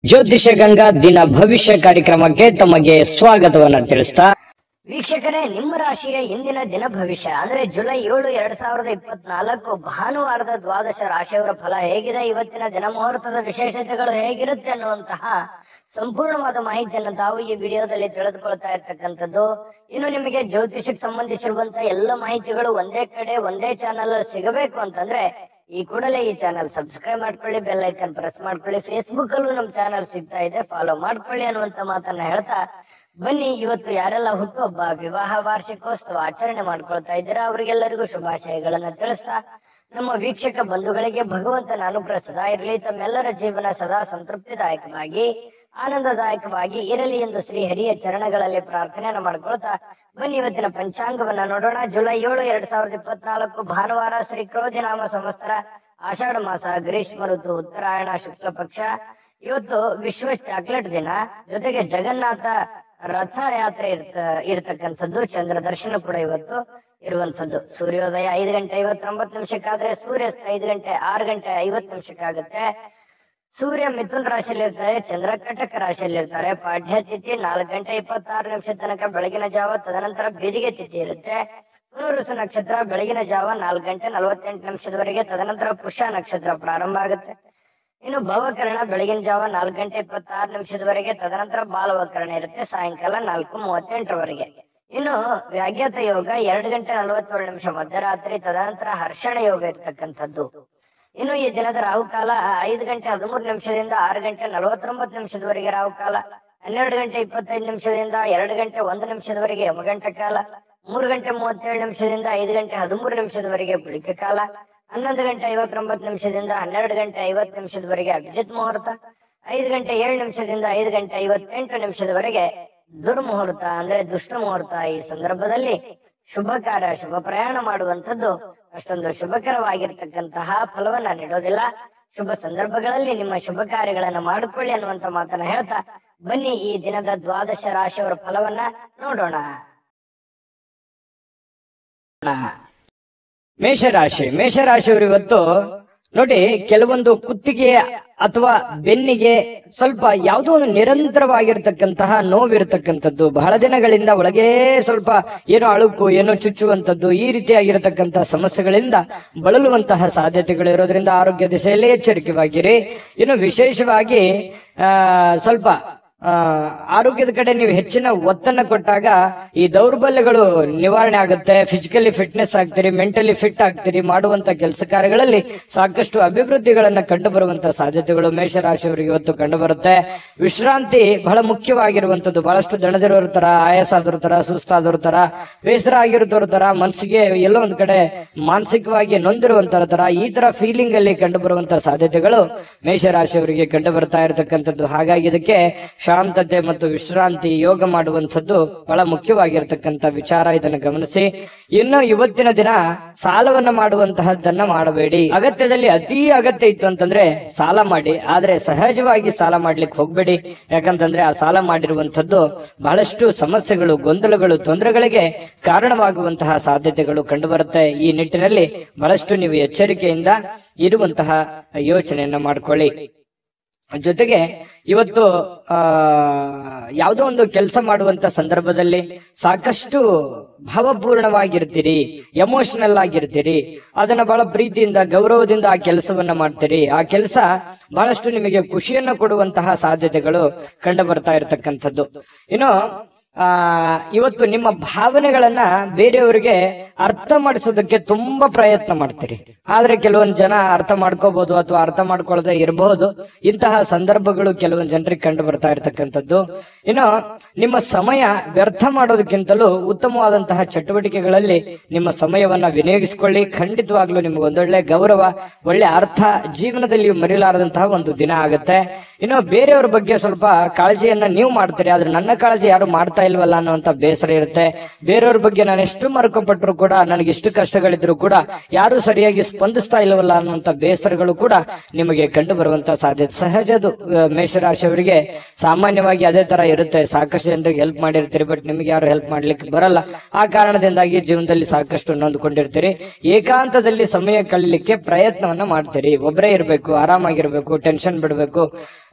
ಜ್ಯೋತಿಷ ಗಂಗಾ ದಿನ ಭವಿಷ್ಯ ಕಾರ್ಯಕ್ರಮಕ್ಕೆ ತಮಗೆ ಸ್ವಾಗತವನ್ನ ತಿಳಿಸ್ತಾ ವೀಕ್ಷಕರೇ, ನಿಮ್ಮ ರಾಶಿಯ ಇಂದಿನ ದಿನ ಭವಿಷ್ಯ ಅಂದ್ರೆ ಜುಲೈ 7, 2024 ಭಾನುವಾರದ ದ್ವಾದಶ ರಾಶಿಯವರ ಫಲ ಹೇಗಿದೆ, ಇವತ್ತಿನ ದಿನ ಮುಹೂರ್ತದ ವಿಶೇಷತೆಗಳು ಹೇಗಿರುತ್ತೆ ಅನ್ನುವಂತಹ ಸಂಪೂರ್ಣವಾದ ಮಾಹಿತಿಯನ್ನು ತಾವು ಈ ವಿಡಿಯೋದಲ್ಲಿ ತಿಳಿದುಕೊಳ್ತಾ ಇರ್ತಕ್ಕಂಥದ್ದು. ಇನ್ನು ನಿಮಗೆ ಜ್ಯೋತಿಷಕ್ಕೆ ಸಂಬಂಧಿಸಿರುವಂತಹ ಎಲ್ಲ ಮಾಹಿತಿಗಳು ಒಂದೇ ಕಡೆ ಒಂದೇ ಚಾನಲ್ ಅಲ್ಲಿ ಸಿಗಬೇಕು ಅಂತಂದ್ರೆ ಈ ಕೂಡಲೇ ಈ ಚಾನಲ್ ಸಬ್ಸ್ಕ್ರೈಬ್ ಮಾಡ್ಕೊಳ್ಳಿ, ಬೆಲ್ ಐಕನ್ ಪ್ರೆಸ್ ಮಾಡ್ಕೊಳ್ಳಿ. ಫೇಸ್ಬುಕ್ ಅಲ್ಲೂ ನಮ್ಮ ಚಾನಲ್ ಸಿಗ್ತಾ ಇದೆ, ಫಾಲೋ ಮಾಡ್ಕೊಳ್ಳಿ ಅನ್ನುವಂತ ಮಾತನ್ನ ಹೇಳ್ತಾ ಬನ್ನಿ, ಇವತ್ತು ಯಾರೆಲ್ಲ ಹುಟ್ಟುಹಬ್ಬ, ವಿವಾಹ ವಾರ್ಷಿಕೋತ್ಸವ ಆಚರಣೆ ಮಾಡ್ಕೊಳ್ತಾ ಇದ್ದೀರಾ ಅವರಿಗೆಲ್ಲರಿಗೂ ಶುಭಾಶಯಗಳನ್ನ ತಿಳಿಸ್ತಾ ನಮ್ಮ ವೀಕ್ಷಕ ಬಂಧುಗಳಿಗೆ ಭಗವಂತನ ಅನುಗ್ರಹ ಸದಾ ಇರಲಿ, ತಮ್ಮೆಲ್ಲರ ಜೀವನ ಸದಾ ಸಂತೃಪ್ತಿದಾಯಕವಾಗಿ ಆನಂದದಾಯಕವಾಗಿ ಇರಲಿ ಎಂದು ಶ್ರೀ ಹರಿಯ ಚರಣಗಳಲ್ಲಿ ಪ್ರಾರ್ಥನೆಯನ್ನು ಮಾಡ್ಕೊಳ್ತಾ ಬನ್ನಿ ಇವತ್ತಿನ ಪಂಚಾಂಗವನ್ನ ನೋಡೋಣ. ಜುಲೈ 7, 2024 ಭಾನುವಾರ, ಶ್ರೀ ಕ್ರೋಧಿನಾಮ ಸಂವತ್ಸರ, ಆಷಾಢ ಮಾಸ, ಗ್ರೀಷ್ಮ ಋತು, ಉತ್ತರಾಯಣ, ಶುಕ್ಲ ಪಕ್ಷ. ಇವತ್ತು ವಿಶ್ವ ಚಾಕ್ಲೇಟ್ ದಿನ, ಜೊತೆಗೆ ಜಗನ್ನಾಥ ರಥ ಯಾತ್ರೆ ಇರ್ತಕ್ಕಂಥದ್ದು, ಚಂದ್ರ ದರ್ಶನ ಕೂಡ ಇವತ್ತು ಇರುವಂತದ್ದು. ಸೂರ್ಯೋದಯ 5 ಗಂಟೆ 59 ನಿಮಿಷಕ್ಕಾದ್ರೆ ಸೂರ್ಯಾಸ್ತ 5 ಗಂಟೆ 6 ಗಂಟೆ 50 ನಿಮಿಷಕ್ಕಾಗುತ್ತೆ. ಸೂರ್ಯ ಮಿಥುನ್ ರಾಶಿಯಲ್ಲಿ ಇರ್ತಾರೆ, ಚಂದ್ರ ಕಟಕ ರಾಶಿಯಲ್ಲಿ ಇರ್ತಾರೆ. ಪಾಡ್ಯ ತಿಥಿ 4 ಗಂಟೆ 26 ನಿಮಿಷ ತನಕ ಬೆಳಗಿನ ಜಾವ, ತದನಂತರ ಬೀದಿಗೆ ತಿಥಿ ಇರುತ್ತೆ. ಪುನರ್ವಸು ನಕ್ಷತ್ರ ಬೆಳಗಿನ ಜಾವ 4 ಗಂಟೆ 48 ನಿಮಿಷದವರೆಗೆ, ತದನಂತರ ಪುಷ್ಯ ನಕ್ಷತ್ರ ಪ್ರಾರಂಭ ಆಗುತ್ತೆ. ಇನ್ನು ಭವಕರಣ ಬೆಳಗಿನ ಜಾವ 4 ಗಂಟೆ 26 ನಿಮಿಷದವರೆಗೆ, ತದನಂತರ ಬಾಲವಕರಣ ಇರುತ್ತೆ ಸಾಯಂಕಾಲ 4:38ರವರೆಗೆ. ಇನ್ನು ವ್ಯಾಘ್ಯಾತ ಯೋಗ 2 ಗಂಟೆ 47 ನಿಮಿಷ ಮಧ್ಯರಾತ್ರಿ, ತದನಂತರ ಹರ್ಷಣ ಯೋಗ ಇರ್ತಕ್ಕಂಥದ್ದು. ಇನ್ನು ಈ ದಿನದ ರಾಹುಕಾಲ 5 ಗಂಟೆ 13 ನಿಮಿಷದಿಂದ 6 ಗಂಟೆ 49 ನಿಮಿಷದವರೆಗೆ ರಾಹುಕಾಲ, 12 ಗಂಟೆ 25 ನಿಮಿಷದಿಂದ 2 ಗಂಟೆ 1 ನಿಮಿಷದವರೆಗೆ ಯಮಗಂಟ ಕಾಲ, 3 ಗಂಟೆ 37 ನಿಮಿಷದಿಂದ 5 ಗಂಟೆ 13 ನಿಮಿಷದವರೆಗೆ ಬುಳಿಕ ಕಾಲ, 11 ಗಂಟೆ 59 ನಿಮಿಷದಿಂದ 12 ಗಂಟೆ 50 ನಿಮಿಷದವರೆಗೆ ಅಭಿಜಿತ್ ಮುಹೂರ್ತ, 5 ಗಂಟೆ 7 ನಿಮಿಷದಿಂದ 5 ಗಂಟೆ 58 ನಿಮಿಷದವರೆಗೆ ದುರ್ಮುಹೂರ್ತ ಅಂದ್ರೆ ದುಷ್ಟ ಮುಹೂರ್ತ. ಈ ಸಂದರ್ಭದಲ್ಲಿ ಶುಭ ಕಾರ್ಯ, ಶುಭ ಪ್ರಯಾಣ ಮಾಡುವಂತದ್ದು ಅಷ್ಟೊಂದು ಶುಭಕರವಾಗಿರ್ತಕ್ಕಂತಹ ಫಲವನ್ನ ನೀಡೋದಿಲ್ಲ. ಶುಭ ಸಂದರ್ಭಗಳಲ್ಲಿ ನಿಮ್ಮ ಶುಭ ಕಾರ್ಯಗಳನ್ನ ಮಾಡಿಕೊಳ್ಳಿ ಅನ್ನುವಂತ ಮಾತನ್ನ ಹೇಳ್ತಾ ಬನ್ನಿ ಈ ದಿನದ ದ್ವಾದಶ ರಾಶಿಯವರ ಫಲವನ್ನ ನೋಡೋಣ. ಮೇಷರಾಶಿಯವರು ಇವತ್ತು ನೋಡಿ, ಕೆಲವೊಂದು ಕುತ್ತಿಗೆ ಅಥವಾ ಬೆನ್ನಿಗೆ ಸ್ವಲ್ಪ ಯಾವುದೋ ಒಂದು ನಿರಂತರವಾಗಿರ್ತಕ್ಕಂತಹ ನೋವಿರ್ತಕ್ಕಂಥದ್ದು, ಬಹಳ ದಿನಗಳಿಂದ ಒಳಗೆ ಸ್ವಲ್ಪ ಏನೋ ಅಳುಕು, ಏನೋ ಚುಚ್ಚುವಂತದ್ದು, ಈ ರೀತಿಯಾಗಿರತಕ್ಕಂತಹ ಸಮಸ್ಯೆಗಳಿಂದ ಬಳಲುವಂತಹ ಸಾಧ್ಯತೆಗಳು ಇರೋದ್ರಿಂದ ಆರೋಗ್ಯ ದಿಶೆಯಲ್ಲಿ ಎಚ್ಚರಿಕೆವಾಗಿರಿ. ಇನ್ನು ವಿಶೇಷವಾಗಿ ಸ್ವಲ್ಪ ಆರೋಗ್ಯದ ಕಡೆ ನೀವು ಹೆಚ್ಚಿನ ಒತ್ತನ್ನು ಕೊಟ್ಟಾಗ ಈ ದೌರ್ಬಲ್ಯಗಳು ನಿವಾರಣೆ ಆಗುತ್ತೆ. ಫಿಸಿಕಲಿ ಫಿಟ್ನೆಸ್ ಆಗ್ತೀರಿ, ಮೆಂಟಲಿ ಫಿಟ್ ಆಗ್ತೀರಿ. ಮಾಡುವಂತ ಕೆಲಸ ಕಾರ್ಯಗಳಲ್ಲಿ ಸಾಕಷ್ಟು ಅಭಿವೃದ್ಧಿಗಳನ್ನ ಕಂಡು ಬರುವಂತಹ ಸಾಧ್ಯತೆಗಳು ಮೇಷರಾಶಿಯವರಿಗೆ ಇವತ್ತು ಕಂಡು ಬರುತ್ತೆ. ವಿಶ್ರಾಂತಿ ಬಹಳ ಮುಖ್ಯವಾಗಿರುವಂತದ್ದು. ಬಹಳಷ್ಟು ದಣದಿರೋರ ತರ, ಆಯಾಸ ಆದರ ತರ, ಸುಸ್ತಾದವ್ರ ತರ, ಬೇಸರ ಆಗಿರೋದ್ರ ತರ, ಮನಸ್ಸಿಗೆ ಎಲ್ಲೋ ಒಂದ್ ಕಡೆ ಮಾನಸಿಕವಾಗಿ ನೊಂದಿರುವಂತರ ತರ, ಈ ತರ ಫೀಲಿಂಗ್ ಅಲ್ಲಿ ಕಂಡು ಬರುವಂತಹ ಸಾಧ್ಯತೆಗಳು ಮೇಷರಾಶಿಯವರಿಗೆ ಕಂಡು ಬರ್ತಾ ಇರತಕ್ಕಂಥದ್ದು. ಹಾಗಾಗಿ ಇದಕ್ಕೆ ಶಾಂತತೆ ಮತ್ತು ವಿಶ್ರಾಂತಿ, ಯೋಗ ಮಾಡುವಂಥದ್ದು ಬಹಳ ಮುಖ್ಯವಾಗಿರ್ತಕ್ಕಂಥ ವಿಚಾರ. ಇದನ್ನು ಗಮನಿಸಿ. ಇನ್ನು ಇವತ್ತಿನ ದಿನ ಸಾಲವನ್ನ ಮಾಡುವಂತಹದ್ದನ್ನ ಮಾಡಬೇಡಿ. ಅಗತ್ಯದಲ್ಲಿ ಅತಿ ಅಗತ್ಯ ಇತ್ತು ಅಂತಂದ್ರೆ ಸಾಲ ಮಾಡಿ, ಆದ್ರೆ ಸಹಜವಾಗಿ ಸಾಲ ಮಾಡ್ಲಿಕ್ಕೆ ಹೋಗ್ಬೇಡಿ. ಯಾಕಂತಂದ್ರೆ ಆ ಸಾಲ ಮಾಡಿರುವಂತದ್ದು ಬಹಳಷ್ಟು ಸಮಸ್ಯೆಗಳು, ಗೊಂದಲಗಳು, ತೊಂದರೆಗಳಿಗೆ ಕಾರಣವಾಗುವಂತಹ ಸಾಧ್ಯತೆಗಳು ಕಂಡು ಬರುತ್ತೆ. ಈ ನಿಟ್ಟಿನಲ್ಲಿ ಬಹಳಷ್ಟು ನೀವು ಎಚ್ಚರಿಕೆಯಿಂದ ಇರುವಂತಹ ಯೋಚನೆಯನ್ನ ಮಾಡ್ಕೊಳ್ಳಿ. ಜೊತೆಗೆ ಇವತ್ತು ಯಾವುದೋ ಒಂದು ಕೆಲಸ ಮಾಡುವಂತ ಸಂದರ್ಭದಲ್ಲಿ ಸಾಕಷ್ಟು ಭಾವಪೂರ್ಣವಾಗಿರ್ತೀರಿ, ಎಮೋಷನಲ್ ಆಗಿರ್ತೀರಿ. ಅದನ್ನ ಬಹಳ ಪ್ರೀತಿಯಿಂದ, ಗೌರವದಿಂದ ಆ ಕೆಲಸವನ್ನ ಮಾಡ್ತೀರಿ. ಆ ಕೆಲಸ ಬಹಳಷ್ಟು ನಿಮಗೆ ಖುಷಿಯನ್ನ ಕೊಡುವಂತಹ ಸಾಧ್ಯತೆಗಳು ಕಂಡು ಬರ್ತಾ ಇರತಕ್ಕಂಥದ್ದು. ಇನ್ನು ಇವತ್ತು ನಿಮ್ಮ ಭಾವನೆಗಳನ್ನ ಬೇರೆಯವರಿಗೆ ಅರ್ಥ ಮಾಡಿಸೋದಕ್ಕೆ ತುಂಬಾ ಪ್ರಯತ್ನ ಮಾಡ್ತೀರಿ. ಆದ್ರೆ ಕೆಲವೊಂದು ಜನ ಅರ್ಥ ಮಾಡ್ಕೋಬಹುದು ಅಥವಾ ಅರ್ಥ ಮಾಡ್ಕೊಳ್ಳದೆ ಇರಬಹುದು. ಇಂತಹ ಸಂದರ್ಭಗಳು ಕೆಲವೊಂದು ಜನರಿಗೆ ಕಂಡು ಬರ್ತಾ ಇರತಕ್ಕಂಥದ್ದು. ಇನ್ನು ನಿಮ್ಮ ಸಮಯ ವ್ಯರ್ಥ ಮಾಡೋದಕ್ಕಿಂತಲೂ ಉತ್ತಮವಾದಂತಹ ಚಟುವಟಿಕೆಗಳಲ್ಲಿ ನಿಮ್ಮ ಸಮಯವನ್ನ ವಿನಿಯೋಗಿಸಿಕೊಳ್ಳಿ. ಖಂಡಿತವಾಗ್ಲೂ ನಿಮ್ಗೆ ಒಂದೊಳ್ಳೆ ಗೌರವ, ಒಳ್ಳೆ ಅರ್ಥ ಜೀವನದಲ್ಲಿ ಮರೆಯಲಾರದಂತಹ ಒಂದು ದಿನ ಆಗುತ್ತೆ. ಇನ್ನು ಬೇರೆಯವ್ರ ಬಗ್ಗೆ ಸ್ವಲ್ಪ ಕಾಳಜಿಯನ್ನ ನೀವು ಮಾಡ್ತೀರಿ, ಆದ್ರೆ ನನ್ನ ಕಾಳಜಿ ಯಾರು ಮಾಡ್ತಾ ಇಲ್ವಲ್ಲ ಅನ್ನುವಂತ ಬೇಸರ ಇರುತ್ತೆ. ಬೇರೆಯವ್ರ ಬಗ್ಗೆ ನಾನು ಎಷ್ಟು ಮರ್ಕೊಪಟ್ಟರು ಕೂಡ, ನನಗೆ ಎಷ್ಟು ಕಷ್ಟಗಳಿದ್ರು ಕೂಡ ಯಾರು ಸರಿಯಾಗಿ ಸ್ಪಂದಿಸ್ತಾ ಇಲ್ವಲ್ಲ ಅನ್ನುವಂತ ಬೇಸರಗಳು ಕೂಡ ನಿಮಗೆ ಕಂಡು ಬರುವಂತ ಸಾಧ್ಯತೆ ಸಹಜ. ಅದು ಮೇಷರಾಶಿಯವರಿಗೆ ಸಾಮಾನ್ಯವಾಗಿ ಅದೇ ತರ ಇರುತ್ತೆ. ಸಾಕಷ್ಟು ಜನರಿಗೆ ಹೆಲ್ಪ್ ಮಾಡಿರ್ತೀರಿ, ಬಟ್ ನಿಮ್ಗೆ ಯಾರು ಹೆಲ್ಪ್ ಮಾಡ್ಲಿಕ್ಕೆ ಬರಲ್ಲ. ಆ ಕಾರಣದಿಂದಾಗಿ ಜೀವನದಲ್ಲಿ ಸಾಕಷ್ಟು ನೊಂದ್ಕೊಂಡಿರ್ತೀರಿ. ಏಕಾಂತದಲ್ಲಿ ಸಮಯ ಕಳೀಲಿಕ್ಕೆ ಪ್ರಯತ್ನವನ್ನ ಮಾಡ್ತೀರಿ. ಒಬ್ಬರೇ ಇರ್ಬೇಕು, ಆರಾಮಾಗಿರ್ಬೇಕು, ಟೆನ್ಷನ್ ಬಿಡ್ಬೇಕು,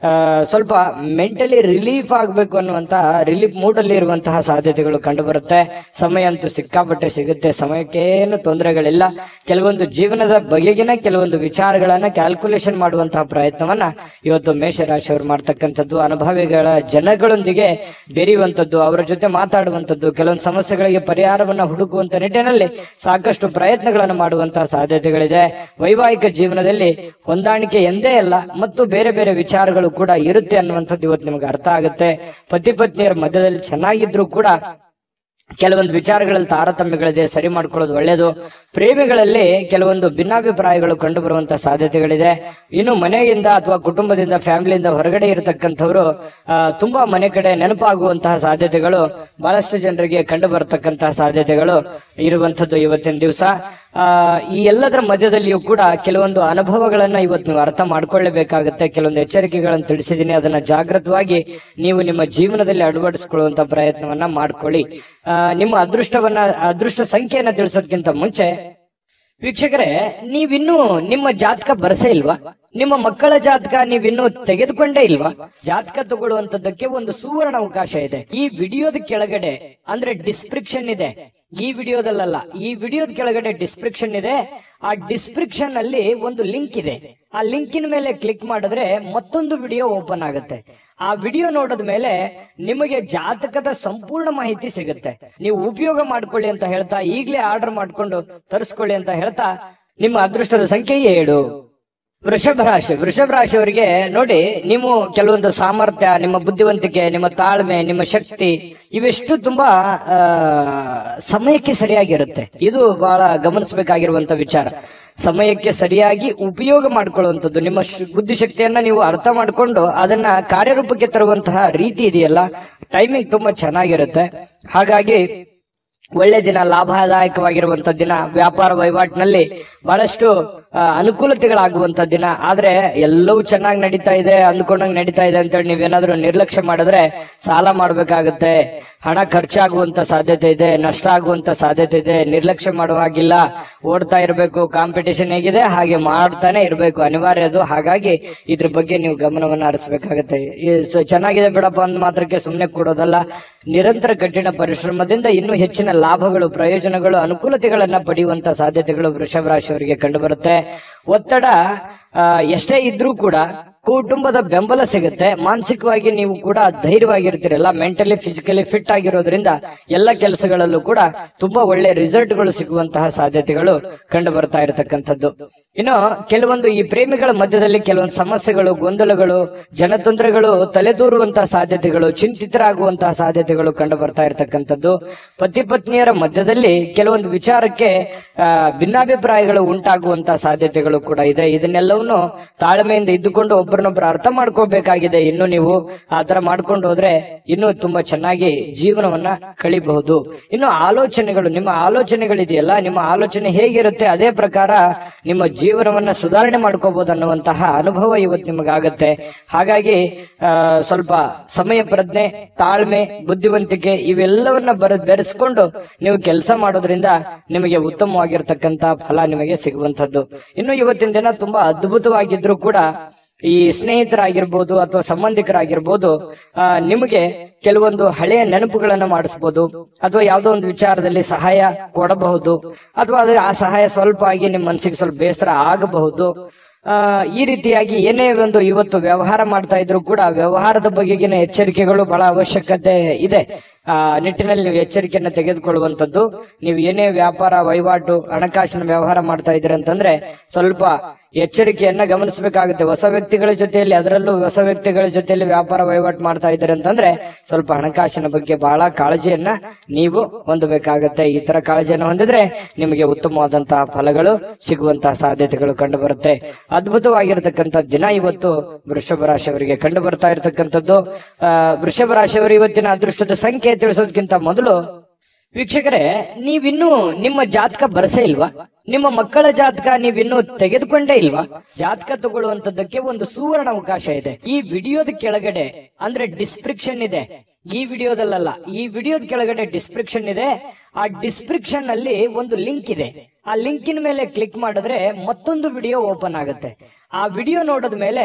ಸ್ವಲ್ಪ ಮೆಂಟಲಿ ರಿಲೀಫ್ ಆಗ್ಬೇಕು ಅನ್ನುವಂತ ರಿಲೀಫ್ ಮೂಡ್ ಅಲ್ಲಿ ಇರುವಂತಹ ಸಾಧ್ಯತೆಗಳು ಕಂಡು ಬರುತ್ತೆ. ಸಮಯ ಅಂತೂ ಸಿಕ್ಕಾಪಟ್ಟೆ ಸಿಗುತ್ತೆ, ಸಮಯಕ್ಕೇನು ತೊಂದರೆಗಳಿಲ್ಲ. ಕೆಲವೊಂದು ಜೀವನದ ಬಗೆಗಿನ ಕೆಲವೊಂದು ವಿಚಾರಗಳನ್ನ ಕ್ಯಾಲ್ಕುಲೇಷನ್ ಮಾಡುವಂತಹ ಪ್ರಯತ್ನವನ್ನ ಇವತ್ತು ಮೇಷರಾಶಿಯವರು ಮಾಡ್ತಕ್ಕಂಥದ್ದು. ಅನುಭವಿಗಳ ಜನಗಳೊಂದಿಗೆ ಬೆರೆಯುವಂಥದ್ದು, ಅವರ ಜೊತೆ ಮಾತಾಡುವಂಥದ್ದು, ಕೆಲವೊಂದು ಸಮಸ್ಯೆಗಳಿಗೆ ಪರಿಹಾರವನ್ನ ಹುಡುಕುವಂತ ನಿಟ್ಟಿನಲ್ಲಿ ಸಾಕಷ್ಟು ಪ್ರಯತ್ನಗಳನ್ನು ಮಾಡುವಂತಹ ಸಾಧ್ಯತೆಗಳಿದೆ. ವೈವಾಹಿಕ ಜೀವನದಲ್ಲಿ ಹೊಂದಾಣಿಕೆ ಎಂದೇ ಅಲ್ಲ ಮತ್ತು ಬೇರೆ ಬೇರೆ ವಿಚಾರಗಳು ಕೂಡ ಇರುತ್ತೆ ಅನ್ನುವಂಥದ್ದು ಇವತ್ತು ನಿಮಗೆ ಅರ್ಥ ಆಗುತ್ತೆ. ಪತಿ ಪತ್ನಿಯರ ಮಧ್ಯದಲ್ಲಿ ಚೆನ್ನಾಗಿದ್ರು ಕೂಡ ಕೆಲವೊಂದು ವಿಚಾರಗಳಲ್ಲಿ ತಾರತಮ್ಯಗಳಿದೆ, ಸರಿ ಮಾಡ್ಕೊಳ್ಳೋದು ಒಳ್ಳೆಯದು. ಪ್ರೇಮಿಗಳಲ್ಲಿ ಕೆಲವೊಂದು ಭಿನ್ನಾಭಿಪ್ರಾಯಗಳು ಕಂಡು ಬರುವಂತಹ ಸಾಧ್ಯತೆಗಳಿದೆ. ಇನ್ನು ಮನೆಯಿಂದ ಅಥವಾ ಕುಟುಂಬದಿಂದ, ಫ್ಯಾಮಿಲಿಯಿಂದ ಹೊರಗಡೆ ಇರತಕ್ಕಂಥವ್ರು ತುಂಬಾ ಮನೆ ಕಡೆ ನೆನಪಾಗುವಂತಹ ಸಾಧ್ಯತೆಗಳು ಬಹಳಷ್ಟು ಜನರಿಗೆ ಕಂಡು ಬರತಕ್ಕಂತಹ ಸಾಧ್ಯತೆಗಳು ಇರುವಂತದ್ದು ಇವತ್ತಿನ ದಿವಸ. ಈ ಎಲ್ಲದರ ಮಧ್ಯದಲ್ಲಿಯೂ ಕೂಡ ಕೆಲವೊಂದು ಅನುಭವಗಳನ್ನ ಇವತ್ತು ನೀವು ಅರ್ಥ ಮಾಡ್ಕೊಳ್ಳೇಬೇಕಾಗುತ್ತೆ. ಕೆಲವೊಂದು ಎಚ್ಚರಿಕೆಗಳನ್ನು ತಿಳಿಸಿದ್ದೀನಿ, ಅದನ್ನ ಜಾಗೃತವಾಗಿ ನೀವು ನಿಮ್ಮ ಜೀವನದಲ್ಲಿ ಅಳವಡಿಸಿಕೊಳ್ಳುವಂತ ಪ್ರಯತ್ನವನ್ನ ಮಾಡ್ಕೊಳ್ಳಿ. ನಿಮ್ಮ ಅದೃಷ್ಟ ಸಂಖ್ಯೆಯನ್ನ ತಿಳಿಸೋದಕ್ಕಿಂತ ಮುಂಚೆ ವೀಕ್ಷಕರೇ, ನೀವಿನ್ನೂ ನಿಮ್ಮ ಜಾತಕ ಬರಸೇ ಇಲ್ವಾ? ನಿಮ್ಮ ಮಕ್ಕಳ ಜಾತಕ ನೀವಿನ್ನೂ ತೆಗೆದುಕೊಂಡೇ ಇಲ್ವಾ? ಜಾತಕ ತಗೊಳ್ಳುವಂತದ್ದಕ್ಕೆ ಒಂದು ಸುವರ್ಣ ಅವಕಾಶ ಇದೆ. ಈ ವಿಡಿಯೋದ ಕೆಳಗಡೆ ಅಂದ್ರೆ ಡಿಸ್ಕ್ರಿಪ್ಷನ್ ಇದೆ. ಈ ವಿಡಿಯೋದಲ್ಲ, ಈ ವಿಡಿಯೋದ ಕೆಳಗಡೆ ಡಿಸ್ಕ್ರಿಪ್ಷನ್ ಇದೆ. ಆ ಡಿಸ್ಕ್ರಿಪ್ಷನ್ ಅಲ್ಲಿ ಒಂದು ಲಿಂಕ್ ಇದೆ. ಆ ಲಿಂಕಿನ ಮೇಲೆ ಕ್ಲಿಕ್ ಮಾಡಿದ್ರೆ ಮತ್ತೊಂದು ವಿಡಿಯೋ ಓಪನ್ ಆಗುತ್ತೆ. ಆ ವಿಡಿಯೋ ನೋಡಿದ ಮೇಲೆ ನಿಮಗೆ ಜಾತಕದ ಸಂಪೂರ್ಣ ಮಾಹಿತಿ ಸಿಗುತ್ತೆ. ನೀವು ಉಪಯೋಗ ಮಾಡ್ಕೊಳ್ಳಿ ಅಂತ ಹೇಳ್ತಾ, ಈಗಲೇ ಆರ್ಡರ್ ಮಾಡ್ಕೊಂಡು ತರಿಸ್ಕೊಳ್ಳಿ ಅಂತ ಹೇಳ್ತಾ, ನಿಮ್ಮ ಅದೃಷ್ಟದ ಸಂಖ್ಯೆ 7. ವೃಷಭ ರಾಶಿಯವರಿಗೆ ನೋಡಿ, ನೀವು ಕೆಲವೊಂದು ಸಾಮರ್ಥ್ಯ, ನಿಮ್ಮ ಬುದ್ಧಿವಂತಿಕೆ, ನಿಮ್ಮ ತಾಳ್ಮೆ, ನಿಮ್ಮ ಶಕ್ತಿ ಇವೆಷ್ಟು ತುಂಬಾ ಸಮಯಕ್ಕೆ ಸರಿಯಾಗಿರುತ್ತೆ. ಇದು ಬಹಳ ಗಮನಿಸಬೇಕಾಗಿರುವಂತ ವಿಚಾರ. ಸಮಯಕ್ಕೆ ಸರಿಯಾಗಿ ಉಪಯೋಗ ಮಾಡ್ಕೊಳ್ಳುವಂಥದ್ದು, ನಿಮ್ಮ ಬುದ್ಧಿಶಕ್ತಿಯನ್ನ ನೀವು ಅರ್ಥ ಮಾಡ್ಕೊಂಡು ಅದನ್ನ ಕಾರ್ಯರೂಪಕ್ಕೆ ತರುವಂತಹ ರೀತಿ ಇದೆಯಲ್ಲ, ಟೈಮಿಂಗ್ ತುಂಬಾ ಚೆನ್ನಾಗಿರುತ್ತೆ. ಹಾಗಾಗಿ ಒಳ್ಳೆ ದಿನ, ಲಾಭದಾಯಕವಾಗಿರುವಂತ ದಿನ. ವ್ಯಾಪಾರ ವಹಿವಾಟಿನಲ್ಲಿ ಬಹಳಷ್ಟು ಅನುಕೂಲತೆಗಳಾಗುವಂತ ದಿನ. ಆದ್ರೆ ಎಲ್ಲವೂ ಚೆನ್ನಾಗಿ ನಡೀತಾ ಇದೆ, ಅಂದ್ಕೊಂಡಂಗೆ ನಡೀತಾ ಇದೆ ಅಂತೇಳಿ ನೀವೇನಾದ್ರೂ ನಿರ್ಲಕ್ಷ್ಯ ಮಾಡಿದ್ರೆ ಸಾಲ ಮಾಡ್ಬೇಕಾಗತ್ತೆ, ಹಣ ಖರ್ಚಾಗುವಂತ ಸಾಧ್ಯತೆ ಇದೆ, ನಷ್ಟ ಆಗುವಂತ ಸಾಧ್ಯತೆ ಇದೆ. ನಿರ್ಲಕ್ಷ್ಯ ಮಾಡುವಾಗಿಲ್ಲ, ಓಡ್ತಾ ಇರಬೇಕು. ಕಾಂಪಿಟೇಷನ್ ಹೇಗಿದೆ ಹಾಗೆ ಮಾಡ್ತಾನೆ ಇರಬೇಕು, ಅನಿವಾರ್ಯ ಅದು. ಹಾಗಾಗಿ ಇದ್ರ ಬಗ್ಗೆ ನೀವು ಗಮನವನ್ನ ಹರಿಸಬೇಕಾಗತ್ತೆ. ಚೆನ್ನಾಗಿದೆ ಬಿಡಪ್ಪ ಅಂದ ಮಾತ್ರಕ್ಕೆ ಸುಮ್ಮನೆ ಕೊಡೋದಲ್ಲ. ನಿರಂತರ ಕಠಿಣ ಪರಿಶ್ರಮದಿಂದ ಇನ್ನೂ ಹೆಚ್ಚಿನ ಲಾಭಗಳು, ಪ್ರಯೋಜನಗಳು, ಅನುಕೂಲತೆಗಳನ್ನ ಪಡೆಯುವಂತ ಸಾಧ್ಯತೆಗಳು ವೃಷಭ ರಾಶಿಯವರಿಗೆ ಕಂಡು ಬರುತ್ತೆ. ಒತ್ತಡ ಎಷ್ಟೇ ಇದ್ರೂ ಕೂಡ ಕುಟುಂಬದ ಬೆಂಬಲ ಸಿಗುತ್ತೆ. ಮಾನಸಿಕವಾಗಿ ನೀವು ಕೂಡ ಧೈರ್ಯವಾಗಿರ್ತೀರಲ್ಲ, ಮೆಂಟಲಿ ಫಿಸಿಕಲಿ ಫಿಟ್ ಆಗಿರೋದ್ರಿಂದ ಎಲ್ಲ ಕೆಲಸಗಳಲ್ಲೂ ಕೂಡ ತುಂಬಾ ಒಳ್ಳೆ ರಿಸಲ್ಟ್ಗಳು ಸಿಗುವಂತಹ ಸಾಧ್ಯತೆಗಳು ಕಂಡು ಬರ್ತಾ ಇರತಕ್ಕಂಥದ್ದು. ಇನ್ನು ಕೆಲವೊಂದು ಈ ಪ್ರೇಮಿಗಳ ಮಧ್ಯದಲ್ಲಿ ಕೆಲವೊಂದು ಸಮಸ್ಯೆಗಳು, ಗೊಂದಲಗಳು, ಜನತೊಂದರೆಗಳು ತಲೆದೂರುವಂತಹ ಸಾಧ್ಯತೆಗಳು, ಚಿಂತಿತರಾಗುವಂತಹ ಸಾಧ್ಯತೆಗಳು ಕಂಡು ಬರ್ತಾ ಇರತಕ್ಕಂಥದ್ದು. ಪತಿ ಪತ್ನಿಯರ ಮಧ್ಯದಲ್ಲಿ ಕೆಲವೊಂದು ವಿಚಾರಕ್ಕೆ ಭಿನ್ನಾಭಿಪ್ರಾಯಗಳು ಉಂಟಾಗುವಂತಹ ಸಾಧ್ಯತೆಗಳು ಕೂಡ ಇದೆ. ಇದನ್ನೆಲ್ಲವನ್ನು ತಾಳ್ಮೆಯಿಂದ ಇದ್ದುಕೊಂಡು ಒಬ್ಬರನ್ನೊಬ್ಬರು ಅರ್ಥ ಮಾಡ್ಕೋಬೇಕಾಗಿದೆ. ಇನ್ನು ನೀವು ಆತರ ಮಾಡ್ಕೊಂಡು ಹೋದ್ರೆ ಇನ್ನೂ ತುಂಬಾ ಚೆನ್ನಾಗಿ ಜೀವನವನ್ನ ಕಳಿಬಹುದು. ಇನ್ನು ಆಲೋಚನೆಗಳು, ನಿಮ್ಮ ಆಲೋಚನೆಗಳಿದೆಯಲ್ಲ, ನಿಮ್ಮ ಆಲೋಚನೆ ಹೇಗಿರುತ್ತೆ ಅದೇ ಪ್ರಕಾರ ನಿಮ್ಮ ಜೀವನವನ್ನ ಸುಧಾರಣೆ ಮಾಡ್ಕೋಬಹುದು ಅನ್ನುವಂತಹ ಅನುಭವ ಇವತ್ತು ನಿಮಗಾಗತ್ತೆ. ಹಾಗಾಗಿ ಸ್ವಲ್ಪ ಸಮಯ ಪ್ರಜ್ಞೆ, ತಾಳ್ಮೆ, ಬುದ್ಧಿವಂತಿಕೆ ಇವೆಲ್ಲವನ್ನ ಬೆರೆಸ್ಕೊಂಡು ನೀವು ಕೆಲಸ ಮಾಡೋದ್ರಿಂದ ನಿಮಗೆ ಉತ್ತಮವಾಗಿರ್ತಕ್ಕಂತ ಫಲ ನಿಮಗೆ ಸಿಗುವಂತದ್ದು. ಇನ್ನು ಇವತ್ತಿನ ದಿನ ತುಂಬಾ ಅದ್ಭುತವಾಗಿದ್ರು ಕೂಡ ಈ ಸ್ನೇಹಿತರಾಗಿರ್ಬೋದು ಅಥವಾ ಸಂಬಂಧಿಕರಾಗಿರ್ಬೋದು ನಿಮಗೆ ಕೆಲವೊಂದು ಹಳೆಯ ನೆನಪುಗಳನ್ನು ಮಾಡಿಸಬಹುದು, ಅಥವಾ ಯಾವುದೋ ಒಂದು ವಿಚಾರದಲ್ಲಿ ಸಹಾಯ ಕೊಡಬಹುದು, ಅಥವಾ ಆ ಸಹಾಯ ಸ್ವಲ್ಪ ಆಗಿ ನಿಮ್ಮ ಮನಸ್ಸಿಗೆ ಸ್ವಲ್ಪ ಬೇಸರ ಆಗಬಹುದು. ಈ ರೀತಿಯಾಗಿ ಏನೇ ಒಂದು ಇವತ್ತು ವ್ಯವಹಾರ ಮಾಡ್ತಾ ಇದ್ರು ಕೂಡ ವ್ಯವಹಾರದ ಬಗೆಗಿನ ಎಚ್ಚರಿಕೆಗಳು ಬಹಳ ಅವಶ್ಯಕತೆ ಇದೆ. ನಿಟ್ಟಿನಲ್ಲಿ ನೀವು ಎಚ್ಚರಿಕೆಯನ್ನು ತೆಗೆದುಕೊಳ್ಳುವಂತದ್ದು. ನೀವು ಏನೇ ವ್ಯಾಪಾರ ವಹಿವಾಟು ಹಣಕಾಸಿನ ವ್ಯವಹಾರ ಮಾಡ್ತಾ ಇದ್ದೀರಿ ಅಂತಂದ್ರೆ ಸ್ವಲ್ಪ ಎಚ್ಚರಿಕೆಯನ್ನ ಗಮನಿಸಬೇಕಾಗುತ್ತೆ. ಹೊಸ ವ್ಯಕ್ತಿಗಳ ಜೊತೆಯಲ್ಲಿ, ಅದರಲ್ಲೂ ಹೊಸ ವ್ಯಕ್ತಿಗಳ ಜೊತೆಯಲ್ಲಿ ವ್ಯಾಪಾರ ವಹಿವಾಟು ಮಾಡ್ತಾ ಇದ್ದೀರಿ ಅಂತಂದ್ರೆ ಸ್ವಲ್ಪ ಹಣಕಾಸಿನ ಬಗ್ಗೆ ಬಹಳ ಕಾಳಜಿಯನ್ನ ನೀವು ಹೊಂದಬೇಕಾಗತ್ತೆ. ಈ ತರ ಕಾಳಜಿಯನ್ನು ಹೊಂದಿದ್ರೆ ನಿಮಗೆ ಉತ್ತಮವಾದಂತಹ ಫಲಗಳು ಸಿಗುವಂತಹ ಸಾಧ್ಯತೆಗಳು ಕಂಡು ಬರುತ್ತೆ. ಅದ್ಭುತವಾಗಿರತಕ್ಕಂಥ ದಿನ ಇವತ್ತು ವೃಷಭ ರಾಶಿಯವರಿಗೆ ಕಂಡು ಬರ್ತಾ ಇರತಕ್ಕಂಥದ್ದು. ವೃಷಭ ರಾಶಿಯವರು ಇವತ್ತಿನ ಅದೃಷ್ಟದ ಸಂಖ್ಯೆ ತಿಳಿಸೋದಕ್ಕಿಂತ ಮೊದಲು ವೀಕ್ಷಕರೇ, ನೀವಿನ್ನೂ ನಿಮ್ಮ ಜಾತಕ ಬರಸೇ ಇಲ್ವಾ? ನಿಮ್ಮ ಮಕ್ಕಳ ಜಾತಕ ನೀವಿನ್ನೂ ತೆಗೆದುಕೊಂಡೇ ಇಲ್ವಾ? ಜಾತಕ ತಗೊಳ್ಳುವಂತದ್ದಕ್ಕೆ ಒಂದು ಸುವರ್ಣ ಅವಕಾಶ ಇದೆ. ಈ ವಿಡಿಯೋದ ಕೆಳಗಡೆ ಅಂದ್ರೆ ಡಿಸ್ಕ್ರಿಪ್ಷನ್ ಇದೆ. ಈ ವಿಡಿಯೋದಲ್ಲ, ಈ ವಿಡಿಯೋದ ಕೆಳಗಡೆ ಡಿಸ್ಕ್ರಿಪ್ಷನ್ ಇದೆ. ಆ ಡಿಸ್ಕ್ರಿಪ್ಷನ್ ಅಲ್ಲಿ ಒಂದು ಲಿಂಕ್ ಇದೆ. ಆ ಲಿಂಕಿನ ಮೇಲೆ ಕ್ಲಿಕ್ ಮಾಡಿದ್ರೆ ಮತ್ತೊಂದು ವಿಡಿಯೋ ಓಪನ್ ಆಗುತ್ತೆ. ಆ ವಿಡಿಯೋ ನೋಡಿದ ಮೇಲೆ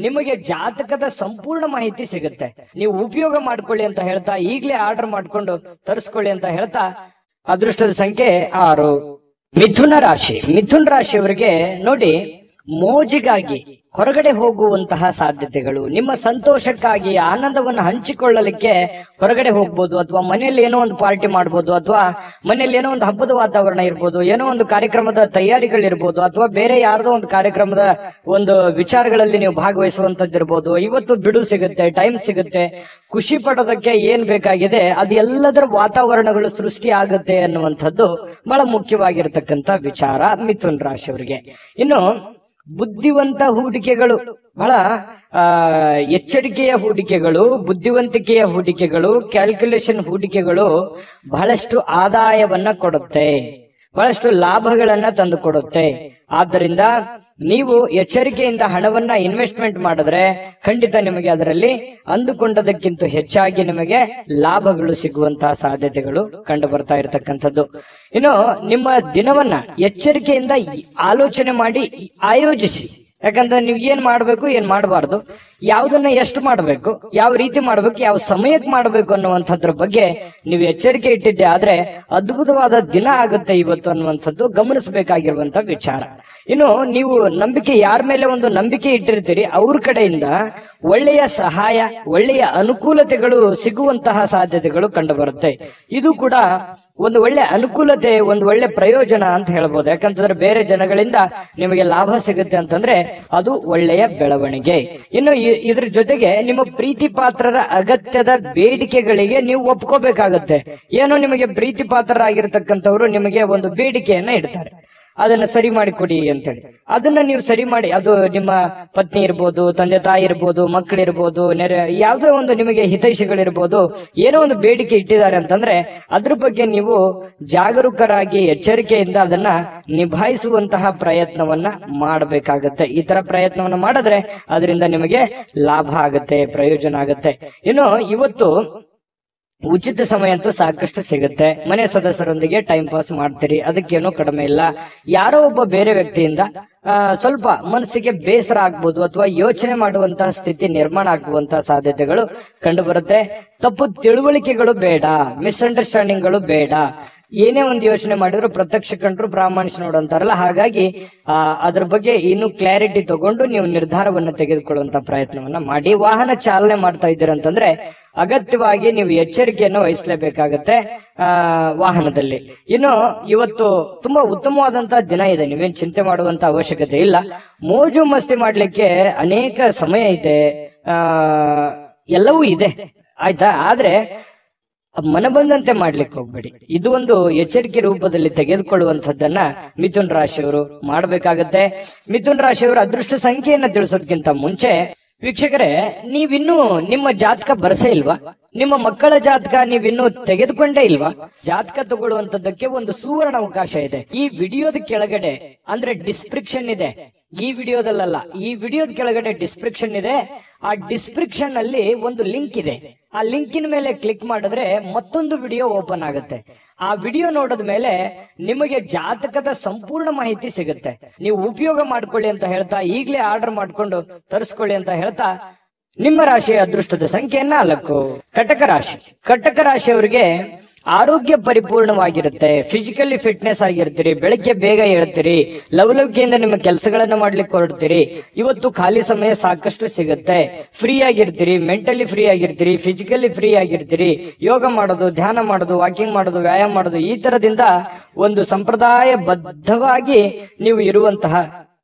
ನಿಮಗೆ ಜಾತಕದ ಸಂಪೂರ್ಣ ಮಾಹಿತಿ ಸಿಗುತ್ತೆ. ನೀವು ಉಪಯೋಗ ಮಾಡ್ಕೊಳ್ಳಿ ಅಂತ ಹೇಳ್ತಾ, ಈಗಲೇ ಆರ್ಡರ್ ಮಾಡ್ಕೊಂಡು ತರಿಸ್ಕೊಳ್ಳಿ ಅಂತ ಹೇಳ್ತಾ, ಅದೃಷ್ಟದ ಸಂಖ್ಯೆ 6. ಮಿಥುನ ರಾಶಿ. ಮಿಥುನ ರಾಶಿಯವರಿಗೆ ನೋಡಿ, ಮೋಜಿಗಾಗಿ ಹೊರಗಡೆ ಹೋಗುವಂತಹ ಸಾಧ್ಯತೆಗಳು, ನಿಮ್ಮ ಸಂತೋಷಕ್ಕಾಗಿ ಆನಂದವನ್ನು ಹಂಚಿಕೊಳ್ಳಲಿಕ್ಕೆ ಹೊರಗಡೆ ಹೋಗ್ಬೋದು, ಅಥವಾ ಮನೆಯಲ್ಲಿ ಏನೋ ಒಂದು ಪಾರ್ಟಿ ಮಾಡ್ಬೋದು, ಅಥವಾ ಮನೆಯಲ್ಲಿ ಏನೋ ಒಂದು ಹಬ್ಬದ ವಾತಾವರಣ ಇರ್ಬೋದು, ಏನೋ ಒಂದು ಕಾರ್ಯಕ್ರಮದ ತಯಾರಿಗಳಿರ್ಬೋದು, ಅಥವಾ ಬೇರೆ ಯಾರ್ದೋ ಒಂದು ಕಾರ್ಯಕ್ರಮದ ಒಂದು ವಿಚಾರಗಳಲ್ಲಿ ನೀವು ಭಾಗವಹಿಸುವಂತದ್ದಿರ್ಬೋದು. ಇವತ್ತು ಬಿಡು ಸಿಗುತ್ತೆ, ಟೈಮ್ ಸಿಗುತ್ತೆ, ಖುಷಿ ಪಡೋದಕ್ಕೆ ಏನ್ ಬೇಕಾಗಿದೆ ಅದು ಎಲ್ಲದರ ವಾತಾವರಣಗಳು ಸೃಷ್ಟಿ ಆಗುತ್ತೆ ಅನ್ನುವಂಥದ್ದು ಬಹಳ ಮುಖ್ಯವಾಗಿರ್ತಕ್ಕಂಥ ವಿಚಾರ ಮಿಥುನ್ ರಾಶಿಯವರಿಗೆ. ಇನ್ನು ಬುದ್ಧಿವಂತ ಹೂಡಿಕೆಗಳು, ಬಹಳ ಎಚ್ಚರಿಕೆಯ ಹೂಡಿಕೆಗಳು, ಬುದ್ಧಿವಂತಿಕೆಯ ಹೂಡಿಕೆಗಳು, ಕ್ಯಾಲ್ಕುಲೇಷನ್ ಹೂಡಿಕೆಗಳು ಬಹಳಷ್ಟು ಆದಾಯವನ್ನ ಕೊಡುತ್ತೆ, ಬಹಳಷ್ಟು ಲಾಭಗಳನ್ನ ತಂದು ಕೊಡುತ್ತೆ. ಆದ್ದರಿಂದ ನೀವು ಎಚ್ಚರಿಕೆಯಿಂದ ಹಣವನ್ನ ಇನ್ವೆಸ್ಟ್ಮೆಂಟ್ ಮಾಡಿದ್ರೆ ಖಂಡಿತ ನಿಮಗೆ ಅದರಲ್ಲಿ ಅಂದುಕೊಂಡದಕ್ಕಿಂತ ಹೆಚ್ಚಾಗಿ ನಿಮಗೆ ಲಾಭಗಳು ಸಿಗುವಂತಹ ಸಾಧ್ಯತೆಗಳು ಕಂಡು ಬರ್ತಾ ಇರತಕ್ಕಂಥದ್ದು. ಇನ್ನು ನಿಮ್ಮ ದಿನವನ್ನ ಎಚ್ಚರಿಕೆಯಿಂದ ಆಲೋಚನೆ ಮಾಡಿ ಆಯೋಜಿಸಿ. ಯಾಕಂದ್ರೆ ನೀವು ಏನ್ ಮಾಡ್ಬೇಕು, ಏನ್ ಮಾಡಬಾರ್ದು, ಯಾವುದನ್ನ ಎಷ್ಟು ಮಾಡ್ಬೇಕು, ಯಾವ ರೀತಿ ಮಾಡ್ಬೇಕು, ಯಾವ ಸಮಯಕ್ಕೆ ಮಾಡ್ಬೇಕು ಅನ್ನುವಂಥದ್ರ ಬಗ್ಗೆ ನೀವು ಎಚ್ಚರಿಕೆ ಇಟ್ಟಿದ್ದೆ ಆದ್ರೆ ಅದ್ಭುತವಾದ ದಿನ ಆಗುತ್ತೆ ಇವತ್ತು ಅನ್ನುವಂಥದ್ದು ಗಮನಿಸಬೇಕಾಗಿರುವಂತ ವಿಚಾರ. ಇನ್ನು ನೀವು ನಂಬಿಕೆ, ಯಾರ ಮೇಲೆ ಒಂದು ನಂಬಿಕೆ ಇಟ್ಟಿರ್ತೀರಿ ಅವ್ರ ಕಡೆಯಿಂದ ಒಳ್ಳೆಯ ಸಹಾಯ, ಒಳ್ಳೆಯ ಅನುಕೂಲತೆಗಳು ಸಿಗುವಂತಹ ಸಾಧ್ಯತೆಗಳು ಕಂಡು ಬರುತ್ತೆ. ಇದು ಕೂಡ ಒಂದು ಒಳ್ಳೆ ಅನುಕೂಲತೆ, ಒಂದು ಒಳ್ಳೆ ಪ್ರಯೋಜನ ಅಂತ ಹೇಳ್ಬೋದು. ಯಾಕಂತಂದ್ರೆ ಬೇರೆ ಜನಗಳಿಂದ ನಿಮಗೆ ಲಾಭ ಸಿಗುತ್ತೆ ಅಂತಂದ್ರೆ ಅದು ಒಳ್ಳೆಯ ಬೆಳವಣಿಗೆ. ಇನ್ನು ಇದ್ರ ಜೊತೆಗೆ ನಿಮ್ಮ ಪ್ರೀತಿ ಪಾತ್ರರ ಅಗತ್ಯದ ಬೇಡಿಕೆಗಳಿಗೆ ನೀವು ಒಪ್ಕೋಬೇಕಾಗತ್ತೆ. ಏನೋ ನಿಮಗೆ ಪ್ರೀತಿ ಪಾತ್ರರಾಗಿರ್ತಕ್ಕಂಥವ್ರು ನಿಮಗೆ ಒಂದು ಬೇಡಿಕೆಯನ್ನ ಇಡ್ತಾರೆ, ಅದನ್ನ ಸರಿ ಮಾಡಿಕೊಡಿ ಅಂತೇಳಿ. ಅದನ್ನ ನೀವು ಸರಿ ಮಾಡಿ, ಅದು ನಿಮ್ಮ ಪತ್ನಿ ಇರ್ಬೋದು, ತಂದೆ ತಾಯಿ ಇರ್ಬೋದು, ಮಕ್ಕಳಿರ್ಬೋದು, ಯಾವುದೋ ಒಂದು ನಿಮಗೆ ಹಿತೈಷಿಗಳಿರ್ಬೋದು, ಏನೋ ಒಂದು ಬೇಡಿಕೆ ಇಟ್ಟಿದ್ದಾರೆ ಅಂತಂದ್ರೆ ಅದ್ರ ಬಗ್ಗೆ ನೀವು ಜಾಗರೂಕರಾಗಿ ಎಚ್ಚರಿಕೆಯಿಂದ ಅದನ್ನ ನಿಭಾಯಿಸುವಂತಹ ಪ್ರಯತ್ನವನ್ನ ಮಾಡಬೇಕಾಗತ್ತೆ. ಈ ತರ ಪ್ರಯತ್ನವನ್ನ ಮಾಡಿದ್ರೆ ಅದರಿಂದ ನಿಮಗೆ ಲಾಭ ಆಗತ್ತೆ, ಪ್ರಯೋಜನ ಆಗತ್ತೆ. ಇನ್ನು ಇವತ್ತು ಉಚಿತ ಸಮಯ ಅಂತೂ ಸಾಕಷ್ಟು ಸಿಗುತ್ತೆ. ಮನೆ ಸದಸ್ಯರೊಂದಿಗೆ ಟೈಮ್ ಪಾಸ್ ಮಾಡ್ತೀರಿ, ಅದಕ್ಕೇನೋ ಕಡಿಮೆ ಇಲ್ಲ. ಯಾರೋ ಒಬ್ಬ ಬೇರೆ ವ್ಯಕ್ತಿಯಿಂದ ಸ್ವಲ್ಪ ಮನಸ್ಸಿಗೆ ಬೇಸರ ಆಗ್ಬೋದು, ಅಥವಾ ಯೋಚನೆ ಮಾಡುವಂತಹ ಸ್ಥಿತಿ ನಿರ್ಮಾಣ ಆಗುವಂತಹ ಸಾಧ್ಯತೆಗಳು ಕಂಡು ಬರುತ್ತೆ. ತಪ್ಪು ತಿಳುವಳಿಕೆಗಳು ಬೇಡ, ಮಿಸ್ಅಂಡರ್ಸ್ಟ್ಯಾಂಡಿಂಗ್ಗಳು ಬೇಡ. ಏನೇ ಒಂದು ಯೋಚನೆ ಮಾಡಿದ್ರು ಪ್ರತ್ಯಕ್ಷ ಕಂಡ್ರು ಪ್ರಾಮಾಣಿಕ ನೋಡು ಅಂತಾರಲ್ಲ, ಹಾಗಾಗಿ ಅದ್ರ ಬಗ್ಗೆ ಇನ್ನು ಕ್ಲಾರಿಟಿ ತಗೊಂಡು ನೀವು ನಿರ್ಧಾರವನ್ನು ತೆಗೆದುಕೊಳ್ಳುವಂತ ಪ್ರಯತ್ನವನ್ನ ಮಾಡಿ. ವಾಹನ ಚಾಲನೆ ಮಾಡ್ತಾ ಇದ್ದೀರಂತಂದ್ರೆ ಅಗತ್ಯವಾಗಿ ನೀವು ಎಚ್ಚರಿಕೆಯನ್ನು ವಹಿಸಲೇಬೇಕಾಗತ್ತೆ ವಾಹನದಲ್ಲಿ. ಇನ್ನು ಇವತ್ತು ತುಂಬಾ ಉತ್ತಮವಾದಂತಹ ದಿನ ಇದೆ, ನೀವೇನ್ ಚಿಂತೆ ಮಾಡುವಂತ ಅವಶ್ಯಕತೆ ಇಲ್ಲ. ಮೋಜು ಮಸ್ತಿ ಮಾಡ್ಲಿಕ್ಕೆ ಅನೇಕ ಸಮಯ ಇದೆ, ಎಲ್ಲವೂ ಇದೆ, ಆಯ್ತಾ. ಆದ್ರೆ ಮನ ಬಂದಂತೆ ಮಾಡ್ಲಿಕ್ಕೆ ಹೋಗ್ಬೇಡಿ. ಇದು ಒಂದು ಎಚ್ಚರಿಕೆ ರೂಪದಲ್ಲಿ ತೆಗೆದುಕೊಳ್ಳುವಂತದ್ದನ್ನ ಮಿಥುನ್ ರಾಶಿಯವರು ಮಾಡಬೇಕಾಗತ್ತೆ. ಮಿಥುನ್ ರಾಶಿಯವರ ಅದೃಷ್ಟ ಸಂಖ್ಯೆಯನ್ನ ತಿಳಿಸೋದಕ್ಕಿಂತ ಮುಂಚೆ ವೀಕ್ಷಕರೇ, ನೀವಿನ್ನೂ ನಿಮ್ಮ ಜಾತಕ ಬರಸೇ ಇಲ್ವಾ? ನಿಮ್ಮ ಮಕ್ಕಳ ಜಾತಕ ನೀವಿನ್ನೂ ತೆಗೆದುಕೊಂಡೇ ಇಲ್ವಾ? ಜಾತಕ ತಗೊಳ್ಳುವಂತದ್ದಕ್ಕೆ ಒಂದು ಸುವರ್ಣ ಅವಕಾಶ ಇದೆ. ಈ ವಿಡಿಯೋದ ಕೆಳಗಡೆ ಅಂದ್ರೆ ಡಿಸ್ಕ್ರಿಪ್ಷನ್ ಇದೆ. ಈ ವಿಡಿಯೋದಲ್ಲ, ಈ ವಿಡಿಯೋದ ಕೆಳಗಡೆ ಡಿಸ್ಕ್ರಿಪ್ಷನ್ ಇದೆ. ಆ ಡಿಸ್ಕ್ರಿಪ್ಷನ್ ಅಲ್ಲಿ ಒಂದು ಲಿಂಕ್ ಇದೆ. ಆ ಲಿಂಕಿನ ಮೇಲೆ ಕ್ಲಿಕ್ ಮಾಡಿದ್ರೆ ಮತ್ತೊಂದು ವಿಡಿಯೋ ಓಪನ್ ಆಗುತ್ತೆ. ಆ ವಿಡಿಯೋ ನೋಡಿದ ಮೇಲೆ ನಿಮಗೆ ಜಾತಕದ ಸಂಪೂರ್ಣ ಮಾಹಿತಿ ಸಿಗುತ್ತೆ. ನೀವು ಉಪಯೋಗ ಮಾಡ್ಕೊಳ್ಳಿ ಅಂತ ಹೇಳ್ತಾ, ಈಗಲೇ ಆರ್ಡರ್ ಮಾಡ್ಕೊಂಡು ತರಿಸ್ಕೊಳ್ಳಿ ಅಂತ ಹೇಳ್ತಾ, ನಿಮ್ಮ ರಾಶಿಯ ಅದೃಷ್ಟದ ಸಂಖ್ಯೆ 4. ಕಟಕ ರಾಶಿ. ಕಟಕ ರಾಶಿಯವರಿಗೆ ಆರೋಗ್ಯ ಪರಿಪೂರ್ಣವಾಗಿರುತ್ತೆ, ಫಿಸಿಕಲಿ ಫಿಟ್ನೆಸ್ ಆಗಿರ್ತೀರಿ, ಬೆಳಗ್ಗೆ ಬೇಗ ಹೇಳ್ತೀರಿ, ಲವಲವಿಕೆಯಿಂದ ನಿಮ್ಮ ಕೆಲಸಗಳನ್ನ ಮಾಡ್ಲಿಕ್ಕೆ ಹೊರಡ್ತೀರಿ. ಇವತ್ತು ಖಾಲಿ ಸಮಯ ಸಾಕಷ್ಟು ಸಿಗುತ್ತೆ, ಫ್ರೀ ಆಗಿರ್ತೀರಿ, ಮೆಂಟಲಿ ಫ್ರೀ ಆಗಿರ್ತೀರಿ, ಫಿಸಿಕಲಿ ಫ್ರೀ ಆಗಿರ್ತೀರಿ. ಯೋಗ ಮಾಡೋದು, ಧ್ಯಾನ ಮಾಡೋದು, ವಾಕಿಂಗ್ ಮಾಡೋದು, ವ್ಯಾಯಾಮ ಮಾಡೋದು, ಈ ತರದಿಂದ ಒಂದು ಸಂಪ್ರದಾಯ ಬದ್ಧವಾಗಿ ನೀವು ಇರುವಂತಹ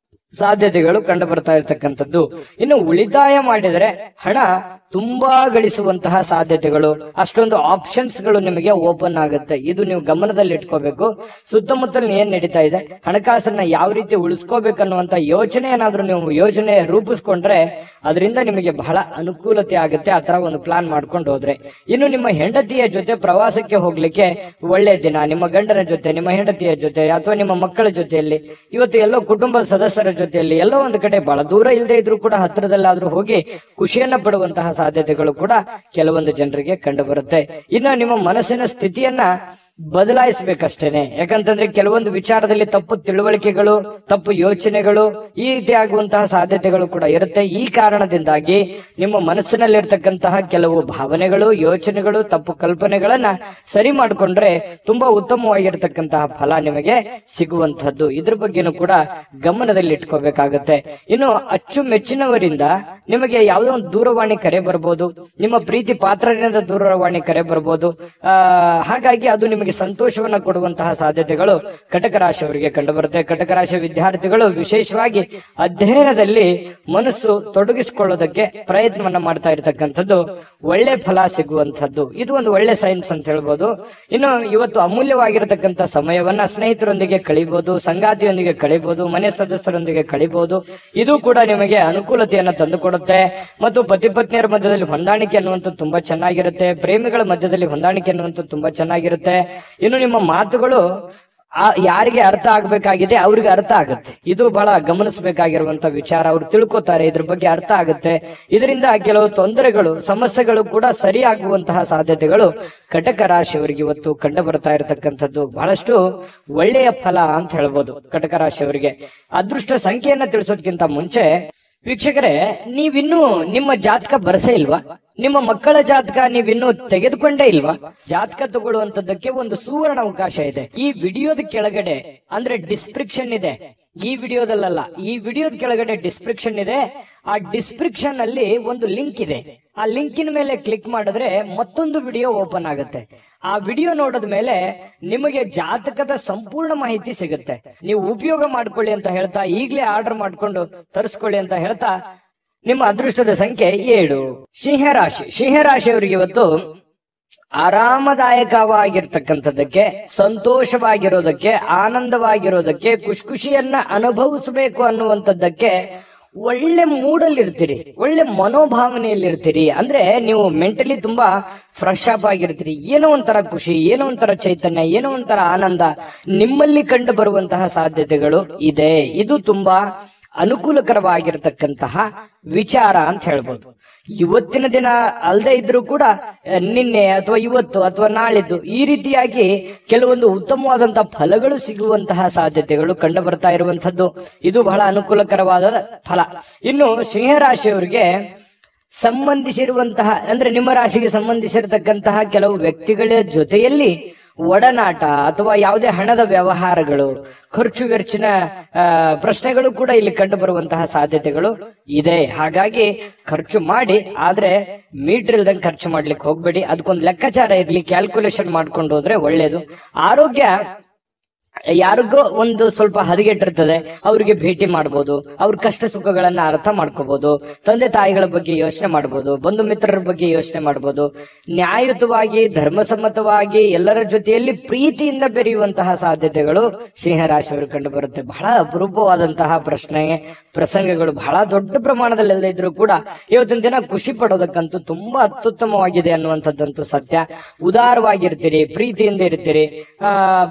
ಸಾಧ್ಯತೆಗಳು ಕಂಡು ಬರ್ತಾ ಇರತಕ್ಕಂಥದ್ದು. ಇನ್ನು ಉಳಿತಾಯ ಮಾಡಿದರೆ ಹಣ ತುಂಬಾ ಗಳಿಸುವಂತಹ ಸಾಧ್ಯತೆಗಳು, ಅಷ್ಟೊಂದು ಆಪ್ಷನ್ಸ್ ಗಳು ನಿಮಗೆ ಓಪನ್ ಆಗುತ್ತೆ. ಇದು ನೀವು ಗಮನದಲ್ಲಿ ಇಟ್ಕೋಬೇಕು. ಸುತ್ತಮುತ್ತಲ ಏನ್ ನಡೀತಾ ಇದೆ, ಹಣಕಾಸನ್ನ ಯಾವ ರೀತಿ ಉಳಿಸ್ಕೋಬೇಕನ್ನುವಂತ ಯೋಚನೆ ಏನಾದ್ರೂ ನೀವು ಯೋಜನೆ ರೂಪಿಸ್ಕೊಂಡ್ರೆ ಅದರಿಂದ ನಿಮಗೆ ಬಹಳ ಅನುಕೂಲತೆ ಆಗುತ್ತೆ. ಆ ತರ ಒಂದು ಪ್ಲಾನ್ ಮಾಡ್ಕೊಂಡು ಹೋದ್ರೆ. ಇನ್ನು ನಿಮ್ಮ ಹೆಂಡತಿಯ ಜೊತೆ ಪ್ರವಾಸಕ್ಕೆ ಹೋಗ್ಲಿಕ್ಕೆ ಒಳ್ಳೆ ದಿನ. ನಿಮ್ಮ ಗಂಡನ ಜೊತೆ, ನಿಮ್ಮ ಹೆಂಡತಿಯ ಜೊತೆ ಅಥವಾ ನಿಮ್ಮ ಮಕ್ಕಳ ಜೊತೆಯಲ್ಲಿ, ಇವತ್ತು ಎಲ್ಲೋ ಕುಟುಂಬದ ಸದಸ್ಯರ ಜೊತೆಯಲ್ಲಿ ಎಲ್ಲೋ ಒಂದು ಕಡೆ ಬಹಳ ದೂರ ಇಲ್ಲದೆ ಇದ್ರೂ ಕೂಡ ಹತ್ತಿರದಲ್ಲಾದ್ರೂ ಹೋಗಿ ಖುಷಿಯನ್ನ ಪಡುವಂತಹ ಸಾಧ್ಯತೆಗಳು ಕೂಡ ಕೆಲವೊಂದು ಜನರಿಗೆ ಕಂಡು ಬರುತ್ತೆ. ಇನ್ನು ನಿಮ್ಮ ಮನಸ್ಸಿನ ಸ್ಥಿತಿಯನ್ನ ಬದಲಾಯಿಸಬೇಕಷ್ಟೇನೆ. ಯಾಕಂತಂದ್ರೆ ಕೆಲವೊಂದು ವಿಚಾರದಲ್ಲಿ ತಪ್ಪು ತಿಳುವಳಿಕೆಗಳು, ತಪ್ಪು ಯೋಚನೆಗಳು ಈ ರೀತಿ ಆಗುವಂತಹ ಸಾಧ್ಯತೆಗಳು ಕೂಡ ಇರುತ್ತೆ. ಈ ಕಾರಣದಿಂದಾಗಿ ನಿಮ್ಮ ಮನಸ್ಸಿನಲ್ಲಿರ್ತಕ್ಕಂತಹ ಕೆಲವು ಭಾವನೆಗಳು, ಯೋಚನೆಗಳು, ತಪ್ಪು ಕಲ್ಪನೆಗಳನ್ನ ಸರಿ ಮಾಡಿಕೊಂಡ್ರೆ ತುಂಬಾ ಉತ್ತಮವಾಗಿರ್ತಕ್ಕಂತಹ ಫಲ ನಿಮಗೆ ಸಿಗುವಂತಹದ್ದು. ಇದ್ರ ಬಗ್ಗೆನೂ ಕೂಡ ಗಮನದಲ್ಲಿ ಇಟ್ಕೋಬೇಕಾಗತ್ತೆ. ಇನ್ನು ಅಚ್ಚುಮೆಚ್ಚಿನವರಿಂದ ನಿಮಗೆ ಯಾವುದೋ ಒಂದು ದೂರವಾಣಿ ಕರೆ ಬರ್ಬೋದು, ನಿಮ್ಮ ಪ್ರೀತಿ ಪಾತ್ರರಿಂದ ದೂರವಾಣಿ ಕರೆ ಬರ್ಬೋದು. ಹಾಗಾಗಿ ಅದು ನಿಮಗೆ ಸಂತೋಷವನ್ನ ಕೊಡುವಂತಹ ಸಾಧ್ಯತೆಗಳು ಕಟಕ ರಾಶಿಯವರಿಗೆ ಕಂಡುಬರುತ್ತೆ. ಕಟಕ ರಾಶಿ ವಿದ್ಯಾರ್ಥಿಗಳು ವಿಶೇಷವಾಗಿ ಅಧ್ಯಯನದಲ್ಲಿ ಮನಸ್ಸು ತೊಡಗಿಸಿಕೊಳ್ಳೋದಕ್ಕೆ ಪ್ರಯತ್ನವನ್ನ ಮಾಡ್ತಾ ಇರತಕ್ಕಂಥದ್ದು ಒಳ್ಳೆ ಫಲ ಸಿಗುವಂತಹದ್ದು. ಇದು ಒಂದು ಒಳ್ಳೆ ಸೈನ್ಸ್ ಅಂತ ಹೇಳ್ಬೋದು. ಇನ್ನು ಇವತ್ತು ಅಮೂಲ್ಯವಾಗಿರತಕ್ಕಂಥ ಸಮಯವನ್ನ ಸ್ನೇಹಿತರೊಂದಿಗೆ ಕಳಿಬಹುದು, ಸಂಗಾತಿಯೊಂದಿಗೆ ಕಳಿಬಹುದು, ಮನೆ ಸದಸ್ಯರೊಂದಿಗೆ ಕಳಿಬಹುದು. ಇದು ಕೂಡ ನಿಮಗೆ ಅನುಕೂಲತೆಯನ್ನ ತಂದುಕೊಡುತ್ತೆ. ಮತ್ತು ಪತಿ ಪತ್ನಿಯರ ಮಧ್ಯದಲ್ಲಿ ಹೊಂದಾಣಿಕೆ ಅನ್ನುವಂಥದ್ದು ತುಂಬಾ ಚೆನ್ನಾಗಿರುತ್ತೆ. ಪ್ರೇಮಿಗಳ ಮಧ್ಯದಲ್ಲಿ ಹೊಂದಾಣಿಕೆ ಅನ್ನುವಂಥದ್ದು ತುಂಬಾ ಚೆನ್ನಾಗಿರುತ್ತೆ. ಇನ್ನು ನಿಮ್ಮ ಮಾತುಗಳು ಯಾರಿಗೆ ಅರ್ಥ ಆಗ್ಬೇಕಾಗಿದೆ ಅವ್ರಿಗೆ ಅರ್ಥ ಆಗುತ್ತೆ. ಇದು ಬಹಳ ಗಮನಿಸಬೇಕಾಗಿರುವಂತ ವಿಚಾರ. ಅವ್ರು ತಿಳ್ಕೊತಾರೆ, ಇದ್ರ ಬಗ್ಗೆ ಅರ್ಥ ಆಗುತ್ತೆ. ಇದರಿಂದ ಕೆಲವು ತೊಂದರೆಗಳು, ಸಮಸ್ಯೆಗಳು ಕೂಡ ಸರಿಯಾಗುವಂತಹ ಸಾಧ್ಯತೆಗಳು ಕಟಕ ರಾಶಿಯವರಿಗೆ ಇವತ್ತು ಕಂಡು ಬರ್ತಾ ಇರತಕ್ಕಂಥದ್ದು ಬಹಳಷ್ಟು ಒಳ್ಳೆಯ ಫಲ ಅಂತ ಹೇಳ್ಬೋದು. ಕಟಕ ರಾಶಿಯವರಿಗೆ ಅದೃಷ್ಟ ಸಂಖ್ಯೆಯನ್ನ ತಿಳಿಸೋದಕ್ಕಿಂತ ಮುಂಚೆ ವೀಕ್ಷಕರೇ, ನೀವಿನ್ನೂ ನಿಮ್ಮ ಜಾತಕ ಬರಸೇ ಇಲ್ವಾ? ನಿಮ್ಮ ಮಕ್ಕಳ ಜಾತಕ ನೀವಿನ್ನೂ ತೆಗೆದುಕೊಂಡೇ ಇಲ್ವಾ? ಜಾತಕ ತಗೊಳ್ಳುವಂತದ್ದಕ್ಕೆ ಒಂದು ಸುವರ್ಣ ಅವಕಾಶ ಇದೆ. ಈ ವಿಡಿಯೋದ ಕೆಳಗಡೆ ಅಂದ್ರೆ ಡಿಸ್ಕ್ರಿಪ್ಷನ್ ಇದೆ. ಈ ವಿಡಿಯೋದಲ್ಲ, ಈ ವಿಡಿಯೋದ ಕೆಳಗಡೆ ಡಿಸ್ಕ್ರಿಪ್ಷನ್ ಇದೆ. ಆ ಡಿಸ್ಕ್ರಿಪ್ಷನ್ ಅಲ್ಲಿ ಒಂದು ಲಿಂಕ್ ಇದೆ. ಆ ಲಿಂಕಿನ ಮೇಲೆ ಕ್ಲಿಕ್ ಮಾಡಿದ್ರೆ ಮತ್ತೊಂದು ವಿಡಿಯೋ ಓಪನ್ ಆಗುತ್ತೆ. ಆ ವಿಡಿಯೋ ನೋಡಿದ ಮೇಲೆ ನಿಮಗೆ ಜಾತಕದ ಸಂಪೂರ್ಣ ಮಾಹಿತಿ ಸಿಗುತ್ತೆ. ನೀವು ಉಪಯೋಗ ಮಾಡ್ಕೊಳ್ಳಿ ಅಂತ ಹೇಳ್ತಾ, ಈಗಲೇ ಆರ್ಡರ್ ಮಾಡ್ಕೊಂಡು ತರಿಸ್ಕೊಳ್ಳಿ ಅಂತ ಹೇಳ್ತಾ, ನಿಮ್ಮ ಅದೃಷ್ಟದ ಸಂಖ್ಯೆ 7. ಸಿಂಹರಾಶಿ. ಸಿಂಹರಾಶಿಯವರಿಗೆ ಇವತ್ತು ಆರಾಮದಾಯಕವಾಗಿರ್ತಕ್ಕಂಥದ್ದಕ್ಕೆ, ಸಂತೋಷವಾಗಿರೋದಕ್ಕೆ, ಆನಂದವಾಗಿರೋದಕ್ಕೆ, ಖುಷಿಯನ್ನ ಅನುಭವಿಸಬೇಕು ಅನ್ನುವಂಥದ್ದಕ್ಕೆ ಒಳ್ಳೆ ಮೂಡಲ್ಲಿ ಇರ್ತೀರಿ, ಒಳ್ಳೆ ಮನೋಭಾವನೆಯಲ್ಲಿ ಇರ್ತೀರಿ. ಅಂದ್ರೆ ನೀವು ಮೆಂಟಲಿ ತುಂಬಾ ಫ್ರೆಶ್ ಅಪ್ ಆಗಿರ್ತೀರಿ. ಏನೋ ಒಂಥರ ಖುಷಿ, ಏನೋ ಒಂಥರ ಚೈತನ್ಯ, ಏನೋ ಒಂಥರ ಆನಂದ ನಿಮ್ಮಲ್ಲಿ ಕಂಡು ಬರುವಂತಹ ಸಾಧ್ಯತೆಗಳು ಇದೆ. ಇದು ತುಂಬಾ ಅನುಕೂಲಕರವಾಗಿರತಕ್ಕಂತಹ ವಿಚಾರ ಅಂತ ಹೇಳ್ಬೋದು. ಇವತ್ತಿನ ದಿನ ಅಲ್ಲದೆ ಇದ್ರೂ ಕೂಡ ನಿನ್ನೆ ಅಥವಾ ಇವತ್ತು ಅಥವಾ ನಾಳಿದ್ದು ಈ ರೀತಿಯಾಗಿ ಕೆಲವೊಂದು ಉತ್ತಮವಾದಂತಹ ಫಲಗಳು ಸಿಗುವಂತಹ ಸಾಧ್ಯತೆಗಳು ಕಂಡು ಬರ್ತಾ ಇರುವಂತದ್ದು. ಇದು ಬಹಳ ಅನುಕೂಲಕರವಾದ ಫಲ. ಇನ್ನು ಸಿಂಹರಾಶಿಯವರಿಗೆ ಸಂಬಂಧಿಸಿರುವಂತಹ ಅಂದ್ರೆ ನಿಮ್ಮ ರಾಶಿಗೆ ಸಂಬಂಧಿಸಿರತಕ್ಕಂತಹ ಕೆಲವು ವ್ಯಕ್ತಿಗಳ ಜೊತೆಯಲ್ಲಿ ಒಡನಾಟ ಅಥವಾ ಯಾವುದೇ ಹಣದ ವ್ಯವಹಾರಗಳು, ಖರ್ಚು ವೆಚ್ಚಿನ ಪ್ರಶ್ನೆಗಳು ಕೂಡ ಇಲ್ಲಿ ಕಂಡು ಬರುವಂತಹ ಸಾಧ್ಯತೆಗಳು ಇದೆ. ಹಾಗಾಗಿ ಖರ್ಚು ಮಾಡಿ, ಆದ್ರೆ ಮೀಟರ್ ಇಲ್ದಂಗೆ ಖರ್ಚು ಮಾಡ್ಲಿಕ್ಕೆ ಹೋಗ್ಬೇಡಿ. ಅದಕ್ಕೊಂದು ಲೆಕ್ಕಾಚಾರ ಇರ್ಲಿ, ಕ್ಯಾಲ್ಕುಲೇಷನ್ ಮಾಡ್ಕೊಂಡು ಹೋದ್ರೆ ಒಳ್ಳೇದು. ಆರೋಗ್ಯ ಯಾರಿಗೋ ಒಂದು ಸ್ವಲ್ಪ ಹದಗೆಟ್ಟಿರ್ತದೆ, ಅವ್ರಿಗೆ ಭೇಟಿ ಮಾಡ್ಬೋದು, ಅವ್ರ ಕಷ್ಟ ಸುಖಗಳನ್ನ ಅರ್ಥ ಮಾಡ್ಕೋಬಹುದು, ತಂದೆ ತಾಯಿಗಳ ಬಗ್ಗೆ ಯೋಚನೆ ಮಾಡ್ಬೋದು, ಬಂಧು ಮಿತ್ರರ ಬಗ್ಗೆ ಯೋಚನೆ ಮಾಡ್ಬೋದು. ನ್ಯಾಯಯುತವಾಗಿ, ಧರ್ಮಸಮ್ಮತವಾಗಿ ಎಲ್ಲರ ಜೊತೆಯಲ್ಲಿ ಪ್ರೀತಿಯಿಂದ ಬೆರೆಯುವಂತಹ ಸಾಧ್ಯತೆಗಳು ಸಿಂಹರಾಶಿಯವರು ಕಂಡು ಬರುತ್ತೆ. ಬಹಳ ಅಪರೂಪವಾದಂತಹ ಪ್ರಸಂಗಗಳು ಬಹಳ ದೊಡ್ಡ ಪ್ರಮಾಣದಲ್ಲಿ ಇದ್ರೂ ಕೂಡ ಇವತ್ತಿನ ದಿನ ಖುಷಿ ಪಡೋದಕ್ಕಂತೂ ತುಂಬಾ ಅತ್ಯುತ್ತಮವಾಗಿದೆ ಅನ್ನುವಂಥದ್ದಂತೂ ಸತ್ಯ. ಉದಾರವಾಗಿರ್ತೀರಿ, ಪ್ರೀತಿಯಿಂದ ಇರ್ತೀರಿ,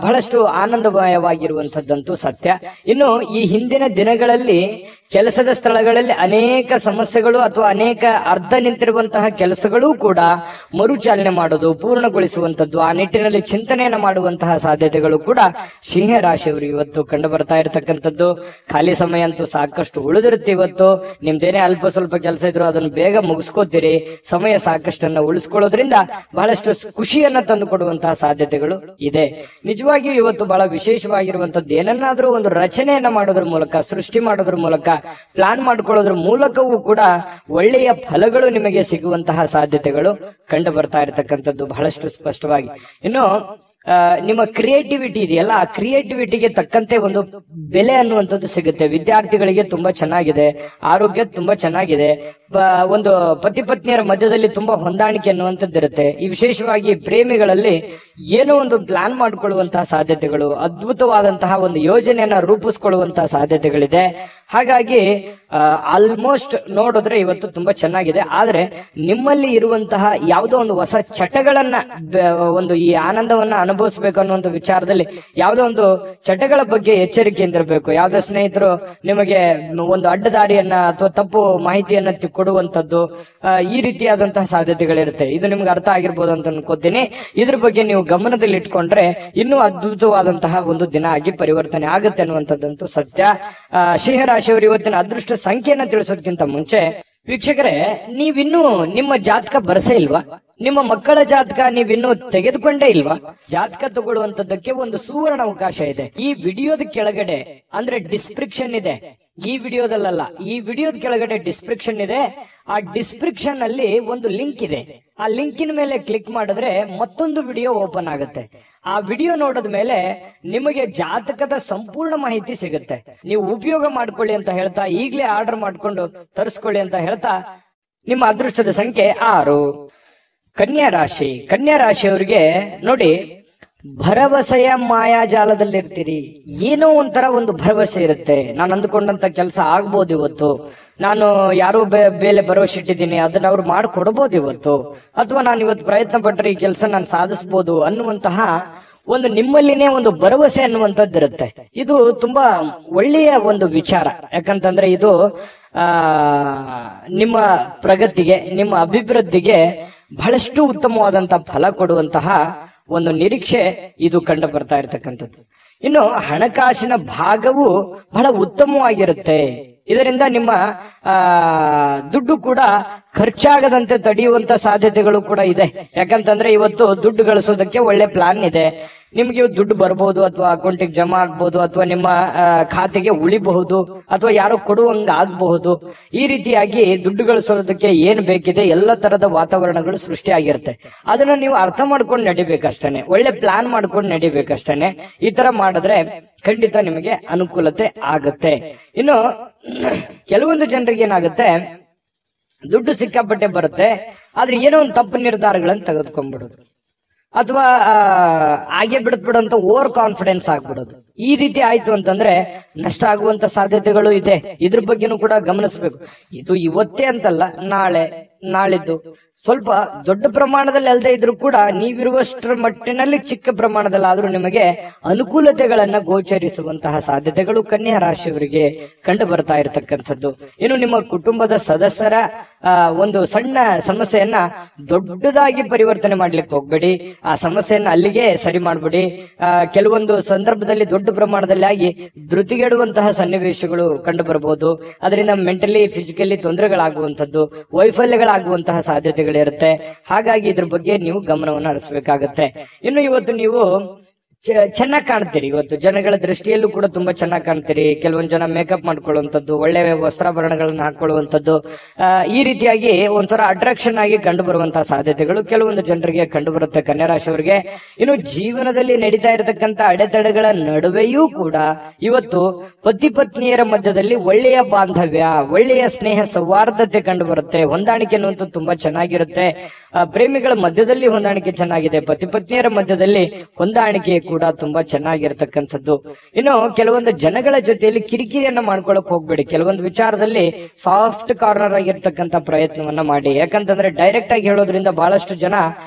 ಬಹಳಷ್ಟು ಆನಂದಮಯವಾಗಿರುವಂತದ್ದಂತೂ ಸತ್ಯ. ಇನ್ನು ಈ ಹಿಂದಿನ ದಿನಗಳಲ್ಲಿ ಕೆಲಸದ ಸ್ಥಳಗಳಲ್ಲಿ ಅನೇಕ ಸಮಸ್ಯೆಗಳು ಅಥವಾ ಅನೇಕ ಅರ್ಧ ನಿಂತಿರುವಂತಹ ಕೆಲಸಗಳು ಕೂಡ ಮರುಚಾಲನೆ ಮಾಡೋದು, ಪೂರ್ಣಗೊಳಿಸುವಂತದ್ದು, ಆ ನಿಟ್ಟಿನಲ್ಲಿ ಚಿಂತನೆಯನ್ನು ಮಾಡುವಂತಹ ಸಾಧ್ಯತೆಗಳು ಕೂಡ ಸಿಂಹರಾಶಿಯವರು ಇವತ್ತು ಕಂಡು ಬರ್ತಾ ಇರತಕ್ಕಂಥದ್ದು. ಖಾಲಿ ಸಮಯ ಅಂತೂ ಸಾಕಷ್ಟು ಉಳಿದಿರುತ್ತೆ. ಇವತ್ತು ನಿಮ್ದೇನೇ ಅಲ್ಪ ಸ್ವಲ್ಪ ಕೆಲಸ ಇದ್ರು ಅದನ್ನು ಬೇಗ ಮುಗಿಸ್ಕೋತೀರಿ. ಸಮಯ ಸಾಕಷ್ಟನ್ನ ಉಳಿಸ್ಕೊಳ್ಳೋದ್ರಿಂದ ಬಹಳಷ್ಟು ಖುಷಿಯನ್ನ ತಂದು ಕೊಡುವಂತಹ ಸಾಧ್ಯತೆಗಳು ಇದೆ. ನಿಜವಾಗಿಯೂ ಇವತ್ತು ಬಹಳ ವಿಶೇಷವಾಗಿರುವಂತದ್ದು, ಏನನ್ನಾದ್ರೂ ಒಂದು ರಚನೆಯನ್ನ ಮಾಡೋದ್ರ ಮೂಲಕ, ಸೃಷ್ಟಿ ಮಾಡೋದ್ರ ಮೂಲಕ, ಪ್ಲಾನ್ ಮಾಡ್ಕೊಳ್ಳೋದ್ರ ಮೂಲಕವೂ ಕೂಡ ಒಳ್ಳೆಯ ಫಲಗಳು ನಿಮಗೆ ಸಿಗುವಂತಹ ಸಾಧ್ಯತೆಗಳು ಕಂಡು ಬರ್ತಾ ಇರತಕ್ಕಂಥದ್ದು ಬಹಳಷ್ಟು ಸ್ಪಷ್ಟವಾಗಿ. ಇನ್ನು ನಿಮ್ಮ ಕ್ರಿಯೇಟಿವಿಟಿ ಇದೆಯಲ್ಲ, ಆ ಕ್ರಿಯೇಟಿವಿಟಿಗೆ ತಕ್ಕಂತೆ ಒಂದು ಬೆಲೆ ಅನ್ನುವಂಥದ್ದು ಸಿಗುತ್ತೆ. ವಿದ್ಯಾರ್ಥಿಗಳಿಗೆ ತುಂಬಾ ಚೆನ್ನಾಗಿದೆ, ಆರೋಗ್ಯ ತುಂಬಾ ಚೆನ್ನಾಗಿದೆ, ಒಂದು ಪತಿ ಪತ್ನಿಯರ ಮಧ್ಯದಲ್ಲಿ ತುಂಬಾ ಹೊಂದಾಣಿಕೆ ಅನ್ನುವಂಥದ್ದು ಇರುತ್ತೆ. ಈ ವಿಶೇಷವಾಗಿ ಪ್ರೇಮಿಗಳಲ್ಲಿ ಏನೋ ಒಂದು ಪ್ಲಾನ್ ಮಾಡಿಕೊಳ್ಳುವಂತಹ ಸಾಧ್ಯತೆಗಳು, ಅದ್ಭುತವಾದಂತಹ ಒಂದು ಯೋಜನೆಯನ್ನ ರೂಪಿಸ್ಕೊಳ್ಳುವಂತಹ ಸಾಧ್ಯತೆಗಳಿದೆ. ಹಾಗಾಗಿ ಆಲ್ಮೋಸ್ಟ್ ನೋಡಿದ್ರೆ ಇವತ್ತು ತುಂಬಾ ಚೆನ್ನಾಗಿದೆ. ಆದ್ರೆ ನಿಮ್ಮಲ್ಲಿ ಇರುವಂತಹ ಯಾವುದೋ ಒಂದು ಹೊಸ ಚಟಗಳನ್ನ, ಒಂದು ಈ ಆನಂದವನ್ನ ಅನುಭವಿಸ್ಬೇಕು ಅನ್ನುವಂಥ ವಿಚಾರದಲ್ಲಿ ಯಾವುದೋ ಒಂದು ಚಟಗಳ ಬಗ್ಗೆ ಎಚ್ಚರಿಕೆಯಿಂದ ಇರಬೇಕು. ಯಾವುದೋ ಸ್ನೇಹಿತರು ನಿಮಗೆ ಒಂದು ಅಡ್ಡದಾರಿಯನ್ನ ಅಥವಾ ತಪ್ಪು ಮಾಹಿತಿಯನ್ನ ಕೊಡುವಂತದ್ದು, ಈ ರೀತಿಯಾದಂತಹ ಸಾಧ್ಯತೆಗಳಿರುತ್ತೆ. ಇದು ನಿಮ್ಗೆ ಅರ್ಥ ಆಗಿರ್ಬೋದು ಅಂತ ಅನ್ಕೋತೀನಿ. ಇದ್ರ ಬಗ್ಗೆ ನೀವು ಗಮನದಲ್ಲಿ ಇಟ್ಕೊಂಡ್ರೆ ಇನ್ನೂ ಅದ್ಭುತವಾದಂತಹ ಒಂದು ದಿನ ಆಗಿ ಪರಿವರ್ತನೆ ಆಗುತ್ತೆ ಅನ್ನುವಂಥದ್ದಂತೂ ಸತ್ಯ. ಸಿಂಹರಾಶಿಯವರು ಇವತ್ತಿನ ಅದೃಷ್ಟ ಸಂಖ್ಯೆಯನ್ನ ತಿಳಿಸೋದಕ್ಕಿಂತ ಮುಂಚೆ ವೀಕ್ಷಕರೇ, ನೀವಿನ್ನೂ ನಿಮ್ಮ ಜಾತಕ ಬರಸೇ ಇಲ್ವಾ? ನಿಮ್ಮ ಮಕ್ಕಳ ಜಾತಕ ನೀವಿನ್ನೂ ತೆಗೆದುಕೊಂಡೇ ಇಲ್ವಾ? ಜಾತಕ ತಗೊಳ್ಳುವಂತದ್ದಕ್ಕೆ ಒಂದು ಸುವರ್ಣ ಅವಕಾಶ ಇದೆ. ಈ ವಿಡಿಯೋದ ಕೆಳಗಡೆ ಅಂದ್ರೆ ಡಿಸ್ಕ್ರಿಪ್ಷನ್ ಇದೆ, ಈ ವಿಡಿಯೋದಲ್ಲ, ಈ ವಿಡಿಯೋದ ಕೆಳಗಡೆ ಡಿಸ್ಕ್ರಿಪ್ಷನ್ ಇದೆ. ಆ ಡಿಸ್ಕ್ರಿಪ್ಷನ್ ಅಲ್ಲಿ ಒಂದು ಲಿಂಕ್ ಇದೆ. ಆ ಲಿಂಕಿನ ಮೇಲೆ ಕ್ಲಿಕ್ ಮಾಡಿದ್ರೆ ಮತ್ತೊಂದು ವಿಡಿಯೋ ಓಪನ್ ಆಗುತ್ತೆ. ಆ ವಿಡಿಯೋ ನೋಡಿದ ಮೇಲೆ ನಿಮಗೆ ಜಾತಕದ ಸಂಪೂರ್ಣ ಮಾಹಿತಿ ಸಿಗುತ್ತೆ. ನೀವು ಉಪಯೋಗ ಮಾಡ್ಕೊಳ್ಳಿ ಅಂತ ಹೇಳ್ತಾ, ಈಗಲೇ ಆರ್ಡರ್ ಮಾಡ್ಕೊಂಡು ತರಿಸ್ಕೊಳ್ಳಿ ಅಂತ ಹೇಳ್ತಾ, ನಿಮ್ಮ ಅದೃಷ್ಟದ ಸಂಖ್ಯೆ 6. ಕನ್ಯಾ ರಾಶಿ. ಕನ್ಯಾ ರಾಶಿಯವರಿಗೆ ನೋಡಿ, ಭರವಸೆಯ ಮಾಯಾಜಾಲದಲ್ಲಿರ್ತೀರಿ. ಏನೋ ಒಂಥರ ಒಂದು ಭರವಸೆ ಇರುತ್ತೆ. ನಾನು ಅಂದುಕೊಂಡಂತ ಕೆಲಸ ಆಗ್ಬೋದು ಇವತ್ತು, ನಾನು ಯಾರೋ ಬೇಲೆ ಭರವಸೆ ಇಟ್ಟಿದ್ದೀನಿ, ಅದನ್ನ ಅವ್ರು ಮಾಡ್ಕೊಡ್ಬೋದು ಇವತ್ತು, ಅಥವಾ ನಾನು ಇವತ್ತು ಪ್ರಯತ್ನ ಪಟ್ಟರೆ ಈ ಕೆಲಸ ನಾನು ಸಾಧಿಸ್ಬೋದು ಅನ್ನುವಂತಹ ಒಂದು ನಿಮ್ಮಲ್ಲಿನೇ ಒಂದು ಭರವಸೆ ಅನ್ನುವಂಥದ್ದು ಇರುತ್ತೆ. ಇದು ತುಂಬಾ ಒಳ್ಳೆಯ ಒಂದು ವಿಚಾರ. ಯಾಕಂತಂದ್ರೆ ಇದು ನಿಮ್ಮ ಪ್ರಗತಿಗೆ, ನಿಮ್ಮ ಅಭಿವೃದ್ಧಿಗೆ ಬಹಳಷ್ಟು ಉತ್ತಮವಾದಂತಹ ಫಲ ಕೊಡುವಂತಹ ಒಂದು ನಿರೀಕ್ಷೆ ಇದು ಕಂಡು ಬರ್ತಾ ಇರತಕ್ಕಂಥದ್ದು. ಇನ್ನು ಹಣಕಾಸಿನ ಭಾಗವು ಬಹಳ ಉತ್ತಮವಾಗಿರುತ್ತೆ. ಇದರಿಂದ ನಿಮ್ಮ ದುಡ್ಡು ಕೂಡ ಖರ್ಚಾಗದಂತೆ ತಡೆಯುವಂತ ಸಾಧ್ಯತೆಗಳು ಕೂಡ ಇದೆ. ಯಾಕಂತಂದ್ರೆ ಇವತ್ತು ದುಡ್ಡು ಗಳಿಸೋದಕ್ಕೆ ಒಳ್ಳೆ ಪ್ಲಾನ್ ಇದೆ. ನಿಮ್ಗೆ ದುಡ್ಡು ಬರ್ಬೋದು, ಅಥವಾ ಅಕೌಂಟಿಗೆ ಜಮಾ ಆಗ್ಬಹುದು, ಅಥವಾ ನಿಮ್ಮ ಖಾತೆಗೆ ಉಳಿಬಹುದು, ಅಥವಾ ಯಾರೋ ಕೊಡುವಂಗ ಆಗಬಹುದು. ಈ ರೀತಿಯಾಗಿ ದುಡ್ಡು ಗಳಿಸೋದಕ್ಕೆ ಏನ್ ಬೇಕಿದೆ ಎಲ್ಲ ತರದ ವಾತಾವರಣಗಳು ಸೃಷ್ಟಿಯಾಗಿರುತ್ತೆ. ಅದನ್ನ ನೀವು ಅರ್ಥ ಮಾಡ್ಕೊಂಡು ನಡಿಬೇಕಷ್ಟೇನೆ, ಒಳ್ಳೆ ಪ್ಲಾನ್ ಮಾಡ್ಕೊಂಡು ನಡಿಬೇಕಷ್ಟೇನೆ. ಈ ತರ ಮಾಡಿದ್ರೆ ಖಂಡಿತ ನಿಮಗೆ ಅನುಕೂಲತೆ ಆಗುತ್ತೆ. ಇನ್ನು ಕೆಲವೊಂದು ಜನರಿಗೆ ಏನಾಗುತ್ತೆ, ದುಡ್ಡು ಸಿಕ್ಕಾಪಟ್ಟೆ ಬರುತ್ತೆ, ಆದ್ರೆ ಏನೋ ಒಂದು ತಪ್ಪು ನಿರ್ಧಾರಗಳನ್ನು ತೆಗೆದುಕೊಂಡ್ಬಿಡೋದು, ಅಥವಾ ಹಾಗೆ ಬಿಡುತ್ತ ಓವರ್ ಕಾನ್ಫಿಡೆನ್ಸ್ ಆಗ್ಬಿಡೋದು. ಈ ರೀತಿ ಆಯ್ತು ಅಂತಂದ್ರೆ ನಷ್ಟ ಆಗುವಂತ ಸಾಧ್ಯತೆಗಳು ಇದೆ. ಇದ್ರ ಬಗ್ಗೆನೂ ಕೂಡ ಗಮನಿಸಬೇಕು. ಇದು ಇವತ್ತೇ ಅಂತಲ್ಲ, ನಾಳಿದ್ದು ಸ್ವಲ್ಪ ದೊಡ್ಡ ಪ್ರಮಾಣದಲ್ಲಿ ಅಲ್ಲದೆ ಇದ್ರೂ ಕೂಡ ನೀವಿರುವಷ್ಟರ ಮಟ್ಟಿನಲ್ಲಿ ಚಿಕ್ಕ ಪ್ರಮಾಣದಲ್ಲಾದ್ರೂ ನಿಮಗೆ ಅನುಕೂಲತೆಗಳನ್ನ ಗೋಚರಿಸುವಂತಹ ಸಾಧ್ಯತೆಗಳು ಕನ್ಯಾ ರಾಶಿಯವರಿಗೆ ಕಂಡು ಬರ್ತಾ ಇರತಕ್ಕಂಥದ್ದು. ಇನ್ನು ನಿಮ್ಮ ಕುಟುಂಬದ ಸದಸ್ಯರ ಒಂದು ಸಣ್ಣ ಸಮಸ್ಯೆಯನ್ನ ದೊಡ್ಡದಾಗಿ ಪರಿವರ್ತನೆ ಮಾಡ್ಲಿಕ್ಕೆ ಹೋಗ್ಬೇಡಿ. ಆ ಸಮಸ್ಯೆಯನ್ನ ಅಲ್ಲಿಗೆ ಸರಿ ಮಾಡ್ಬಿಡಿ. ಕೆಲವೊಂದು ಸಂದರ್ಭದಲ್ಲಿ ದೊಡ್ಡ ಪ್ರಮಾಣದಲ್ಲಿ ಆಗಿ ಧೃತಿಗೆಡುವಂತಹ ಸನ್ನಿವೇಶಗಳು ಕಂಡು ಬರಬಹುದು. ಅದರಿಂದ ಮೆಂಟಲಿ ಫಿಸಿಕಲಿ ತೊಂದರೆಗಳಾಗುವಂಥದ್ದು, ವೈಫಲ್ಯಗಳಾಗುವಂತಹ ಸಾಧ್ಯತೆಗಳಿರುತ್ತೆ. ಹಾಗಾಗಿ ಇದ್ರ ಬಗ್ಗೆ ನೀವು ಗಮನವನ್ನು ಹರಿಸಬೇಕಾಗತ್ತೆ. ಇನ್ನು ಇವತ್ತು ನೀವು ಚೆನ್ನಾಗಿ ಕಾಣ್ತೀರಿ. ಇವತ್ತು ಜನಗಳ ದೃಷ್ಟಿಯಲ್ಲೂ ಕೂಡ ತುಂಬಾ ಚೆನ್ನಾಗಿ ಕಾಣ್ತೀರಿ. ಕೆಲವೊಂದು ಜನ ಮೇಕಪ್ ಮಾಡ್ಕೊಳ್ಳುವಂಥದ್ದು, ಒಳ್ಳೆ ವಸ್ತ್ರಾಭರಣಗಳನ್ನ ಹಾಕೊಳ್ಳುವಂಥದ್ದು, ಈ ರೀತಿಯಾಗಿ ಒಂಥರ ಅಟ್ರಾಕ್ಷನ್ ಆಗಿ ಕಂಡು ಬರುವಂತಹ ಸಾಧ್ಯತೆಗಳು ಕೆಲವೊಂದು ಜನರಿಗೆ ಕಂಡು ಬರುತ್ತೆ ಕನ್ಯಾ ರಾಶಿಯವರಿಗೆ. ಇನ್ನು ಜೀವನದಲ್ಲಿ ನಡೀತಾ ಇರತಕ್ಕಂತ ಅಡೆತಡೆಗಳ ನಡುವೆಯೂ ಕೂಡ ಇವತ್ತು ಪತಿ ಪತ್ನಿಯರ ಮಧ್ಯದಲ್ಲಿ ಒಳ್ಳೆಯ ಬಾಂಧವ್ಯ, ಒಳ್ಳೆಯ ಸ್ನೇಹ ಸೌಹಾರ್ದತೆ ಕಂಡು ಬರುತ್ತೆ. ಹೊಂದಾಣಿಕೆ ಅನ್ನುವಂಥದ್ದು ತುಂಬಾ ಚೆನ್ನಾಗಿರುತ್ತೆ. ಪ್ರೇಮಿಗಳ ಮಧ್ಯದಲ್ಲಿ ಹೊಂದಾಣಿಕೆ ಚೆನ್ನಾಗಿದೆ, ಪತಿ ಪತ್ನಿಯರ ಮಧ್ಯದಲ್ಲಿ ಹೊಂದಾಣಿಕೆ ಕೂಡ ತುಂಬಾ ಚೆನ್ನಾಗಿರ್ತಕ್ಕಂಥದ್ದು. ಇನ್ನು ಕೆಲವೊಂದು ಜನಗಳ ಜೊತೆಯಲ್ಲಿ ಕಿರಿಕಿರಿಯನ್ನ ಮಾಡ್ಕೊಳಕ್ ಹೋಗ್ಬೇಡಿ. ಕೆಲವೊಂದು ವಿಚಾರದಲ್ಲಿ ಸಾಫ್ಟ್ ಕಾರ್ನರ್ ಆಗಿರ್ತಕ್ಕಂಥ ಪ್ರಯತ್ನವನ್ನ ಮಾಡಿ. ಯಾಕಂತಂದ್ರೆ ಡೈರೆಕ್ಟ್ ಆಗಿ ಹೇಳೋದ್ರಿಂದ ಬಹಳಷ್ಟು ಜನ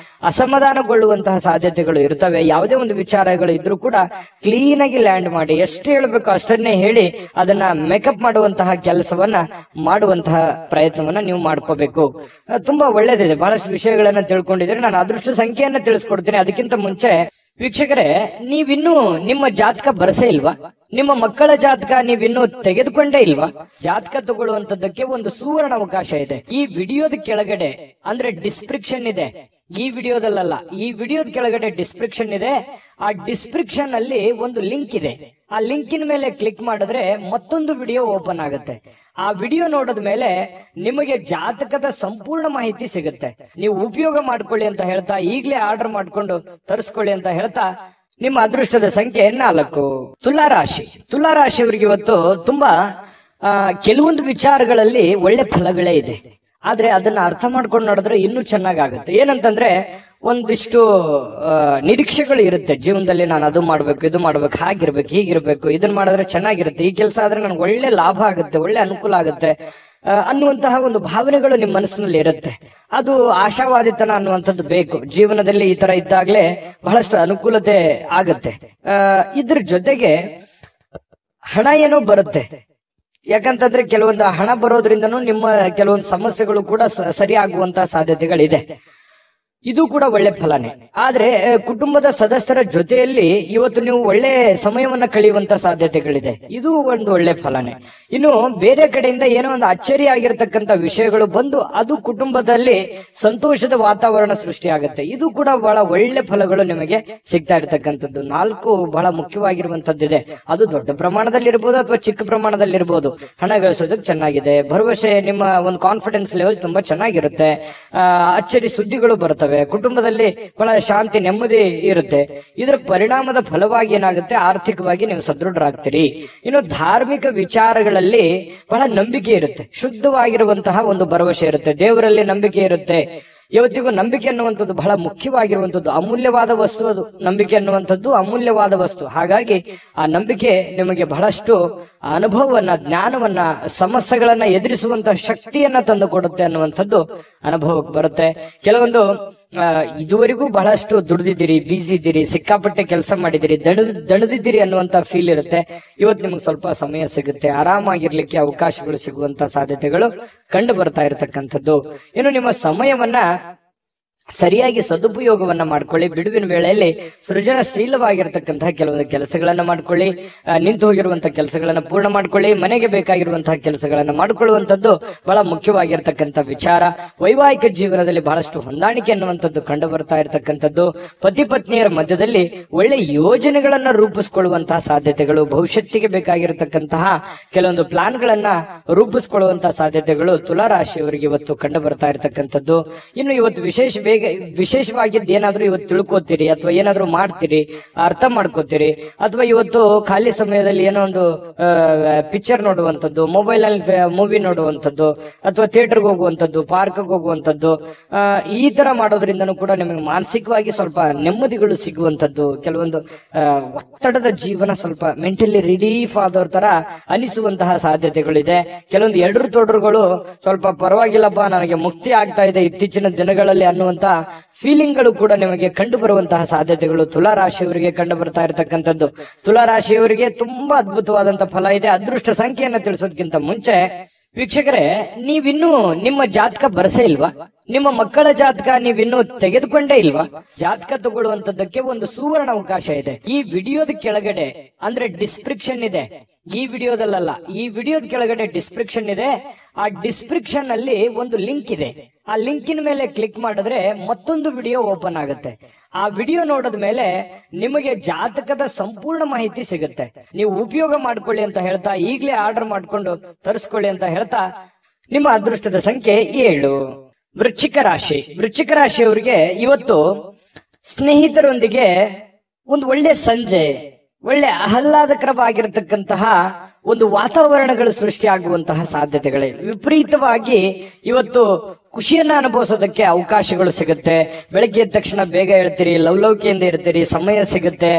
ಅಸಮಾಧಾನಗೊಳ್ಳುವಂತಹ ಸಾಧ್ಯತೆಗಳು ಇರ್ತವೆ. ಯಾವುದೇ ಒಂದು ವಿಚಾರಗಳು ಇದ್ರೂ ಕೂಡ ಕ್ಲೀನ್ ಆಗಿ ಲ್ಯಾಂಡ್ ಮಾಡಿ, ಎಷ್ಟು ಹೇಳಬೇಕು ಅಷ್ಟನ್ನೇ ಹೇಳಿ ಅದನ್ನ ಮೇಕಪ್ ಮಾಡುವಂತಹ ಕೆಲಸವನ್ನ ಮಾಡುವಂತಹ ಪ್ರಯತ್ನವನ್ನ ನೀವು ಮಾಡ್ಕೋಬೇಕು. ತುಂಬಾ ಒಳ್ಳೇದಿದೆ. ಬಹಳಷ್ಟು ವಿಷಯಗಳನ್ನ ತಿಳ್ಕೊಂಡಿದ್ರೆ ನಾನು ಅದೃಷ್ಟ ಸಂಖ್ಯೆಯನ್ನ ತಿಳಿಸ್ಕೊಡ್ತೀನಿ. ಅದಕ್ಕಿಂತ ಮುಂಚೆ ವೀಕ್ಷಕರೇ, ನೀವಿನ್ನೂ ನಿಮ್ಮ ಜಾತಕ ಬರಸೇ ಇಲ್ವಾ? ನಿಮ್ಮ ಮಕ್ಕಳ ಜಾತಕ ನೀವಿನ್ನೂ ತೆಗೆದುಕೊಂಡೇ ಇಲ್ವಾ? ಜಾತಕ ತಗೊಳ್ಳುವಂತದ್ದಕ್ಕೆ ಒಂದು ಸುವರ್ಣ ಅವಕಾಶ ಇದೆ. ಈ ವಿಡಿಯೋದ ಕೆಳಗಡೆ ಅಂದ್ರೆ ಡಿಸ್ಕ್ರಿಪ್ಷನ್ ಇದೆ, ಈ ವಿಡಿಯೋದಲ್ಲ, ಈ ವಿಡಿಯೋದ ಕೆಳಗಡೆ ಡಿಸ್ಕ್ರಿಪ್ಷನ್ ಇದೆ. ಆ ಡಿಸ್ಕ್ರಿಪ್ಷನ್ ಅಲ್ಲಿ ಒಂದು ಲಿಂಕ್ ಇದೆ. ಆ ಲಿಂಕಿನ ಮೇಲೆ ಕ್ಲಿಕ್ ಮಾಡಿದ್ರೆ ಮತ್ತೊಂದು ವಿಡಿಯೋ ಓಪನ್ ಆಗುತ್ತೆ. ಆ ವಿಡಿಯೋ ನೋಡಿದ ಮೇಲೆ ನಿಮಗೆ ಜಾತಕದ ಸಂಪೂರ್ಣ ಮಾಹಿತಿ ಸಿಗುತ್ತೆ. ನೀವು ಉಪಯೋಗ ಮಾಡ್ಕೊಳ್ಳಿ ಅಂತ ಹೇಳ್ತಾ, ಈಗಲೇ ಆರ್ಡರ್ ಮಾಡ್ಕೊಂಡು ತರಿಸ್ಕೊಳ್ಳಿ ಅಂತ ಹೇಳ್ತಾ, ನಿಮ್ಮ ಅದೃಷ್ಟದ ಸಂಖ್ಯೆ 4. ತುಲಾರಾಶಿ. ತುಲಾರಾಶಿಯವರಿಗೆ ಇವತ್ತು ತುಂಬಾ ಕೆಲವೊಂದು ವಿಚಾರಗಳಲ್ಲಿ ಒಳ್ಳೆ ಫಲಗಳೇ ಇದೆ. ಆದ್ರೆ ಅದನ್ನ ಅರ್ಥ ಮಾಡ್ಕೊಂಡು ನೋಡಿದ್ರೆ ಇನ್ನೂ ಚೆನ್ನಾಗಾಗುತ್ತೆ. ಏನಂತಂದ್ರೆ ಒಂದಿಷ್ಟು ನಿರೀಕ್ಷೆಗಳು ಇರುತ್ತೆ ಜೀವನದಲ್ಲಿ. ನಾನು ಅದು ಮಾಡ್ಬೇಕು, ಇದು ಮಾಡ್ಬೇಕು, ಹಾಗಿರ್ಬೇಕು, ಹೀಗಿರ್ಬೇಕು, ಇದನ್ನ ಮಾಡಿದ್ರೆ ಚೆನ್ನಾಗಿರುತ್ತೆ, ಈ ಕೆಲಸ ಆದ್ರೆ ನನ್ಗೆ ಒಳ್ಳೆ ಲಾಭ ಆಗುತ್ತೆ, ಒಳ್ಳೆ ಅನುಕೂಲ ಆಗುತ್ತೆ ಅನ್ನುವಂತಹ ಒಂದು ಭಾವನೆಗಳು ನಿಮ್ಮ ಮನಸ್ಸಿನಲ್ಲಿ ಇರುತ್ತೆ. ಅದು ಆಶಾವಾದಿತನ ಅನ್ನುವಂಥದ್ದು ಬೇಕು ಜೀವನದಲ್ಲಿ. ಈ ತರ ಇದ್ದಾಗಲೇ ಬಹಳಷ್ಟು ಅನುಕೂಲತೆ ಆಗತ್ತೆ. ಇದ್ರ ಜೊತೆಗೆ ಹಣ ಏನೋ ಬರುತ್ತೆ. ಯಾಕಂತಂದ್ರೆ ಕೆಲವೊಂದು ಹಣ ಬರೋದ್ರಿಂದನೂ ನಿಮ್ಮ ಕೆಲವೊಂದು ಸಮಸ್ಯೆಗಳು ಕೂಡ ಸರಿಯಾಗುವಂತಹ ಸಾಧ್ಯತೆಗಳಿದೆ. ಇದು ಕೂಡ ಒಳ್ಳೆ ಫಲನೇ. ಆದ್ರೆ ಕುಟುಂಬದ ಸದಸ್ಯರ ಜೊತೆಯಲ್ಲಿ ಇವತ್ತು ನೀವು ಒಳ್ಳೆ ಸಮಯವನ್ನ ಕಳೆಯುವಂತ ಸಾಧ್ಯತೆಗಳಿದೆ. ಇದು ಒಂದು ಒಳ್ಳೆ ಫಲನೇ. ಇನ್ನು ಬೇರೆ ಕಡೆಯಿಂದ ಏನೋ ಒಂದು ಅಚ್ಚರಿ ಆಗಿರತಕ್ಕಂತ ವಿಷಯಗಳು ಬಂದು ಅದು ಕುಟುಂಬದಲ್ಲಿ ಸಂತೋಷದ ವಾತಾವರಣ ಸೃಷ್ಟಿಯಾಗುತ್ತೆ. ಇದು ಕೂಡ ಬಹಳ ಒಳ್ಳೆ ಫಲಗಳು ನಿಮಗೆ ಸಿಗ್ತಾ ಇರತಕ್ಕಂಥದ್ದು. 4 ಬಹಳ ಮುಖ್ಯವಾಗಿರುವಂತದ್ದಿದೆ. ಅದು ದೊಡ್ಡ ಪ್ರಮಾಣದಲ್ಲಿ ಇರ್ಬೋದು ಅಥವಾ ಚಿಕ್ಕ ಪ್ರಮಾಣದಲ್ಲಿ ಇರ್ಬೋದು. ಹಣ ಗಳಿಸೋದಕ್ಕೆ ಚೆನ್ನಾಗಿದೆ. ಭರವಸೆ, ನಿಮ್ಮ ಒಂದು ಕಾನ್ಫಿಡೆನ್ಸ್ ಲೆವೆಲ್ ತುಂಬಾ ಚೆನ್ನಾಗಿರುತ್ತೆ. ಅಚ್ಚರಿ ಸುದ್ದಿಗಳು ಬರ್ತವೆ. ಕುಟುಂಬದಲ್ಲಿ ಬಹಳ ಶಾಂತಿ, ನೆಮ್ಮದಿ ಇರುತ್ತೆ. ಇದರ ಪರಿಣಾಮದ ಫಲವಾಗಿ ಏನಾಗುತ್ತೆ, ಆರ್ಥಿಕವಾಗಿ ನೀವು ಸದೃಢರಾಗ್ತೀರಿ. ಇನ್ನು ಧಾರ್ಮಿಕ ವಿಚಾರಗಳಲ್ಲಿ ಬಹಳ ನಂಬಿಕೆ ಇರುತ್ತೆ. ಶುದ್ಧವಾಗಿರುವಂತಹ ಒಂದು ಭರವಸೆ ಇರುತ್ತೆ. ದೇವರಲ್ಲಿ ನಂಬಿಕೆ ಇರುತ್ತೆ. ಇವತ್ತಿಗೂ ನಂಬಿಕೆ ಅನ್ನುವಂಥದ್ದು ಬಹಳ ಮುಖ್ಯವಾಗಿರುವಂಥದ್ದು, ಅಮೂಲ್ಯವಾದ ವಸ್ತು. ಅದು ನಂಬಿಕೆ ಅನ್ನುವಂಥದ್ದು ಅಮೂಲ್ಯವಾದ ವಸ್ತು. ಹಾಗಾಗಿ ಆ ನಂಬಿಕೆ ನಿಮಗೆ ಬಹಳಷ್ಟು ಅನುಭವವನ್ನ, ಜ್ಞಾನವನ್ನ, ಸಮಸ್ಯೆಗಳನ್ನ ಎದುರಿಸುವಂತಹ ಶಕ್ತಿಯನ್ನ ತಂದು ಕೊಡುತ್ತೆ ಅನ್ನುವಂಥದ್ದು ಅನುಭವಕ್ಕೆ ಬರುತ್ತೆ. ಕೆಲವೊಂದು ಇದುವರೆಗೂ ಬಹಳಷ್ಟು ದುಡ್ದಿದ್ದೀರಿ, ಬಿಸಿ ಇದ್ದೀರಿ, ಸಿಕ್ಕಾಪಟ್ಟೆ ಕೆಲಸ ಮಾಡಿದಿರಿ, ದಣದಿದ್ದೀರಿ ಅನ್ನುವಂತ ಫೀಲ್ ಇರುತ್ತೆ. ಇವತ್ತು ನಿಮ್ಗೆ ಸ್ವಲ್ಪ ಸಮಯ ಸಿಗುತ್ತೆ, ಆರಾಮಾಗಿರ್ಲಿಕ್ಕೆ ಅವಕಾಶಗಳು ಸಿಗುವಂತ ಸಾಧ್ಯತೆಗಳು ಕಂಡು ಬರ್ತಾ ಇರತಕ್ಕಂಥದ್ದು. ಇನ್ನು ನಿಮ್ಮ ಸಮಯವನ್ನ ಸರಿಯಾಗಿ ಸದುಪಯೋಗವನ್ನ ಮಾಡ್ಕೊಳ್ಳಿ. ಬಿಡುವಿನ ವೇಳೆಯಲ್ಲಿ ಸೃಜನಶೀಲವಾಗಿರ್ತಕ್ಕಂತಹ ಕೆಲವೊಂದು ಕೆಲಸಗಳನ್ನ ಮಾಡ್ಕೊಳ್ಳಿ. ನಿಂತು ಹೋಗಿರುವಂತಹ ಕೆಲಸಗಳನ್ನ ಪೂರ್ಣ ಮಾಡ್ಕೊಳ್ಳಿ. ಮನೆಗೆ ಬೇಕಾಗಿರುವಂತಹ ಕೆಲಸಗಳನ್ನ ಮಾಡಿಕೊಳ್ಳುವಂಥದ್ದು ಬಹಳ ಮುಖ್ಯವಾಗಿರ್ತಕ್ಕಂಥ ವಿಚಾರ. ವೈವಾಹಿಕ ಜೀವನದಲ್ಲಿ ಬಹಳಷ್ಟು ಹೊಂದಾಣಿಕೆ ಅನ್ನುವಂಥದ್ದು ಕಂಡು ಬರ್ತಾ ಇರತಕ್ಕಂಥದ್ದು. ಪತಿ ಪತ್ನಿಯರ ಮಧ್ಯದಲ್ಲಿ ಒಳ್ಳೆ ಯೋಜನೆಗಳನ್ನ ರೂಪಿಸಿಕೊಳ್ಳುವಂತಹ ಸಾಧ್ಯತೆಗಳು, ಭವಿಷ್ಯತ್ತಿಗೆ ಬೇಕಾಗಿರತಕ್ಕಂತಹ ಕೆಲವೊಂದು ಪ್ಲಾನ್ಗಳನ್ನ ರೂಪಿಸಿಕೊಳ್ಳುವಂತಹ ಸಾಧ್ಯತೆಗಳು ತುಲಾರಾಶಿಯವರಿಗೆ ಇವತ್ತು ಕಂಡು ಬರ್ತಾ ಇರತಕ್ಕಂಥದ್ದು. ಇನ್ನು ಇವತ್ತು ವಿಶೇಷವಾಗಿದ್ದು ಏನಾದ್ರೂ ಇವತ್ತು ತಿಳ್ಕೊತೀರಿ ಅಥವಾ ಏನಾದ್ರೂ ಮಾಡ್ತೀರಿ, ಅರ್ಥ ಮಾಡ್ಕೋತೀರಿ. ಅಥವಾ ಇವತ್ತು ಖಾಲಿ ಸಮಯದಲ್ಲಿ ಏನೋ ಒಂದು ಪಿಕ್ಚರ್ ನೋಡುವಂಥದ್ದು, ಮೊಬೈಲ್ ಅಲ್ಲಿ ಮೂವಿ ನೋಡುವಂಥದ್ದು, ಅಥವಾ ಥಿಯೇಟರ್ಗೆ ಹೋಗುವಂಥದ್ದು, ಪಾರ್ಕ್ಗೆ ಹೋಗುವಂಥದ್ದು, ಈ ತರ ಮಾಡೋದ್ರಿಂದನೂ ಕೂಡ ನಿಮಗೆ ಮಾನಸಿಕವಾಗಿ ಸ್ವಲ್ಪ ನೆಮ್ಮದಿಗಳು ಸಿಗುವಂಥದ್ದು. ಕೆಲವೊಂದು ಒತ್ತಡದ ಜೀವನ ಸ್ವಲ್ಪ ಮೆಂಟಲಿ ರಿಲೀಫ್ ಆದವ್ರ ತರ ಅನಿಸುವಂತಹ ಸಾಧ್ಯತೆಗಳಿದೆ. ಕೆಲವೊಂದು ಎಡರು ತೊಡರುಗಳು ಸ್ವಲ್ಪ ಪರವಾಗಿಲ್ಲಪ್ಪ, ನನಗೆ ಮುಕ್ತಿ ಆಗ್ತಾ ಇದೆ ಇತ್ತೀಚಿನ ದಿನಗಳಲ್ಲಿ ಅನ್ನುವಂತ ಫೀಲಿಂಗ್ಗಳು ಕೂಡ ನಿಮಗೆ ಕಂಡು ಬರುವಂತಹ ಸಾಧ್ಯತೆಗಳು ತುಲಾರಾಶಿಯವರಿಗೆ ಕಂಡು ಬರ್ತಾ ಇರತಕ್ಕಂಥದ್ದು. ತುಲಾರಾಶಿಯವರಿಗೆ ತುಂಬಾ ಅದ್ಭುತವಾದಂತಹ ಫಲ ಇದೆ. ಅದೃಷ್ಟ ಸಂಖ್ಯೆಯನ್ನ ತಿಳಿಸೋದಕ್ಕಿಂತ ಮುಂಚೆ ವೀಕ್ಷಕರೇ, ನೀವಿನ್ನೂ ನಿಮ್ಮ ಜಾತಕ ಬರಸೇ ಇಲ್ವಾ? ನಿಮ್ಮ ಮಕ್ಕಳ ಜಾತಕ ನೀವಿನ್ನೂ ತೆಗೆದುಕೊಂಡೇ ಇಲ್ವಾ? ಜಾತಕ ತಗೊಳ್ಳುವಂತದ್ದಕ್ಕೆ ಒಂದು ಸುವರ್ಣ ಅವಕಾಶ ಇದೆ. ಈ ವಿಡಿಯೋದ ಕೆಳಗಡೆ ಅಂದ್ರೆ ಡಿಸ್ಕ್ರಿಪ್ಷನ್ ಇದೆ, ಈ ವಿಡಿಯೋದಲ್ಲ, ಈ ವಿಡಿಯೋದ ಕೆಳಗಡೆ ಡಿಸ್ಕ್ರಿಪ್ಷನ್ ಇದೆ. ಆ ಡಿಸ್ಕ್ರಿಪ್ಷನ್ ಅಲ್ಲಿ ಒಂದು ಲಿಂಕ್ ಇದೆ. ಆ ಲಿಂಕಿನ ಮೇಲೆ ಕ್ಲಿಕ್ ಮಾಡಿದ್ರೆ ಮತ್ತೊಂದು ವಿಡಿಯೋ ಓಪನ್ ಆಗುತ್ತೆ. ಆ ವಿಡಿಯೋ ನೋಡಿದ ಮೇಲೆ ನಿಮಗೆ ಜಾತಕದ ಸಂಪೂರ್ಣ ಮಾಹಿತಿ ಸಿಗುತ್ತೆ. ನೀವು ಉಪಯೋಗ ಮಾಡ್ಕೊಳ್ಳಿ ಅಂತ ಹೇಳ್ತಾ, ಈಗಲೇ ಆರ್ಡರ್ ಮಾಡ್ಕೊಂಡು ತರಿಸ್ಕೊಳ್ಳಿ ಅಂತ ಹೇಳ್ತಾ, ನಿಮ್ಮ ಅದೃಷ್ಟದ ಸಂಖ್ಯೆ 7. ವೃಶ್ಚಿಕ ರಾಶಿ. ವೃಶ್ಚಿಕ ರಾಶಿಯವರಿಗೆ ಇವತ್ತು ಸ್ನೇಹಿತರೊಂದಿಗೆ ಒಂದು ಒಳ್ಳೆ ಸಂಜೆ, ಒಳ್ಳೆ ಆಹ್ಲಾದಕರವಾಗಿರತಕ್ಕಂತಹ ಒಂದು ವಾತಾವರಣಗಳು ಸೃಷ್ಟಿಯಾಗುವಂತಹ ಸಾಧ್ಯತೆಗಳೇ. ವಿಪರೀತವಾಗಿ ಇವತ್ತು ಖುಷಿಯನ್ನ ಅನುಭವಿಸೋದಕ್ಕೆ ಅವಕಾಶಗಳು ಸಿಗುತ್ತೆ. ಬೆಳಗ್ಗೆ ಎದ್ದ ತಕ್ಷಣ ಬೇಗ ಹೇಳ್ತೀರಿ, ಲವಲವಿಕೆಯಿಂದ ಇರ್ತೀರಿ, ಸಮಯ ಸಿಗುತ್ತೆ.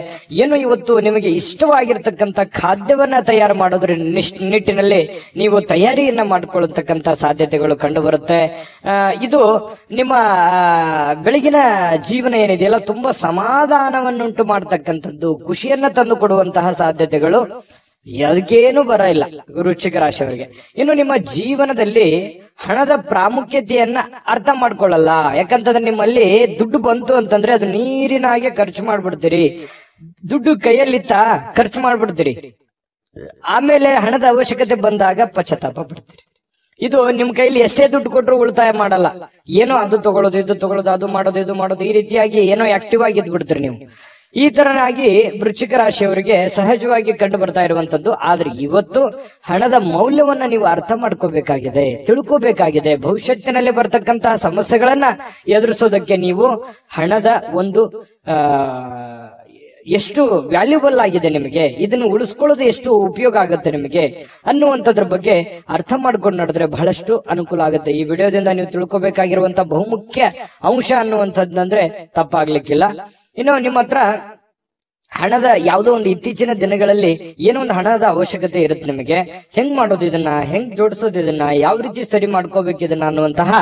ಏನು ಇವತ್ತು ನಿಮಗೆ ಇಷ್ಟವಾಗಿರ್ತಕ್ಕಂಥ ಖಾದ್ಯವನ್ನ ತಯಾರು ಮಾಡೋದ್ರ ನಿಟ್ಟಿನಲ್ಲಿ ನೀವು ತಯಾರಿಯನ್ನ ಮಾಡಿಕೊಳ್ಳತಕ್ಕಂಥ ಸಾಧ್ಯತೆಗಳು ಕಂಡು ಬರುತ್ತೆ. ಇದು ನಿಮ್ಮ ಬೆಳಗಿನ ಜೀವನ ಏನಿದೆಯಲ್ಲ ತುಂಬಾ ಸಮಾಧಾನವನ್ನುಂಟು ಮಾಡತಕ್ಕಂಥದ್ದು, ಖುಷಿಯನ್ನ ತಂದು ಕೊಡುವಂತಹ ಸಾಧ್ಯತೆಗಳು ಅದಕ್ಕೇನು ಬರ ಇಲ್ಲ ವೃಶ್ಚಿಕ ರಾಶಿಯವರಿಗೆ. ಇನ್ನು ನಿಮ್ಮ ಜೀವನದಲ್ಲಿ ಹಣದ ಪ್ರಾಮುಖ್ಯತೆಯನ್ನ ಅರ್ಥ ಮಾಡ್ಕೊಳ್ಳಲ್ಲ. ಯಾಕಂತಂದ್ರೆ ನಿಮ್ಮಲ್ಲಿ ದುಡ್ಡು ಬಂತು ಅಂತಂದ್ರೆ ಅದು ನೀರಿನ ಹಾಗೆ ಖರ್ಚು ಮಾಡ್ಬಿಡ್ತೀರಿ. ದುಡ್ಡು ಕೈಯಲ್ಲಿತ್ತ ಖರ್ಚು ಮಾಡ್ಬಿಡ್ತೀರಿ. ಆಮೇಲೆ ಹಣದ ಅವಶ್ಯಕತೆ ಬಂದಾಗ ಪಶ್ಚಾತ್ತಾಪ ಪಡ್ತೀರಿ. ಇದು ನಿಮ್ ಕೈಲಿ ಎಷ್ಟೇ ದುಡ್ಡು ಕೊಟ್ಟರು ಉಳಿತಾಯ ಮಾಡಲ್ಲ. ಏನೋ ಅದು ತಗೊಳ್ಳೋದು, ಇದು ತಗೊಳ್ಳೋದು, ಅದು ಮಾಡೋದು, ಇದು ಮಾಡೋದು, ಈ ರೀತಿಯಾಗಿ ಏನೋ ಆಕ್ಟಿವ್ ಆಗಿ ಇದ್ಬಿಡ್ತೀರಿ ನೀವು. ಈ ತರನಾಗಿ ವೃಶ್ಚಿಕ ರಾಶಿಯವರಿಗೆ ಸಹಜವಾಗಿ ಕಂಡು ಬರ್ತಾ ಇರುವಂತದ್ದು. ಆದ್ರೆ ಇವತ್ತು ಹಣದ ಮೌಲ್ಯವನ್ನ ನೀವು ಅರ್ಥ ಮಾಡ್ಕೋಬೇಕಾಗಿದೆ, ತಿಳ್ಕೋಬೇಕಾಗಿದೆ. ಭವಿಷ್ಯತ್ತಿನಲ್ಲಿ ಬರ್ತಕ್ಕಂತಹ ಸಮಸ್ಯೆಗಳನ್ನ ಎದುರಿಸೋದಕ್ಕೆ ನೀವು ಹಣದ ಒಂದು ಎಷ್ಟು ವ್ಯಾಲ್ಯೂಬಲ್ ಆಗಿದೆ ನಿಮಗೆ, ಇದನ್ನು ಉಳಿಸ್ಕೊಳ್ಳೋದು ಎಷ್ಟು ಉಪಯೋಗ ಆಗುತ್ತೆ ನಿಮಗೆ ಅನ್ನುವಂಥದ್ರ ಬಗ್ಗೆ ಅರ್ಥ ಮಾಡ್ಕೊಂಡು ನಡೆದ್ರೆ ಬಹಳಷ್ಟು ಅನುಕೂಲ ಆಗುತ್ತೆ. ಈ ವಿಡಿಯೋದಿಂದ ನೀವು ತಿಳ್ಕೊಬೇಕಾಗಿರುವಂತ ಬಹುಮುಖ್ಯ ಅಂಶ ಅನ್ನುವಂಥದ್ದಂದ್ರೆ ತಪ್ಪಾಗ್ಲಿಕ್ಕಿಲ್ಲ. ಇನ್ನು ನಿಮ್ಮ ಹತ್ರ ಹಣದ ಯಾವುದೋ ಒಂದು ಇತ್ತೀಚಿನ ದಿನಗಳಲ್ಲಿ ಏನೋ ಒಂದು ಹಣದ ಅವಶ್ಯಕತೆ ಇರುತ್ತೆ ನಿಮಗೆ. ಹೆಂಗ್ ಮಾಡೋದು ಇದನ್ನ, ಹೆಂಗ್ ಜೋಡಿಸೋದು ಇದನ್ನ, ಯಾವ ರೀತಿ ಸರಿ ಮಾಡ್ಕೋಬೇಕು ಇದನ್ನ ಅನ್ನುವಂತಹ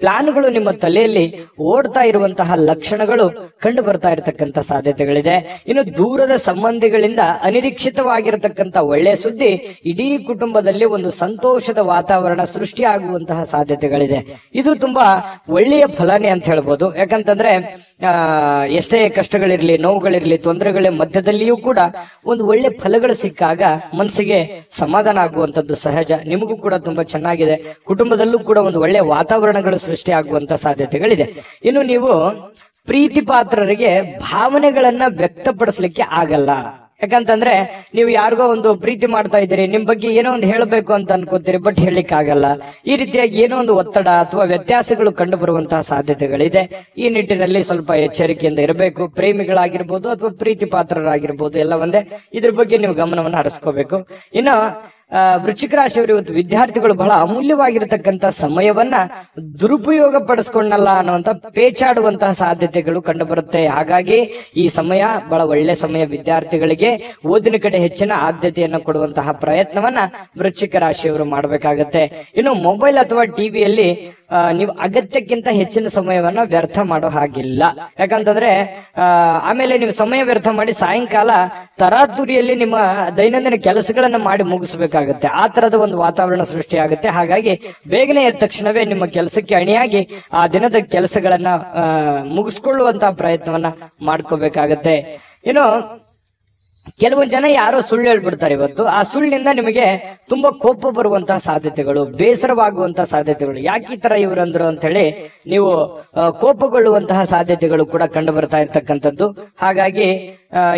ಪ್ಲಾನ್ಗಳು ನಿಮ್ಮ ತಲೆಯಲ್ಲಿ ಓಡ್ತಾ ಇರುವಂತಹ ಲಕ್ಷಣಗಳು ಕಂಡು ಬರ್ತಾ ಇರತಕ್ಕಂತ ಸಾಧ್ಯತೆಗಳಿದೆ. ಇನ್ನು ದೂರದ ಸಂಬಂಧಿಗಳಿಂದ ಅನಿರೀಕ್ಷಿತವಾಗಿರತಕ್ಕಂತ ಒಳ್ಳೆಯ ಸುದ್ದಿ ಇಡೀ ಕುಟುಂಬದಲ್ಲಿ ಒಂದು ಸಂತೋಷದ ವಾತಾವರಣ ಸೃಷ್ಟಿಯಾಗುವಂತಹ ಸಾಧ್ಯತೆಗಳಿದೆ. ಇದು ತುಂಬಾ ಒಳ್ಳೆಯ ಫಲನೇ ಅಂತ ಹೇಳ್ಬೋದು. ಯಾಕಂತಂದ್ರೆ ಎಷ್ಟೇ ಕಷ್ಟಗಳಿರ್ಲಿ, ನೋವುಗಳಿರ್ಲಿ, ತೊಂದರೆಗಳ ಮಧ್ಯದಲ್ಲಿಯೂ ಕೂಡ ಒಂದು ಒಳ್ಳೆ ಫಲಗಳು ಸಿಕ್ಕಾಗ ಮನಸ್ಸಿಗೆ ಸಮಾಧಾನ ಆಗುವಂತದ್ದು ಸಹಜ. ನಿಮಗೂ ಕೂಡ ತುಂಬಾ ಚೆನ್ನಾಗಿದೆ. ಕುಟುಂಬದಲ್ಲೂ ಕೂಡ ಒಂದು ಒಳ್ಳೆ ವಾತಾವರಣಗಳು ಸೃಷ್ಟಿ ಆಗುವಂತ ಸಾಧ್ಯತೆಗಳಿದೆ. ಇನ್ನು ನೀವು ಪ್ರೀತಿ ಪಾತ್ರರಿಗೆ ಭಾವನೆಗಳನ್ನ ವ್ಯಕ್ತಪಡಿಸ್ಲಿಕ್ಕೆ ಆಗಲ್ಲ. ಯಾಕಂತಂದ್ರೆ ನೀವು ಯಾರಿಗೋ ಒಂದು ಪ್ರೀತಿ ಮಾಡ್ತಾ ಇದ್ದೀರಿ, ನಿಮ್ ಬಗ್ಗೆ ಏನೋ ಒಂದು ಹೇಳಬೇಕು ಅಂತ ಅನ್ಕೋತೀರಿ, ಬಟ್ ಹೇಳಲಿಕ್ಕೆ ಆಗಲ್ಲ. ಈ ರೀತಿಯಾಗಿ ಏನೋ ಒಂದು ಒತ್ತಡ ಅಥವಾ ವ್ಯತ್ಯಾಸಗಳು ಕಂಡು ಬರುವಂತಹ ಸಾಧ್ಯತೆಗಳಿದೆ. ಈ ನಿಟ್ಟಿನಲ್ಲಿ ಸ್ವಲ್ಪ ಎಚ್ಚರಿಕೆಯಿಂದ ಇರಬೇಕು. ಪ್ರೇಮಿಗಳಾಗಿರ್ಬೋದು ಅಥವಾ ಪ್ರೀತಿ ಪಾತ್ರರಾಗಿರ್ಬೋದು, ಎಲ್ಲ ಒಂದೇ. ಇದ್ರ ಬಗ್ಗೆ ನೀವು ಗಮನವನ್ನು ಹರಿಸ್ಕೋಬೇಕು. ಇನ್ನು ವೃಶ್ಚಿಕ ರಾಶಿಯವರು ಇವತ್ತು ವಿದ್ಯಾರ್ಥಿಗಳು ಬಹಳ ಅಮೂಲ್ಯವಾಗಿರತಕ್ಕಂತ ಸಮಯವನ್ನ ದುರುಪಯೋಗ ಪಡಿಸ್ಕೊಂಡಲ್ಲ ಅನ್ನುವಂತ ಪೇಚಾಡುವಂತಹ ಸಾಧ್ಯತೆಗಳು ಕಂಡು ಬರುತ್ತೆ. ಹಾಗಾಗಿ ಈ ಸಮಯ ಬಹಳ ಒಳ್ಳೆ ಸಮಯ. ವಿದ್ಯಾರ್ಥಿಗಳಿಗೆ ಓದಿನ ಕಡೆ ಹೆಚ್ಚಿನ ಆದ್ಯತೆಯನ್ನು ಕೊಡುವಂತಹ ಪ್ರಯತ್ನವನ್ನ ವೃಶ್ಚಿಕ ರಾಶಿಯವರು ಮಾಡಬೇಕಾಗತ್ತೆ. ಇನ್ನು ಮೊಬೈಲ್ ಅಥವಾ ಟಿವಿಯಲ್ಲಿ ನೀವು ಅಗತ್ಯಕ್ಕಿಂತ ಹೆಚ್ಚಿನ ಸಮಯವನ್ನ ವ್ಯರ್ಥ ಮಾಡೋ ಹಾಗಿಲ್ಲ. ಯಾಕಂತಂದ್ರೆ ಆಮೇಲೆ ನೀವು ಸಮಯ ವ್ಯರ್ಥ ಮಾಡಿ ಸಾಯಂಕಾಲ ತರಾತುರಿಯಲ್ಲಿ ನಿಮ್ಮ ದೈನಂದಿನ ಕೆಲಸಗಳನ್ನ ಮಾಡಿ ಮುಗಿಸ್ಬೇಕಾಗುತ್ತೆ. ಆ ತರದ ಒಂದು ವಾತಾವರಣ ಸೃಷ್ಟಿ ಆಗುತ್ತೆ. ಹಾಗಾಗಿ ಬೇಗನೆ ಎದ್ದ ತಕ್ಷಣವೇ ನಿಮ್ಮ ಕೆಲಸಕ್ಕೆ ಅಣಿಯಾಗಿ ಆ ದಿನದ ಕೆಲಸಗಳನ್ನ ಮುಗಿಸ್ಕೊಳ್ಳುವಂತಹ ಪ್ರಯತ್ನವನ್ನ ಮಾಡ್ಕೋಬೇಕಾಗತ್ತೆ. ಇನ್ನು ಕೆಲವೊಂದು ಜನ ಯಾರೋ ಸುಳ್ಳು ಹೇಳ್ಬಿಡ್ತಾರೆ ಇವತ್ತು. ಆ ಸುಳ್ಳಿನಿಂದ ನಿಮಗೆ ತುಂಬಾ ಕೋಪ ಬರುವಂತಹ ಸಾಧ್ಯತೆಗಳು, ಬೇಸರವಾಗುವಂತಹ ಸಾಧ್ಯತೆಗಳು, ಯಾಕೆ ಈ ತರ ಇವರಂದ್ರು ಅಂತ ಹೇಳಿ ನೀವು ಕೋಪಗೊಳ್ಳುವಂತಹ ಸಾಧ್ಯತೆಗಳು ಕೂಡ ಕಂಡು ಬರ್ತಾ ಇರ್ತಕ್ಕಂಥದ್ದು. ಹಾಗಾಗಿ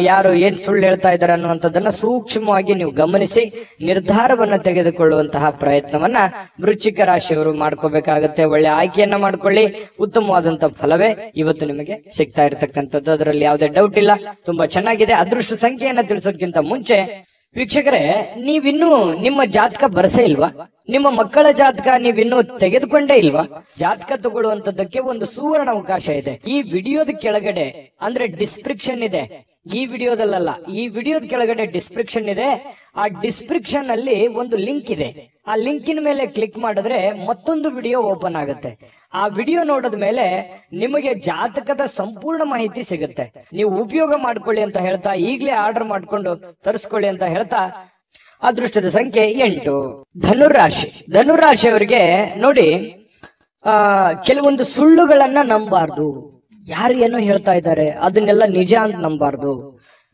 ಯಾರು ಏನ್ ಸುಳ್ಳು ಹೇಳ್ತಾ ಇದ್ದಾರೆ ಅನ್ನುವಂಥದ್ದನ್ನ ಸೂಕ್ಷ್ಮವಾಗಿ ನೀವು ಗಮನಿಸಿ ನಿರ್ಧಾರವನ್ನ ತೆಗೆದುಕೊಳ್ಳುವಂತಹ ಪ್ರಯತ್ನವನ್ನ ವೃಶ್ಚಿಕ ರಾಶಿಯವರು ಮಾಡ್ಕೋಬೇಕಾಗತ್ತೆ. ಒಳ್ಳೆ ಆಯ್ಕೆಯನ್ನ ಮಾಡ್ಕೊಳ್ಳಿ. ಉತ್ತಮವಾದಂತಹ ಫಲವೇ ಇವತ್ತು ನಿಮಗೆ ಸಿಗ್ತಾ ಇರತಕ್ಕಂಥದ್ದು, ಅದರಲ್ಲಿ ಯಾವುದೇ ಡೌಟ್ ಇಲ್ಲ. ತುಂಬಾ ಚೆನ್ನಾಗಿದೆ. ಅದೃಷ್ಟ ಸಂಖ್ಯೆಯನ್ನ ತಿಳಿಸೋದಕ್ಕಿಂತ ಮುಂಚೆ ವೀಕ್ಷಕರೇ, ನೀವಿನ್ನೂ ನಿಮ್ಮ ಜಾತಕ ಬರಸೇ ಇಲ್ವಾ? ನಿಮ್ಮ ಮಕ್ಕಳ ಜಾತಕ ನೀವಿನ್ನೂ ತೆಗೆದುಕೊಂಡೇ ಇಲ್ವಾ? ಜಾತಕ ತಗೊಳ್ಳುವಂತದ್ದಕ್ಕೆ ಒಂದು ಸುವರ್ಣ ಅವಕಾಶ ಇದೆ. ಈ ವಿಡಿಯೋದ ಕೆಳಗಡೆ ಅಂದ್ರೆ ಡಿಸ್ಕ್ರಿಪ್ಷನ್ ಇದೆ. ಈ ವಿಡಿಯೋದಲ್ಲ, ಈ ವಿಡಿಯೋದ ಕೆಳಗಡೆ ಡಿಸ್ಕ್ರಿಪ್ಷನ್ ಇದೆ. ಆ ಡಿಸ್ಕ್ರಿಪ್ಷನ್ ಅಲ್ಲಿ ಒಂದು ಲಿಂಕ್ ಇದೆ. ಆ ಲಿಂಕಿನ ಮೇಲೆ ಕ್ಲಿಕ್ ಮಾಡಿದ್ರೆ ಮತ್ತೊಂದು ವಿಡಿಯೋ ಓಪನ್ ಆಗುತ್ತೆ. ಆ ವಿಡಿಯೋ ನೋಡಿದ ಮೇಲೆ ನಿಮಗೆ ಜಾತಕದ ಸಂಪೂರ್ಣ ಮಾಹಿತಿ ಸಿಗುತ್ತೆ. ನೀವು ಉಪಯೋಗ ಮಾಡ್ಕೊಳ್ಳಿ ಅಂತ ಹೇಳ್ತಾ, ಈಗಲೇ ಆರ್ಡರ್ ಮಾಡ್ಕೊಂಡು ತರಿಸ್ಕೊಳ್ಳಿ ಅಂತ ಹೇಳ್ತಾ, ಅದೃಷ್ಟದ ಸಂಖ್ಯೆ 8. ಧನುರಾಶಿ. ಧನುರಾಶಿಯವರಿಗೆ ನೋಡಿ, ಕೆಲವೊಂದು ಸುಳ್ಳುಗಳನ್ನ ನಂಬಾರ್ದು. ಯಾರು ಏನೋ ಹೇಳ್ತಾ ಇದ್ದಾರೆ ಅದನ್ನೆಲ್ಲ ನಿಜ ಅಂತ ನಂಬಾರ್ದು.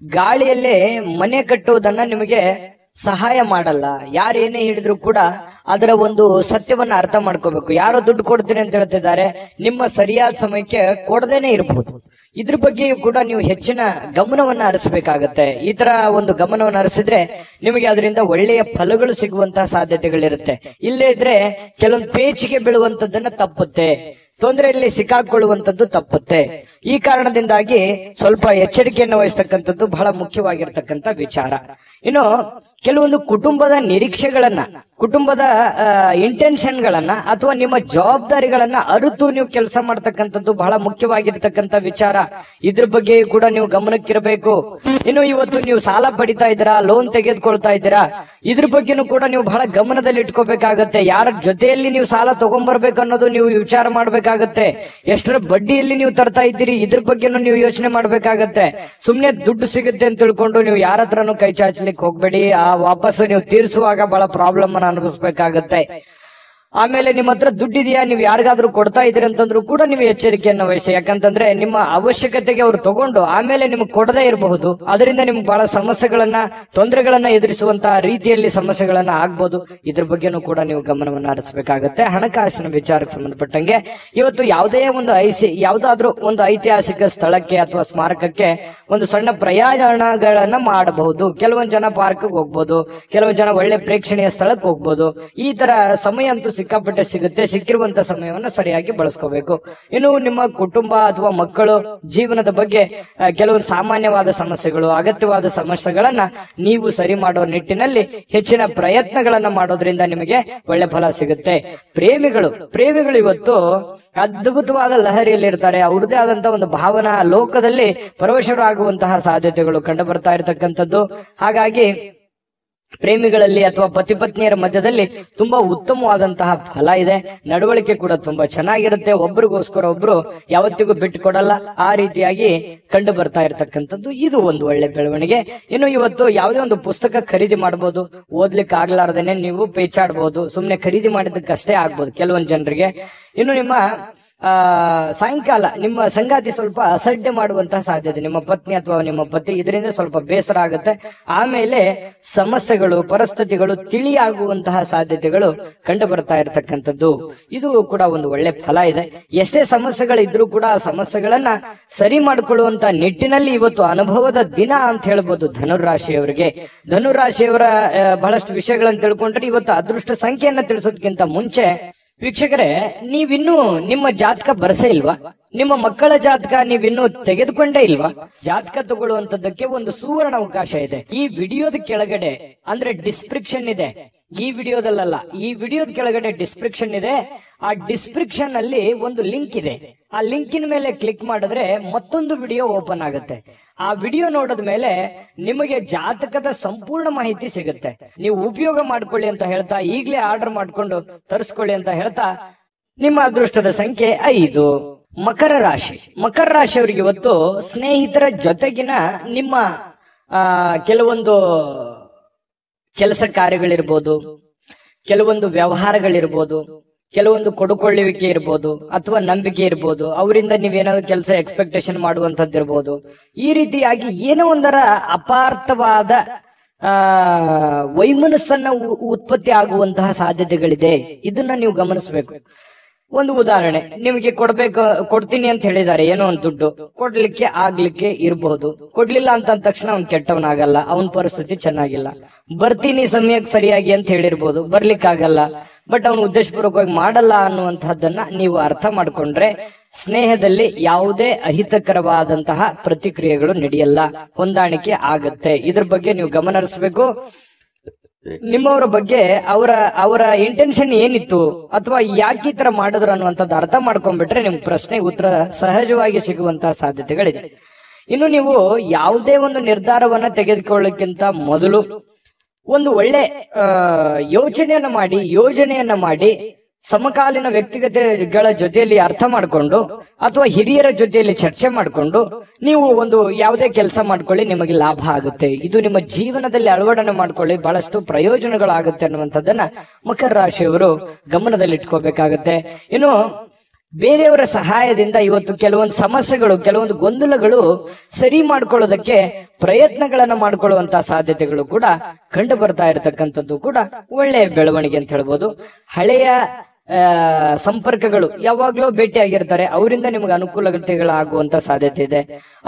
ಗಾಳಿಯಲ್ಲೇ ಮನೆ ಕಟ್ಟುವುದನ್ನ ನಿಮಗೆ ಸಹಾಯ ಮಾಡಲ್ಲ. ಯಾರು ಏನೇ ಹೇಳಿದ್ರು ಕೂಡ ಅದರ ಒಂದು ಸತ್ಯವನ್ನ ಅರ್ಥ ಮಾಡ್ಕೋಬೇಕು. ಯಾರೋ ದುಡ್ಡು ಕೊಡ್ತೀನಿ ಅಂತ ಹೇಳ್ತಿದ್ದಾರೆ, ನಿಮ್ಮ ಸರಿಯಾದ ಸಮಯಕ್ಕೆ ಕೊಡದೇನೆ ಇರಬಹುದು. ಇದ್ರ ಬಗ್ಗೆಯೂ ಕೂಡ ನೀವು ಹೆಚ್ಚಿನ ಗಮನವನ್ನ ಹರಿಸಬೇಕಾಗತ್ತೆ. ಈ ತರ ಒಂದು ಗಮನವನ್ನ ಹರಿಸಿದ್ರೆ ನಿಮಗೆ ಅದರಿಂದ ಒಳ್ಳೆಯ ಫಲಗಳು ಸಿಗುವಂತಹ ಸಾಧ್ಯತೆಗಳಿರುತ್ತೆ. ಇಲ್ಲೇ ಇದ್ರೆ ಕೆಲವೊಂದು ಪೇಚಿಗೆ ಬೀಳುವಂತದ್ದನ್ನ ತಪ್ಪುತ್ತೆ, ತೊಂದರೆಯಲ್ಲಿ ಸಿಕ್ಕಾಕೊಳ್ಳುವಂತದ್ದು ತಪ್ಪುತ್ತೆ. ಈ ಕಾರಣದಿಂದಾಗಿ ಸ್ವಲ್ಪ ಎಚ್ಚರಿಕೆಯನ್ನು ವಹಿಸ್ತಕ್ಕಂಥದ್ದು ಬಹಳ ಮುಖ್ಯವಾಗಿರ್ತಕ್ಕಂಥ ವಿಚಾರ. ಇನ್ನು ಕೆಲವೊಂದು ಕುಟುಂಬದ ನಿರೀಕ್ಷೆಗಳನ್ನ, ಕುಟುಂಬದ ಇಂಟೆನ್ಷನ್ ಗಳನ್ನ ಅಥವಾ ನಿಮ್ಮ ಜವಾಬ್ದಾರಿಗಳನ್ನ ಅರಿತು ನೀವು ಕೆಲಸ ಮಾಡ್ತಕ್ಕಂಥದ್ದು ಬಹಳ ಮುಖ್ಯವಾಗಿರ್ತಕ್ಕಂಥ ವಿಚಾರ. ಇದ್ರ ಬಗ್ಗೆ ಕೂಡ ನೀವು ಗಮನಕ್ಕಿರಬೇಕು. ಇನ್ನು ಇವತ್ತು ನೀವು ಸಾಲ ಪಡಿತಾ ಇದ್ದೀರಾ, ಲೋನ್ ತೆಗೆದುಕೊಳ್ತಾ ಇದ್ದೀರಾ, ಇದ್ರ ಬಗ್ಗೆನೂ ಕೂಡ ನೀವು ಬಹಳ ಗಮನದಲ್ಲಿ ಇಟ್ಕೋಬೇಕಾಗತ್ತೆ. ಯಾರ ಜೊತೆಯಲ್ಲಿ ನೀವು ಸಾಲ ತಗೊಂಡ್ಬರ್ಬೇಕು ಅನ್ನೋದು ನೀವು ವಿಚಾರ ಮಾಡ್ಬೇಕಾಗತ್ತೆ. ಎಷ್ಟರ ಬಡ್ಡಿಯಲ್ಲಿ ನೀವು ತರ್ತಾ ಇದ್ದೀರಿ, ಇದ್ರ ಬಗ್ಗೆನೂ ನೀವು ಯೋಚನೆ ಮಾಡ್ಬೇಕಾಗತ್ತೆ. ಸುಮ್ನೆ ದುಡ್ಡು ಸಿಗುತ್ತೆ ಅಂತ ತಿಳ್ಕೊಂಡು ನೀವು ಯಾರ ಹತ್ರನೂ ಕೈ ಚಾಚಲಿಕ್ಕೆ ಹೋಗ್ಬೇಡಿ. ಆ ವಾಪಸ್ ನೀವು ತೀರಿಸುವಾಗ ಬಹಳ ಪ್ರಾಬ್ಲಮ್ ಅನ್ನ ಅನುಭವಿಸ್ಬೇಕಾಗತ್ತೆ. ಆಮೇಲೆ ನಿಮ್ಮ ಹತ್ರ ದುಡ್ಡಿದೆಯಾ, ನೀವು ಯಾರಿಗಾದ್ರೂ ಕೊಡ್ತಾ ಇದೀರಿ ಅಂತಂದ್ರೂ ಕೂಡ ನೀವು ಎಚ್ಚರಿಕೆಯನ್ನು ವಹಿಸಿ. ಯಾಕಂತಂದ್ರೆ ನಿಮ್ಮ ಅವಶ್ಯಕತೆಗೆ ಅವ್ರು ತಗೊಂಡು ಆಮೇಲೆ ನಿಮ್ಗೆ ಕೊಡದೇ ಇರಬಹುದು. ಅದರಿಂದ ನಿಮ್ಗೆ ಬಹಳ ಸಮಸ್ಯೆಗಳನ್ನ, ತೊಂದರೆಗಳನ್ನ ಎದುರಿಸುವಂತಹ ರೀತಿಯಲ್ಲಿ ಸಮಸ್ಯೆಗಳನ್ನ ಆಗ್ಬೋದು. ಇದ್ರ ಬಗ್ಗೆನೂ ಕೂಡ ನೀವು ಗಮನವನ್ನ ಹರಿಸಬೇಕಾಗತ್ತೆ. ಹಣಕಾಸಿನ ವಿಚಾರಕ್ಕೆ ಸಂಬಂಧಪಟ್ಟಂಗೆ ಇವತ್ತು ಯಾವುದಾದ್ರೂ ಒಂದು ಐತಿಹಾಸಿಕ ಸ್ಥಳಕ್ಕೆ ಅಥವಾ ಸ್ಮಾರಕಕ್ಕೆ ಒಂದು ಸಣ್ಣ ಪ್ರಯಾಣಗಳನ್ನ ಮಾಡಬಹುದು. ಕೆಲವೊಂದು ಜನ ಪಾರ್ಕ್ ಹೋಗ್ಬೋದು, ಕೆಲವೊಂದು ಜನ ಒಳ್ಳೆ ಪ್ರೇಕ್ಷಣೀಯ ಸ್ಥಳಕ್ಕೆ ಹೋಗ್ಬೋದು. ಈ ತರ ಸಮಯ ಅಂತೂ ಸಿಕ್ಕಾಪಟ್ಟೆ ಸಿಗುತ್ತೆ. ಸಿಕ್ಕಿರುವಂತ ಸಮಯವನ್ನ ಸರಿಯಾಗಿ ಬಳಸ್ಕೋಬೇಕು. ಇನ್ನು ನಿಮ್ಮ ಕುಟುಂಬ ಅಥವಾ ಮಕ್ಕಳು ಜೀವನದ ಬಗ್ಗೆ ಕೆಲವೊಂದು ಸಾಮಾನ್ಯವಾದ ಸಮಸ್ಯೆಗಳು, ಅಗತ್ಯವಾದ ಸಮಸ್ಯೆಗಳನ್ನ ನೀವು ಸರಿ ಮಾಡೋ ನಿಟ್ಟಿನಲ್ಲಿ ಹೆಚ್ಚಿನ ಪ್ರಯತ್ನಗಳನ್ನ ಮಾಡೋದ್ರಿಂದ ನಿಮಗೆ ಒಳ್ಳೆ ಫಲ ಸಿಗುತ್ತೆ. ಪ್ರೇಮಿಗಳು ಇವತ್ತು ಅದ್ಭುತವಾದ ಲಹರಿಯಲ್ಲಿ ಇರ್ತಾರೆ. ಅವ್ರದೇ ಆದಂತ ಒಂದು ಭಾವನಾ ಲೋಕದಲ್ಲಿ ಪರವಶರಾಗುವಂತಹ ಸಾಧ್ಯತೆಗಳು ಕಂಡು ಬರ್ತಾ ಇರತಕ್ಕಂಥದ್ದು. ಹಾಗಾಗಿ ಪ್ರೇಮಿಗಳಲ್ಲಿ ಅಥವಾ ಪತಿ ಪತ್ನಿಯರ ಮಧ್ಯದಲ್ಲಿ ತುಂಬಾ ಉತ್ತಮವಾದಂತಹ ಫಲ ಇದೆ. ನಡವಳಿಕೆ ಕೂಡ ತುಂಬಾ ಚೆನ್ನಾಗಿರುತ್ತೆ. ಒಬ್ರಿಗೋಸ್ಕರ ಒಬ್ರು ಯಾವತ್ತಿಗೂ ಬಿಟ್ಟು ಕೊಡಲ್ಲ. ಆ ರೀತಿಯಾಗಿ ಕಂಡು ಬರ್ತಾ ಇರತಕ್ಕಂಥದ್ದು ಇದು ಒಂದು ಒಳ್ಳೆ ಬೆಳವಣಿಗೆ. ಇನ್ನು ಇವತ್ತು ಯಾವುದೇ ಒಂದು ಪುಸ್ತಕ ಖರೀದಿ ಮಾಡಬಹುದು. ಓದ್ಲಿಕ್ಕೆ ಆಗ್ಲಾರ್ದೇನೆ ನೀವು ಪೇಚಾಡ್ಬಹುದು. ಸುಮ್ನೆ ಖರೀದಿ ಮಾಡಿದ್ದಕ್ಕಷ್ಟೇ ಆಗ್ಬೋದು ಕೆಲವೊಂದು ಜನರಿಗೆ. ಇನ್ನು ನಿಮ್ಮ ಸಾಯಂಕಾಲ ನಿಮ್ಮ ಸಂಗಾತಿ ಸ್ವಲ್ಪ ಅಸಡ್ಡೆ ಮಾಡುವಂತಹ ಸಾಧ್ಯತೆ, ನಿಮ್ಮ ಪತ್ನಿ ಅಥವಾ ನಿಮ್ಮ ಪತಿ, ಇದರಿಂದ ಸ್ವಲ್ಪ ಬೇಸರ ಆಗುತ್ತೆ. ಆಮೇಲೆ ಸಮಸ್ಯೆಗಳು, ಪರಿಸ್ಥಿತಿಗಳು ತಿಳಿಯಾಗುವಂತಹ ಸಾಧ್ಯತೆಗಳು ಕಂಡು ಬರ್ತಾ ಇರತಕ್ಕಂಥದ್ದು. ಇದು ಕೂಡ ಒಂದು ಒಳ್ಳೆ ಫಲ ಇದೆ. ಎಷ್ಟೇ ಸಮಸ್ಯೆಗಳಿದ್ರೂ ಕೂಡ ಆ ಸಮಸ್ಯೆಗಳನ್ನ ಸರಿ ಮಾಡಿಕೊಳ್ಳುವಂತ ನಿಟ್ಟಿನಲ್ಲಿ ಇವತ್ತು ಅನುಭವದ ದಿನ ಅಂತ ಹೇಳ್ಬೋದು ಧನುರಾಶಿಯವರಿಗೆ. ಧನುರಾಶಿಯವರ ಬಹಳಷ್ಟು ವಿಷಯಗಳನ್ನು ತಿಳ್ಕೊಂಡ್ರೆ ಇವತ್ತು ಅದೃಷ್ಟ ಸಂಖ್ಯೆಯನ್ನ ತಿಳಿಸೋದಕ್ಕಿಂತ ಮುಂಚೆ ವೀಕ್ಷಕರೇ, ನೀವಿನ್ನೂ ನಿಮ್ಮ ಜಾತಕ ಬರಸೇ ಇಲ್ವಾ? ನಿಮ್ಮ ಮಕ್ಕಳ ಜಾತಕ ನೀವಿನ್ನೂ ತೆಗೆದುಕೊಂಡೇ ಇಲ್ವಾ? ಜಾತಕ ತಗೊಳ್ಳುವಂತದ್ದಕ್ಕೆ ಒಂದು ಸುವರ್ಣ ಅವಕಾಶ ಇದೆ. ಈ ವಿಡಿಯೋದ ಕೆಳಗಡೆ ಅಂದ್ರೆ ಡಿಸ್ಕ್ರಿಪ್ಷನ್ ಇದೆ. ಈ ವಿಡಿಯೋದಲ್ಲ, ಈ ವಿಡಿಯೋದ ಕೆಳಗಡೆ ಡಿಸ್ಕ್ರಿಪ್ಷನ್ ಇದೆ. ಆ ಡಿಸ್ಕ್ರಿಪ್ಷನ್ ಅಲ್ಲಿ ಒಂದು ಲಿಂಕ್ ಇದೆ. ಆ ಲಿಂಕಿನ ಮೇಲೆ ಕ್ಲಿಕ್ ಮಾಡಿದ್ರೆ ಮತ್ತೊಂದು ವಿಡಿಯೋ ಓಪನ್ ಆಗುತ್ತೆ. ಆ ವಿಡಿಯೋ ನೋಡಿದ ಮೇಲೆ ನಿಮಗೆ ಜಾತಕದ ಸಂಪೂರ್ಣ ಮಾಹಿತಿ ಸಿಗುತ್ತೆ. ನೀವು ಉಪಯೋಗ ಮಾಡ್ಕೊಳ್ಳಿ ಅಂತ ಹೇಳ್ತಾ, ಈಗಲೇ ಆರ್ಡರ್ ಮಾಡ್ಕೊಂಡು ತರಿಸ್ಕೊಳ್ಳಿ ಅಂತ ಹೇಳ್ತಾ, ನಿಮ್ಮ ಅದೃಷ್ಟದ ಸಂಖ್ಯೆ 5. ಮಕರ ರಾಶಿಯವರಿಗೆ ಇವತ್ತು ಸ್ನೇಹಿತರ ಜೊತೆಗಿನ ನಿಮ್ಮ ಕೆಲವೊಂದು ಕೆಲಸ ಕಾರ್ಯಗಳಿರ್ಬೋದು, ಕೆಲವೊಂದು ವ್ಯವಹಾರಗಳಿರ್ಬೋದು, ಕೆಲವೊಂದು ಕೊಡುಕೊಳ್ಳುವಿಕೆ ಇರ್ಬೋದು, ಅಥವಾ ನಂಬಿಕೆ ಇರ್ಬೋದು. ಅವರಿಂದ ನೀವೇನಾದ್ರು ಕೆಲಸ ಎಕ್ಸ್ಪೆಕ್ಟೇಷನ್ ಮಾಡುವಂತದ್ದು ಇರ್ಬೋದು. ಈ ರೀತಿಯಾಗಿ ಏನೋ ಒಂದರ ಅಪಾರ್ಥವಾದ ವೈಮನಸ್ಸನ್ನ ಉತ್ಪತ್ತಿ ಆಗುವಂತಹ ಸಾಧ್ಯತೆಗಳಿದೆ. ಇದನ್ನ ನೀವು ಗಮನಿಸಬೇಕು. ಒಂದು ಉದಾಹರಣೆ, ನಿಮಗೆ ಕೊಡ್ತೀನಿ ಅಂತ ಹೇಳಿದ್ದಾರೆ ಏನೋ ಒಂದು ದುಡ್ಡು, ಆಗ್ಲಿಕ್ಕೆ ಇರಬಹುದು. ಕೊಡ್ಲಿಲ್ಲ ಅಂತ ಅಂದ ತಕ್ಷಣ ಅವ್ನ್ ಕೆಟ್ಟವನಾಗಲ್ಲ, ಅವನ ಪರಿಸ್ಥಿತಿ ಚೆನ್ನಾಗಿಲ್ಲ. ಬರ್ತೀನಿ ಸಮಯಕ್ಕೆ ಸರಿಯಾಗಿ ಅಂತ ಹೇಳಿರ್ಬೋದು, ಬರ್ಲಿಕ್ಕಾಗಲ್ಲ. ಬಟ್ ಅವನು ಉದ್ದೇಶಪೂರ್ವಕವಾಗಿ ಮಾಡಲ್ಲ ಅನ್ನುವಂತಹದ್ದನ್ನ ನೀವು ಅರ್ಥ ಮಾಡ್ಕೊಂಡ್ರೆ ಸ್ನೇಹದಲ್ಲಿ ಯಾವುದೇ ಅಹಿತಕರವಾದಂತಹ ಪ್ರತಿಕ್ರಿಯೆಗಳು ನಡೆಯಲ್ಲ, ಹೊಂದಾಣಿಕೆ ಆಗತ್ತೆ. ಇದ್ರ ಬಗ್ಗೆ ನೀವು ಗಮನ ಹರಿಸಬೇಕು. ನಿಮ್ಮವರ ಬಗ್ಗೆ ಅವರ ಇಂಟೆನ್ಷನ್ ಏನಿತ್ತು ಅಥವಾ ಯಾಕೆ ಈ ತರ ಮಾಡಿದ್ರು ಅನ್ನುವಂಥದ್ದು ಅರ್ಥ ಮಾಡ್ಕೊಂಡ್ಬಿಟ್ರೆ ನಿಮ್ ಪ್ರಶ್ನೆಗೆ ಉತ್ತರ ಸಹಜವಾಗಿ ಸಿಗುವಂತಹ ಸಾಧ್ಯತೆಗಳಿದೆ. ಇನ್ನು ನೀವು ಯಾವುದೇ ಒಂದು ನಿರ್ಧಾರವನ್ನ ತೆಗೆದುಕೊಳ್ಳಕ್ಕಿಂತ ಮೊದಲು ಒಂದು ಒಳ್ಳೆ ಯೋಜನೆಯನ್ನ ಮಾಡಿ ಸಮಕಾಲೀನ ವ್ಯಕ್ತಿಗತೆಗಳ ಜೊತೆಯಲ್ಲಿ ಅರ್ಥ ಮಾಡಿಕೊಂಡು ಅಥವಾ ಹಿರಿಯರ ಜೊತೆಯಲ್ಲಿ ಚರ್ಚೆ ಮಾಡಿಕೊಂಡು ನೀವು ಒಂದು ಯಾವುದೇ ಕೆಲಸ ಮಾಡ್ಕೊಳ್ಳಿ, ನಿಮಗೆ ಲಾಭ ಆಗುತ್ತೆ. ಇದು ನಿಮ್ಮ ಜೀವನದಲ್ಲಿ ಅಳವಡನೆ ಮಾಡ್ಕೊಳ್ಳಿ, ಬಹಳಷ್ಟು ಪ್ರಯೋಜನಗಳಾಗುತ್ತೆ ಅನ್ನುವಂಥದ್ದನ್ನ ಮಕರ ರಾಶಿಯವರು ಗಮನದಲ್ಲಿಟ್ಕೋಬೇಕಾಗತ್ತೆ. ಇನ್ನು ಬೇರೆಯವರ ಸಹಾಯದಿಂದ ಇವತ್ತು ಕೆಲವೊಂದು ಸಮಸ್ಯೆಗಳು, ಕೆಲವೊಂದು ಗೊಂದಲಗಳು ಸರಿ ಮಾಡ್ಕೊಳ್ಳೋದಕ್ಕೆ ಪ್ರಯತ್ನಗಳನ್ನ ಮಾಡ್ಕೊಳ್ಳುವಂತಹ ಸಾಧ್ಯತೆಗಳು ಕೂಡ ಕಂಡು ಬರ್ತಾ ಇರತಕ್ಕಂಥದ್ದು ಕೂಡ ಒಳ್ಳೆಯ ಬೆಳವಣಿಗೆ ಅಂತ ಹೇಳ್ಬೋದು. ಹಳೆಯ ಸಂಪರ್ಕಗಳು ಯಾವಾಗ್ಲೂ ಭೇಟಿ ಆಗಿರ್ತಾರೆ, ಅವರಿಂದ ನಿಮ್ಗೆ ಅನುಕೂಲತೆಗಳಾಗುವಂತ ಸಾಧ್ಯತೆ ಇದೆ.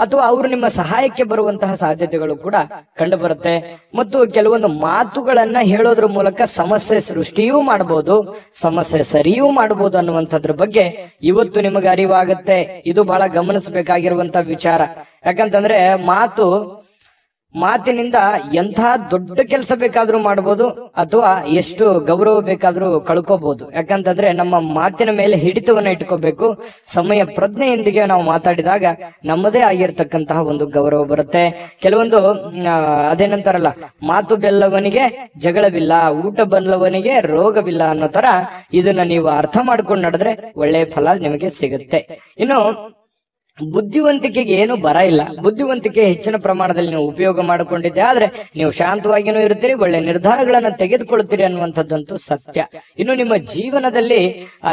ಅಥವಾ ಅವರು ನಿಮ್ಮ ಸಹಾಯಕ್ಕೆ ಬರುವಂತಹ ಸಾಧ್ಯತೆಗಳು ಕೂಡ ಕಂಡು ಬರುತ್ತೆ. ಮತ್ತು ಕೆಲವೊಂದು ಮಾತುಗಳನ್ನ ಹೇಳೋದ್ರ ಮೂಲಕ ಸಮಸ್ಯೆ ಸೃಷ್ಟಿಯೂ ಮಾಡಬಹುದು, ಸಮಸ್ಯೆ ಸರಿಯೂ ಮಾಡಬಹುದು ಅನ್ನುವಂಥದ್ರ ಬಗ್ಗೆ ಇವತ್ತು ನಿಮಗೆ ಅರಿವಾಗುತ್ತೆ. ಇದು ಬಹಳ ಗಮನಿಸಬೇಕಾಗಿರುವಂತ ವಿಚಾರ. ಯಾಕಂತಂದ್ರೆ ಮಾತಿನಿಂದ ಎಂಥ ದೊಡ್ಡ ಕೆಲಸ ಬೇಕಾದ್ರೂ ಮಾಡಬಹುದು ಅಥವಾ ಎಷ್ಟು ಗೌರವ ಬೇಕಾದ್ರೂ ಕಳ್ಕೋಬಹುದು. ಯಾಕಂತಂದ್ರೆ ನಮ್ಮ ಮಾತಿನ ಮೇಲೆ ಹಿಡಿತವನ್ನ ಇಟ್ಕೋಬೇಕು. ಸಮಯ ಪ್ರಜ್ಞೆಯೊಂದಿಗೆ ನಾವು ಮಾತಾಡಿದಾಗ ನಮ್ಮದೇ ಆಗಿರ್ತಕ್ಕಂತಹ ಒಂದು ಗೌರವ ಬರುತ್ತೆ. ಕೆಲವೊಂದು ಅದೇನಂತಾರಲ್ಲ, ಮಾತು ಬೆಲ್ಲವನಿಗೆ ಜಗಳವಿಲ್ಲ, ಊಟ ಬಲ್ಲವನಿಗೆ ರೋಗವಿಲ್ಲ ಅನ್ನೋ ತರ ಇದನ್ನ ನೀವು ಅರ್ಥ ಮಾಡ್ಕೊಂಡು ನಡೆದ್ರೆ ಒಳ್ಳೆಯ ಫಲ ನಿಮಗೆ ಸಿಗುತ್ತೆ. ಇನ್ನು ಬುದ್ಧಿವಂತಿಕೆಗೆ ಏನು ಬರ ಇಲ್ಲ. ಬುದ್ಧಿವಂತಿಕೆ ಹೆಚ್ಚಿನ ಪ್ರಮಾಣದಲ್ಲಿ ನೀವು ಉಪಯೋಗ ಮಾಡಿಕೊಂಡಿದ್ದೆ ಆದ್ರೆ ನೀವು ಶಾಂತವಾಗಿನೂ ಇರ್ತೀರಿ, ಒಳ್ಳೆ ನಿರ್ಧಾರಗಳನ್ನು ತೆಗೆದುಕೊಳ್ಳುತ್ತೀರಿ ಅನ್ನುವಂಥದ್ದಂತೂ ಸತ್ಯ. ಇನ್ನು ನಿಮ್ಮ ಜೀವನದಲ್ಲಿ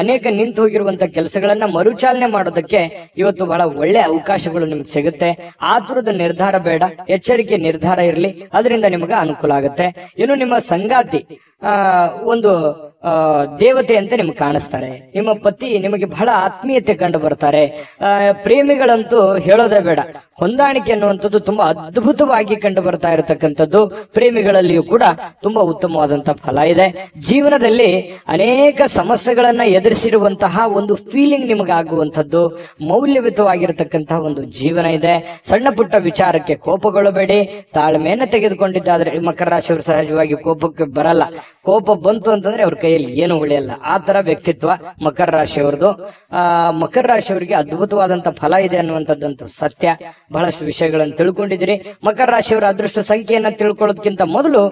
ಅನೇಕ ನಿಂತು ಹೋಗಿರುವಂತಹ ಕೆಲಸಗಳನ್ನ ಮರುಚಾಲನೆ ಮಾಡೋದಕ್ಕೆ ಇವತ್ತು ಬಹಳ ಒಳ್ಳೆ ಅವಕಾಶಗಳು ನಿಮ್ಗೆ ಸಿಗುತ್ತೆ. ಆತುರದ ನಿರ್ಧಾರ ಬೇಡ, ಎಚ್ಚರಿಕೆ ನಿರ್ಧಾರ ಇರಲಿ, ಅದರಿಂದ ನಿಮಗೆ ಅನುಕೂಲ ಆಗುತ್ತೆ. ಇನ್ನು ನಿಮ್ಮ ಸಂಗಾತಿ ಒಂದು ದೇವತೆಯಂತೆ ನಿಮ್ಗೆ ಕಾಣಿಸ್ತಾರೆ. ನಿಮ್ಮ ಪತಿ ನಿಮಗೆ ಬಹಳ ಆತ್ಮೀಯತೆ ಕಂಡು ಬರ್ತಾರೆ. ಪ್ರೇಮಿಗಳಂತೂ ಹೇಳೋದೇ ಬೇಡ, ಹೊಂದಾಣಿಕೆ ಅನ್ನುವಂಥದ್ದು ತುಂಬಾ ಅದ್ಭುತವಾಗಿ ಕಂಡು ಬರ್ತಾ ಇರತಕ್ಕಂಥದ್ದು. ಪ್ರೇಮಿಗಳಲ್ಲಿಯೂ ಕೂಡ ತುಂಬಾ ಉತ್ತಮವಾದಂತಹ ಫಲ ಇದೆ. ಜೀವನದಲ್ಲಿ ಅನೇಕ ಸಮಸ್ಯೆಗಳನ್ನ ಎದುರಿಸಿರುವಂತಹ ಒಂದು ಫೀಲಿಂಗ್ ನಿಮಗಾಗುವಂಥದ್ದು, ಮೌಲ್ಯಯುತವಾಗಿರತಕ್ಕಂತಹ ಒಂದು ಜೀವನ ಇದೆ. ಸಣ್ಣ ಪುಟ್ಟ ವಿಚಾರಕ್ಕೆ ಕೋಪಗೊಳ್ಳಬೇಡಿ, ತಾಳ್ಮೆಯನ್ನು ತೆಗೆದುಕೊಂಡಿದ್ದಾದ್ರೆ ಮಕರ ರಾಶಿಯವರು ಸಹಜವಾಗಿ ಕೋಪಕ್ಕೆ ಬರಲ್ಲ. ಕೋಪ ಬಂತು ಅಂತಂದ್ರೆ ಅವ್ರ ಕೈಯಲ್ಲಿ ಏನು ಉಳಿಯಲ್ಲ. ಆ ತರ ವ್ಯಕ್ತಿತ್ವ ಮಕರ ರಾಶಿಯವರದು. ಮಕರ ರಾಶಿಯವರಿಗೆ ಅದ್ಭುತವಾದಂತ ಫಲ ಇದೆ ಅನ್ನುವಂಥದ್ದಂತೂ ಸತ್ಯ. ಬಹಳಷ್ಟು ವಿಷಯಗಳನ್ನು ತಿಳ್ಕೊಂಡಿದ್ದೀರಿ. ಮಕರ ರಾಶಿಯವರ ಅದೃಷ್ಟ ಸಂಖ್ಯೆಯನ್ನ ತಿಳ್ಕೊಳ್ಳೋದಕ್ಕಿಂತ ಮೊದಲು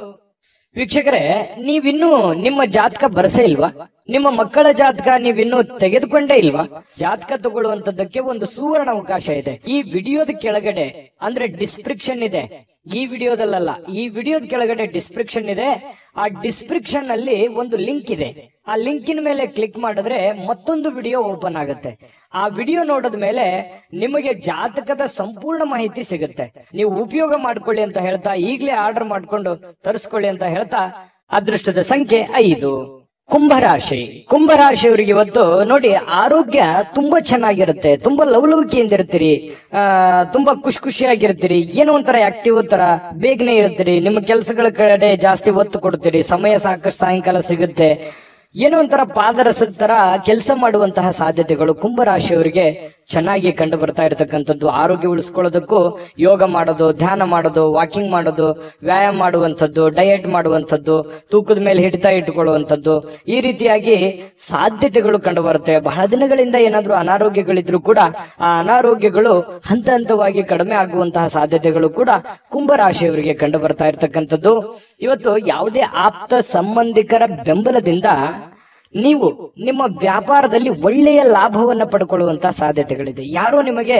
ವೀಕ್ಷಕರೇ, ನೀವಿನ್ನೂ ನಿಮ್ಮ ಜಾತಕ ಬರಸೇ ಇಲ್ವಾ? ನಿಮ್ಮ ಮಕ್ಕಳ ಜಾತಕ ನೀವಿನ್ನೂ ತೆಗೆದುಕೊಂಡೇ ಇಲ್ವಾ? ಜಾತಕ ತಗೊಳ್ಳುವಂತದ್ದಕ್ಕೆ ಒಂದು ಸುವರ್ಣ ಅವಕಾಶ ಇದೆ. ಈ ವಿಡಿಯೋದ ಕೆಳಗಡೆ ಅಂದ್ರೆ ಡಿಸ್ಕ್ರಿಪ್ಷನ್ ಇದೆ. ಈ ವಿಡಿಯೋದಲ್ಲ, ಈ ವಿಡಿಯೋದ ಕೆಳಗಡೆ ಡಿಸ್ಕ್ರಿಪ್ಷನ್ ಇದೆ. ಆ ಡಿಸ್ಕ್ರಿಪ್ಷನ್ ಅಲ್ಲಿ ಒಂದು ಲಿಂಕ್ ಇದೆ. ಆ ಲಿಂಕಿನ ಮೇಲೆ ಕ್ಲಿಕ್ ಮಾಡಿದ್ರೆ ಮತ್ತೊಂದು ವಿಡಿಯೋ ಓಪನ್ ಆಗುತ್ತೆ. ಆ ವಿಡಿಯೋ ನೋಡಿದ ಮೇಲೆ ನಿಮಗೆ ಜಾತಕದ ಸಂಪೂರ್ಣ ಮಾಹಿತಿ ಸಿಗುತ್ತೆ. ನೀವು ಉಪಯೋಗ ಮಾಡ್ಕೊಳ್ಳಿ ಅಂತ ಹೇಳ್ತಾ, ಈಗಲೇ ಆರ್ಡರ್ ಮಾಡ್ಕೊಂಡು ತರಿಸ್ಕೊಳ್ಳಿ ಅಂತ ಹೇಳ್ತಾ, ಅದೃಷ್ಟದ ಸಂಖ್ಯೆ 5. ಕುಂಭರಾಶಿ. ಕುಂಭರಾಶಿಯವರಿಗೆ ಇವತ್ತು ನೋಡಿ, ಆರೋಗ್ಯ ತುಂಬಾ ಚೆನ್ನಾಗಿರುತ್ತೆ. ತುಂಬಾ ಲವಲವಿಕೆಯಿಂದ ಇರ್ತೀರಿ, ತುಂಬಾ ಖುಷಿಯಾಗಿರ್ತೀರಿ. ಏನೋ ಒಂಥರ ಆಕ್ಟಿವ್ ತರ ಬೇಗನೆ ಇರ್ತೀರಿ. ನಿಮ್ಮ ಕೆಲಸಗಳ ಕಡೆ ಜಾಸ್ತಿ ಒತ್ತು ಕೊಡ್ತೀರಿ. ಸಮಯ ಸಾಕಷ್ಟು ಸಾಯಂಕಾಲ ಸಿಗುತ್ತೆ. ಏನೋ ಒಂಥರ ಪಾದರಸದ ತರ ಕೆಲಸ ಮಾಡುವಂತಹ ಸಾಧ್ಯತೆಗಳು ಕುಂಭರಾಶಿಯವರಿಗೆ ಚೆನ್ನಾಗಿ ಕಂಡು ಬರ್ತಾ ಇರತಕ್ಕಂಥದ್ದು. ಆರೋಗ್ಯ ಉಳಿಸ್ಕೊಳ್ಳೋದಕ್ಕೂ ಯೋಗ ಮಾಡೋದು, ಧ್ಯಾನ ಮಾಡೋದು, ವಾಕಿಂಗ್ ಮಾಡೋದು, ವ್ಯಾಯಾಮ ಮಾಡುವಂಥದ್ದು, ಡಯಟ್ ಮಾಡುವಂಥದ್ದು, ತೂಕದ ಮೇಲೆ ಹಿಡಿತ ಇಟ್ಟುಕೊಳ್ಳುವಂಥದ್ದು, ಈ ರೀತಿಯಾಗಿ ಸಾಧ್ಯತೆಗಳು ಕಂಡು ಬರುತ್ತೆ. ಬಹಳ ದಿನಗಳಿಂದ ಏನಾದ್ರೂ ಅನಾರೋಗ್ಯಗಳಿದ್ರು ಕೂಡ ಆ ಅನಾರೋಗ್ಯಗಳು ಹಂತ ಹಂತವಾಗಿ ಕಡಿಮೆ ಆಗುವಂತಹ ಸಾಧ್ಯತೆಗಳು ಕೂಡ ಕುಂಭರಾಶಿಯವರಿಗೆ ಕಂಡು ಬರ್ತಾ ಇರತಕ್ಕಂಥದ್ದು. ಇವತ್ತು ಯಾವುದೇ ಆಪ್ತ ಸಂಬಂಧಿಕರ ಬೆಂಬಲದಿಂದ ನೀವು ನಿಮ್ಮ ವ್ಯಾಪಾರದಲ್ಲಿ ಒಳ್ಳೆಯ ಲಾಭವನ್ನ ಪಡ್ಕೊಳ್ಳುವಂತಹ ಸಾಧ್ಯತೆಗಳಿದೆ. ಯಾರೋ ನಿಮಗೆ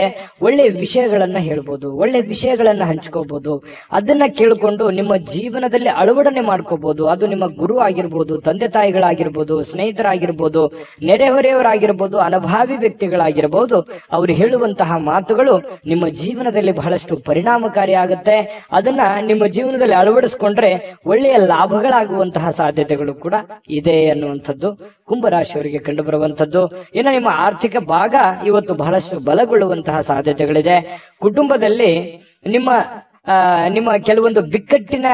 ಒಳ್ಳೆಯ ವಿಷಯಗಳನ್ನ ಹೇಳ್ಬೋದು, ಒಳ್ಳೆಯ ವಿಷಯಗಳನ್ನ ಹಂಚ್ಕೋಬಹುದು. ಅದನ್ನ ಕೇಳಿಕೊಂಡು ನಿಮ್ಮ ಜೀವನದಲ್ಲಿ ಅಳವಡನೆ ಮಾಡ್ಕೋಬಹುದು. ಅದು ನಿಮ್ಮ ಗುರು ಆಗಿರ್ಬೋದು, ತಂದೆ ತಾಯಿಗಳಾಗಿರ್ಬೋದು, ಸ್ನೇಹಿತರಾಗಿರ್ಬೋದು, ನೆರೆಹೊರೆಯವರಾಗಿರ್ಬೋದು, ಅನುಭಾವಿ ವ್ಯಕ್ತಿಗಳಾಗಿರ್ಬೋದು. ಅವರು ಹೇಳುವಂತಹ ಮಾತುಗಳು ನಿಮ್ಮ ಜೀವನದಲ್ಲಿ ಬಹಳಷ್ಟು ಪರಿಣಾಮಕಾರಿ ಆಗುತ್ತೆ. ಅದನ್ನ ನಿಮ್ಮ ಜೀವನದಲ್ಲಿ ಅಳವಡಿಸ್ಕೊಂಡ್ರೆ ಒಳ್ಳೆಯ ಲಾಭಗಳಾಗುವಂತಹ ಸಾಧ್ಯತೆಗಳು ಕೂಡ ಇದೆ ಅನ್ನುವಂಥದ್ದು ಕುಂಭರಾಶಿಯವರಿಗೆ ಕಂಡು ಬರುವಂತದ್ದು. ಇನ್ನು ನಿಮ್ಮ ಆರ್ಥಿಕ ಭಾಗ ಇವತ್ತು ಬಹಳಷ್ಟು ಬಲಗೊಳ್ಳುವಂತಹ ಸಾಧ್ಯತೆಗಳಿದೆ. ಕುಟುಂಬದಲ್ಲಿ ನಿಮ್ಮ ಕೆಲವೊಂದು ಬಿಕ್ಕಟ್ಟಿನ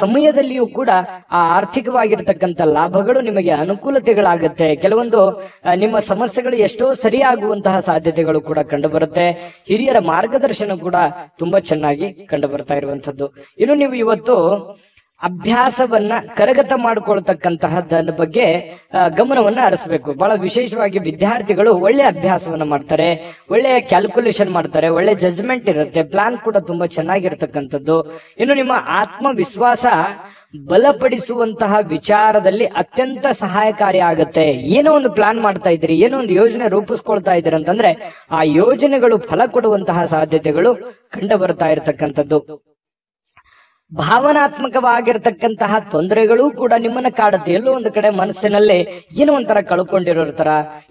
ಸಮಯದಲ್ಲಿಯೂ ಕೂಡ ಆ ಆರ್ಥಿಕವಾಗಿರ್ತಕ್ಕಂಥ ಲಾಭಗಳು ನಿಮಗೆ ಅನುಕೂಲತೆಗಳಾಗುತ್ತೆ. ಕೆಲವೊಂದು ನಿಮ್ಮ ಸಮಸ್ಯೆಗಳು ಎಷ್ಟೋ ಸರಿಯಾಗುವಂತಹ ಸಾಧ್ಯತೆಗಳು ಕೂಡ ಕಂಡು ಬರುತ್ತೆ. ಹಿರಿಯರ ಮಾರ್ಗದರ್ಶನ ಕೂಡ ತುಂಬಾ ಚೆನ್ನಾಗಿ ಕಂಡು ಬರ್ತಾ ಇರುವಂತದ್ದು. ಇನ್ನು ನೀವು ಇವತ್ತು ಅಭ್ಯಾಸವನ್ನ ಕರಗತ ಮಾಡಿಕೊಳ್ತಕ್ಕಂತಹದ್ದರ ಬಗ್ಗೆ ಗಮನವನ್ನ ಹರಿಸಬೇಕು. ಬಹಳ ವಿಶೇಷವಾಗಿ ವಿದ್ಯಾರ್ಥಿಗಳು ಒಳ್ಳೆ ಅಭ್ಯಾಸವನ್ನ ಮಾಡ್ತಾರೆ, ಒಳ್ಳೆಯ ಕ್ಯಾಲ್ಕುಲೇಷನ್ ಮಾಡ್ತಾರೆ, ಒಳ್ಳೆ ಜಜ್ಮೆಂಟ್ ಇರುತ್ತೆ, ಪ್ಲಾನ್ ಕೂಡ ತುಂಬಾ ಚೆನ್ನಾಗಿರ್ತಕ್ಕಂಥದ್ದು. ಇನ್ನು ನಿಮ್ಮ ಆತ್ಮವಿಶ್ವಾಸ ಬಲಪಡಿಸುವಂತಹ ವಿಚಾರದಲ್ಲಿ ಅತ್ಯಂತ ಸಹಾಯಕಾರಿ ಆಗುತ್ತೆ. ಏನೋ ಒಂದು ಪ್ಲಾನ್ ಮಾಡ್ತಾ ಇದ್ದೀರಿ, ಏನೋ ಒಂದು ಯೋಜನೆ ರೂಪಿಸ್ಕೊಳ್ತಾ ಇದ್ದೀರಿ ಅಂತಂದ್ರೆ ಆ ಯೋಜನೆಗಳು ಫಲ ಕೊಡುವಂತಹ ಸಾಧ್ಯತೆಗಳು ಕಂಡು ಬರ್ತಾ ಇರತಕ್ಕಂಥದ್ದು. ಭಾವನಾತ್ಮಕವಾಗಿರ್ತಕ್ಕಂತಹ ತೊಂದರೆಗಳು ಕೂಡ ನಿಮ್ಮನ್ನ ಕಾಡುತ್ತೆ. ಎಲ್ಲೋ ಒಂದು ಕಡೆ ಮನಸ್ಸಿನಲ್ಲಿ ಏನೋ ಒಂಥರ ಕಳ್ಕೊಂಡಿರೋ ತರ,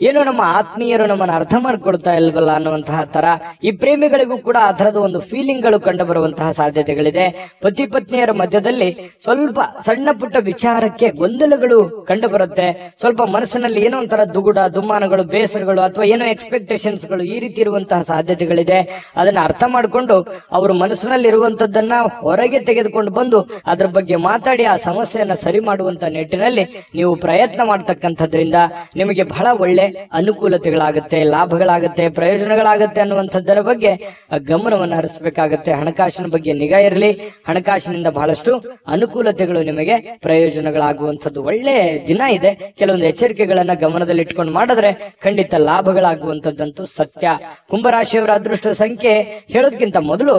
ಏನೋ ನಮ್ಮ ಆತ್ಮೀಯರು ನಮ್ಮನ್ನ ಅರ್ಥ ಮಾಡ್ಕೊಳ್ತಾ ಇಲ್ವಲ್ಲ ಅನ್ನುವಂತಹ ತರ. ಈ ಪ್ರೇಮಿಗಳಿಗೂ ಕೂಡ ಆ ತರದ ಒಂದು ಫೀಲಿಂಗ್ ಗಳು ಕಂಡು ಬರುವಂತಹ ಸಾಧ್ಯತೆಗಳಿದೆ. ಪತಿ ಪತ್ನಿಯರ ಮಧ್ಯದಲ್ಲಿ ಸ್ವಲ್ಪ ಸಣ್ಣ ಪುಟ್ಟ ವಿಚಾರಕ್ಕೆ ಗೊಂದಲಗಳು ಕಂಡು ಬರುತ್ತೆ. ಸ್ವಲ್ಪ ಮನಸ್ಸಿನಲ್ಲಿ ಏನೋ ಒಂಥರ ದುಗುಡ, ದುಮ್ಮಾನಗಳು, ಬೇಸರಗಳು ಅಥವಾ ಏನೋ ಎಕ್ಸ್ಪೆಕ್ಟೇಷನ್ಸ್ ಗಳು ಈ ರೀತಿ ಇರುವಂತಹ ಸಾಧ್ಯತೆಗಳಿದೆ. ಅದನ್ನ ಅರ್ಥ ಮಾಡಿಕೊಂಡು ಅವರು ಮನಸ್ಸಿನಲ್ಲಿ ಇರುವಂತದ್ದನ್ನ ಹೊರಗೆ ತೆಗೆದುಕೊಂಡು ಬಂದು ಅದರ ಬಗ್ಗೆ ಮಾತಾಡಿ ಆ ಸಮಸ್ಯೆಯನ್ನ ಸರಿ ಮಾಡುವಂತ ನಿಟ್ಟಿನಲ್ಲಿ ನೀವು ಪ್ರಯತ್ನ ಮಾಡ್ತಕ್ಕಂಥದ್ರಿಂದ ನಿಮಗೆ ಬಹಳ ಒಳ್ಳೆ ಅನುಕೂಲತೆಗಳಾಗುತ್ತೆ, ಲಾಭಗಳಾಗುತ್ತೆ, ಪ್ರಯೋಜನಗಳಾಗುತ್ತೆ ಅನ್ನುವಂಥದ್ದರ ಬಗ್ಗೆ ಗಮನವನ್ನು ಹರಿಸಬೇಕಾಗತ್ತೆ. ಹಣಕಾಸಿನ ಬಗ್ಗೆ ನಿಗಾ ಇರಲಿ. ಹಣಕಾಸಿನಿಂದ ಬಹಳಷ್ಟು ಅನುಕೂಲತೆಗಳು ನಿಮಗೆ ಪ್ರಯೋಜನಗಳಾಗುವಂಥದ್ದು ಒಳ್ಳೆ ದಿನ ಇದೆ. ಕೆಲವೊಂದು ಎಚ್ಚರಿಕೆಗಳನ್ನ ಗಮನದಲ್ಲಿ ಇಟ್ಕೊಂಡು ಮಾಡಿದ್ರೆ ಖಂಡಿತ ಲಾಭಗಳಾಗುವಂಥದ್ದಂತೂ ಸತ್ಯ. ಕುಂಭರಾಶಿಯವರ ಅದೃಷ್ಟ ಸಂಖ್ಯೆ ಹೇಳೋದಕ್ಕಿಂತ ಮೊದಲು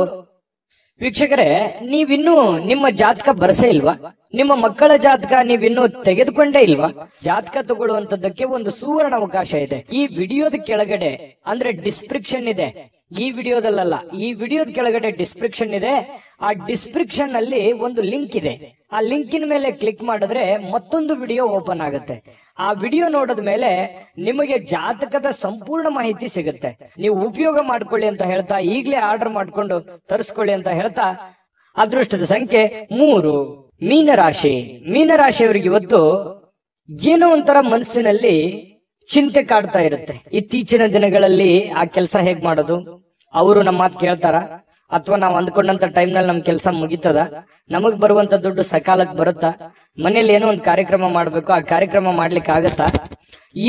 ವೀಕ್ಷಕರೇ, ನೀವಿನ್ನೂ ನಿಮ್ಮ ಜಾತಕ ಬರಸೇ ಇಲ್ವಾ? ನಿಮ್ಮ ಮಕ್ಕಳ ಜಾತಕ ನೀವಿನ್ನೂ ತೆಗೆದುಕೊಂಡೇ ಇಲ್ವಾ? ಜಾತಕ ತಗೊಳ್ಳುವಂತದ್ದಕ್ಕೆ ಒಂದು ಸುವರ್ಣ ಅವಕಾಶ ಇದೆ. ಈ ವಿಡಿಯೋದ ಕೆಳಗಡೆ ಅಂದ್ರೆ ಡಿಸ್ಕ್ರಿಪ್ಷನ್ ಇದೆ, ಈ ವಿಡಿಯೋದಲ್ಲ, ಈ ವಿಡಿಯೋದ ಕೆಳಗಡೆ ಡಿಸ್ಕ್ರಿಪ್ಷನ್ ಇದೆ. ಆ ಡಿಸ್ಕ್ರಿಪ್ಷನ್ ಅಲ್ಲಿ ಒಂದು ಲಿಂಕ್ ಇದೆ. ಆ ಲಿಂಕಿನ ಮೇಲೆ ಕ್ಲಿಕ್ ಮಾಡಿದ್ರೆ ಮತ್ತೊಂದು ವಿಡಿಯೋ ಓಪನ್ ಆಗುತ್ತೆ. ಆ ವಿಡಿಯೋ ನೋಡಿದ ಮೇಲೆ ನಿಮಗೆ ಜಾತಕದ ಸಂಪೂರ್ಣ ಮಾಹಿತಿ ಸಿಗುತ್ತೆ. ನೀವು ಉಪಯೋಗ ಮಾಡ್ಕೊಳ್ಳಿ ಅಂತ ಹೇಳ್ತಾ, ಈಗಲೇ ಆರ್ಡರ್ ಮಾಡ್ಕೊಂಡು ತರಿಸ್ಕೊಳ್ಳಿ ಅಂತ ಹೇಳ್ತಾ, ಅದೃಷ್ಟದ ಸಂಖ್ಯೆ 3. ಮೀನರಾಶಿ. ಮೀನರಾಶಿಯವರಿಗೆ ಇವತ್ತು ಏನೋ ಒಂಥರ ಮನಸ್ಸಿನಲ್ಲಿ ಚಿಂತೆ ಕಾಡ್ತಾ ಇರುತ್ತೆ. ಇತ್ತೀಚಿನ ದಿನಗಳಲ್ಲಿ ಆ ಕೆಲಸ ಹೇಗ್ ಮಾಡೋದು, ಅವರು ನಮ್ಮ ಮಾತು ಕೇಳ್ತಾರ, ಅಥವಾ ನಾವು ಅಂದ್ಕೊಂಡಂತ ಟೈಮ್ ನಲ್ಲಿ ನಮ್ ಕೆಲಸ ಮುಗಿತದ, ನಮಗ್ ಬರುವಂತ ದುಡ್ಡು ಸಕಾಲಕ್ಕೆ ಬರುತ್ತಾ, ಮನೇಲಿ ಏನೋ ಒಂದು ಕಾರ್ಯಕ್ರಮ ಮಾಡ್ಬೇಕು, ಆ ಕಾರ್ಯಕ್ರಮ ಮಾಡ್ಲಿಕ್ಕೆ ಆಗತ್ತಾ?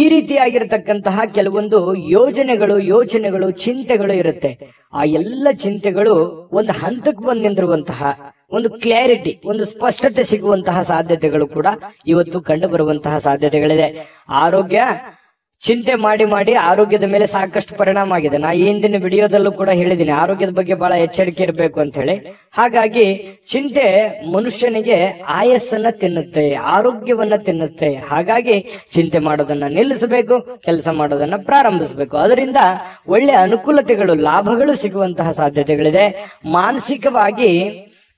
ಈ ರೀತಿಯಾಗಿರ್ತಕ್ಕಂತಹ ಕೆಲವೊಂದು ಯೋಚನೆಗಳು ಚಿಂತೆಗಳು ಇರುತ್ತೆ. ಆ ಎಲ್ಲ ಚಿಂತೆಗಳು ಒಂದು ಹಂತಕ್ಕೆ ಬಂದು ನಿಂತಿರುವಂತಹ ಒಂದು ಕ್ಲಾರಿಟಿ, ಒಂದು ಸ್ಪಷ್ಟತೆ ಸಿಗುವಂತಹ ಸಾಧ್ಯತೆಗಳು ಕೂಡ ಇವತ್ತು ಕಂಡು ಬರುವಂತಹ ಸಾಧ್ಯತೆಗಳಿದೆ. ಆರೋಗ್ಯ ಚಿಂತೆ ಮಾಡಿ ಆರೋಗ್ಯದ ಮೇಲೆ ಸಾಕಷ್ಟು ಪರಿಣಾಮ ಆಗಿದೆ. ನಾ ಈ ಹಿಂದಿನ ವಿಡಿಯೋದಲ್ಲೂ ಕೂಡ ಹೇಳಿದ್ದೀನಿ, ಆರೋಗ್ಯದ ಬಗ್ಗೆ ಬಹಳ ಎಚ್ಚರಿಕೆ ಇರಬೇಕು ಅಂತ ಹೇಳಿ. ಹಾಗಾಗಿ ಚಿಂತೆ ಮನುಷ್ಯನಿಗೆ ಆಯಸ್ಸನ್ನ ತಿನ್ನುತ್ತೆ, ಆರೋಗ್ಯವನ್ನ ತಿನ್ನುತ್ತೆ. ಹಾಗಾಗಿ ಚಿಂತೆ ಮಾಡೋದನ್ನ ನಿಲ್ಲಿಸಬೇಕು, ಕೆಲಸ ಮಾಡೋದನ್ನ ಪ್ರಾರಂಭಿಸಬೇಕು. ಅದರಿಂದ ಒಳ್ಳೆ ಅನುಕೂಲತೆಗಳು, ಲಾಭಗಳು ಸಿಗುವಂತಹ ಸಾಧ್ಯತೆಗಳಿದೆ. ಮಾನಸಿಕವಾಗಿ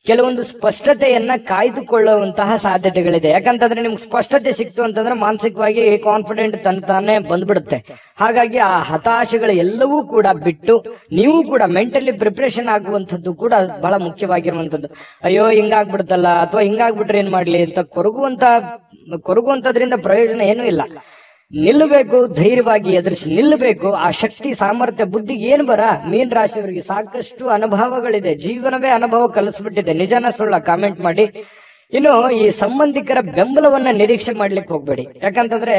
ಕೆಲವೊಂದು ಸ್ಪಷ್ಟತೆಯನ್ನ ಕಾಯ್ದುಕೊಳ್ಳುವಂತಹ ಸಾಧ್ಯತೆಗಳಿದೆ. ಯಾಕಂತಂದ್ರೆ ನಿಮ್ಗೆ ಸ್ಪಷ್ಟತೆ ಸಿಕ್ತು ಅಂತಂದ್ರೆ ಮಾನಸಿಕವಾಗಿ ಕಾನ್ಫಿಡೆಂಟ್ ತಾನೇ ಬಂದ್ಬಿಡುತ್ತೆ. ಹಾಗಾಗಿ ಆ ಹತಾಶೆಗಳು ಎಲ್ಲವೂ ಕೂಡ ಬಿಟ್ಟು ನೀವು ಕೂಡ ಮೆಂಟಲಿ ಪ್ರಿಪರೇಷನ್ ಆಗುವಂಥದ್ದು ಕೂಡ ಬಹಳ ಮುಖ್ಯವಾಗಿರುವಂತದ್ದು. ಅಯ್ಯೋ ಹಿಂಗಾಗ್ಬಿಡ್ತಲ್ಲ, ಅಥವಾ ಹಿಂಗಾಗ್ಬಿಟ್ರೆ ಏನ್ ಮಾಡ್ಲಿ ಅಂತ ಕೊರಗುವಂತದ್ರಿಂದ ಪ್ರಯೋಜನ ಏನೂ ಇಲ್ಲ. ನಿಲ್ಲಬೇಕು, ಧೈರ್ಯವಾಗಿ ಎದುರಿಸಿ ನಿಲ್ಲಬೇಕು. ಆ ಶಕ್ತಿ, ಸಾಮರ್ಥ್ಯ, ಬುದ್ಧಿಗೆ ಏನ್ ಬರ. ಮೀನ್ ರಾಶಿಯವರಿಗೆ ಸಾಕಷ್ಟು ಅನುಭವಗಳಿದೆ, ಜೀವನವೇ ಅನುಭವ ಕಲಿಸ್ಬಿಟ್ಟಿದೆ. ನಿಜನ ಸುಳ್ಳ ಕಾಮೆಂಟ್ ಮಾಡಿ. ಇನ್ನು ಈ ಸಂಬಂಧಿಕರ ಬೆಂಬಲವನ್ನ ನಿರೀಕ್ಷೆ ಮಾಡ್ಲಿಕ್ಕೆ ಹೋಗ್ಬೇಡಿ. ಯಾಕಂತಂದ್ರೆ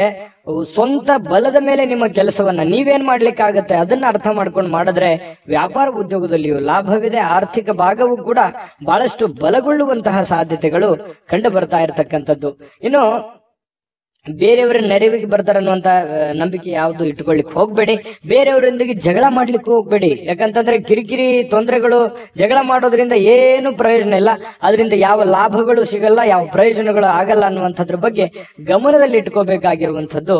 ಸ್ವಂತ ಬಲದ ಮೇಲೆ ನಿಮ್ಮ ಕೆಲಸವನ್ನ ನೀವೇನ್ ಮಾಡ್ಲಿಕ್ಕೆ ಆಗತ್ತೆ ಅದನ್ನ ಅರ್ಥ ಮಾಡ್ಕೊಂಡು ಮಾಡಿದ್ರೆ ವ್ಯಾಪಾರ ಉದ್ಯೋಗದಲ್ಲಿಯೂ ಲಾಭವಿದೆ. ಆರ್ಥಿಕ ಭಾಗವೂ ಕೂಡ ಬಹಳಷ್ಟು ಬಲಗೊಳ್ಳುವಂತಹ ಸಾಧ್ಯತೆಗಳು ಕಂಡು ಬರ್ತಾ ಇರತಕ್ಕಂಥದ್ದು. ಇನ್ನು ಬೇರೆಯವರ ನೆರವಿಗೆ ಬರ್ತಾರ ಅನ್ನುವಂತ ನಂಬಿಕೆ ಯಾವ್ದು ಇಟ್ಕೊಳ್ಳಿಕ್ ಹೋಗ್ಬೇಡಿ. ಬೇರೆಯವರೊಂದಿಗೆ ಜಗಳ ಮಾಡ್ಲಿಕ್ಕೆ ಹೋಗ್ಬೇಡಿ. ಯಾಕಂತಂದ್ರೆ ಕಿರಿಕಿರಿ ತೊಂದರೆಗಳು, ಜಗಳ ಮಾಡೋದ್ರಿಂದ ಏನು ಪ್ರಯೋಜನ ಇಲ್ಲ. ಅದರಿಂದ ಯಾವ ಲಾಭಗಳು ಸಿಗಲ್ಲ, ಯಾವ ಪ್ರಯೋಜನಗಳು ಆಗಲ್ಲ ಅನ್ನುವಂಥದ್ರ ಬಗ್ಗೆ ಗಮನದಲ್ಲಿ ಇಟ್ಕೋಬೇಕಾಗಿರುವಂತದ್ದು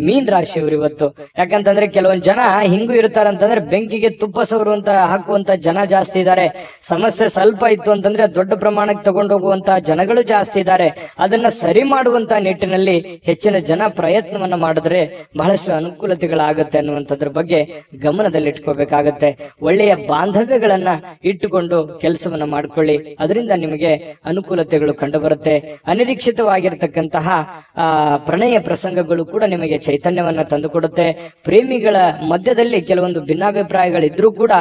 ಮೀನ್ ರಾಶಿಯವರು ಇವತ್ತು. ಯಾಕಂತಂದ್ರೆ ಕೆಲವೊಂದ್ ಜನ ಹಿಂಗೂ ಇರ್ತಾರಂತಂದ್ರೆ ಬೆಂಕಿಗೆ ತುಪ್ಪ ಸವರುವಂತ ಹಾಕುವಂತ ಜನ ಜಾಸ್ತಿ ಇದ್ದಾರೆ. ಸಮಸ್ಯೆ ಸ್ವಲ್ಪ ಇತ್ತು ಅಂತಂದ್ರೆ ದೊಡ್ಡ ಪ್ರಮಾಣಕ್ಕೆ ತಗೊಂಡೋಗುವಂತ ಜನಗಳು ಜಾಸ್ತಿ ಇದ್ದಾರೆ. ಅದನ್ನ ಸರಿ ಮಾಡುವಂತ ನಿಟ್ಟಿನಲ್ಲಿ ಹೆಚ್ಚಿನ ಜನ ಪ್ರಯತ್ನವನ್ನ ಮಾಡಿದ್ರೆ ಬಹಳಷ್ಟು ಅನುಕೂಲತೆಗಳಾಗತ್ತೆ ಅನ್ನುವಂಥದ್ರ ಬಗ್ಗೆ ಗಮನದಲ್ಲಿ ಇಟ್ಕೋಬೇಕಾಗತ್ತೆ. ಒಳ್ಳೆಯ ಬಾಂಧವ್ಯಗಳನ್ನ ಇಟ್ಟುಕೊಂಡು ಕೆಲಸವನ್ನ ಮಾಡ್ಕೊಳ್ಳಿ, ಅದರಿಂದ ನಿಮಗೆ ಅನುಕೂಲತೆಗಳು ಕಂಡು ಬರುತ್ತೆ. ಅನಿರೀಕ್ಷಿತವಾಗಿರ್ತಕ್ಕಂತಹ ಪ್ರಣಯ ಪ್ರಸಂಗಗಳು ಕೂಡ ನಿಮಗೆ ಚೈತನ್ಯವನ್ನ ತಂದುಕೊಡುತ್ತೆ. ಪ್ರೇಮಿಗಳ ಮಧ್ಯದಲ್ಲಿ ಕೆಲವೊಂದು ಭಿನ್ನಾಭಿಪ್ರಾಯಗಳಿದ್ರೂ ಕೂಡ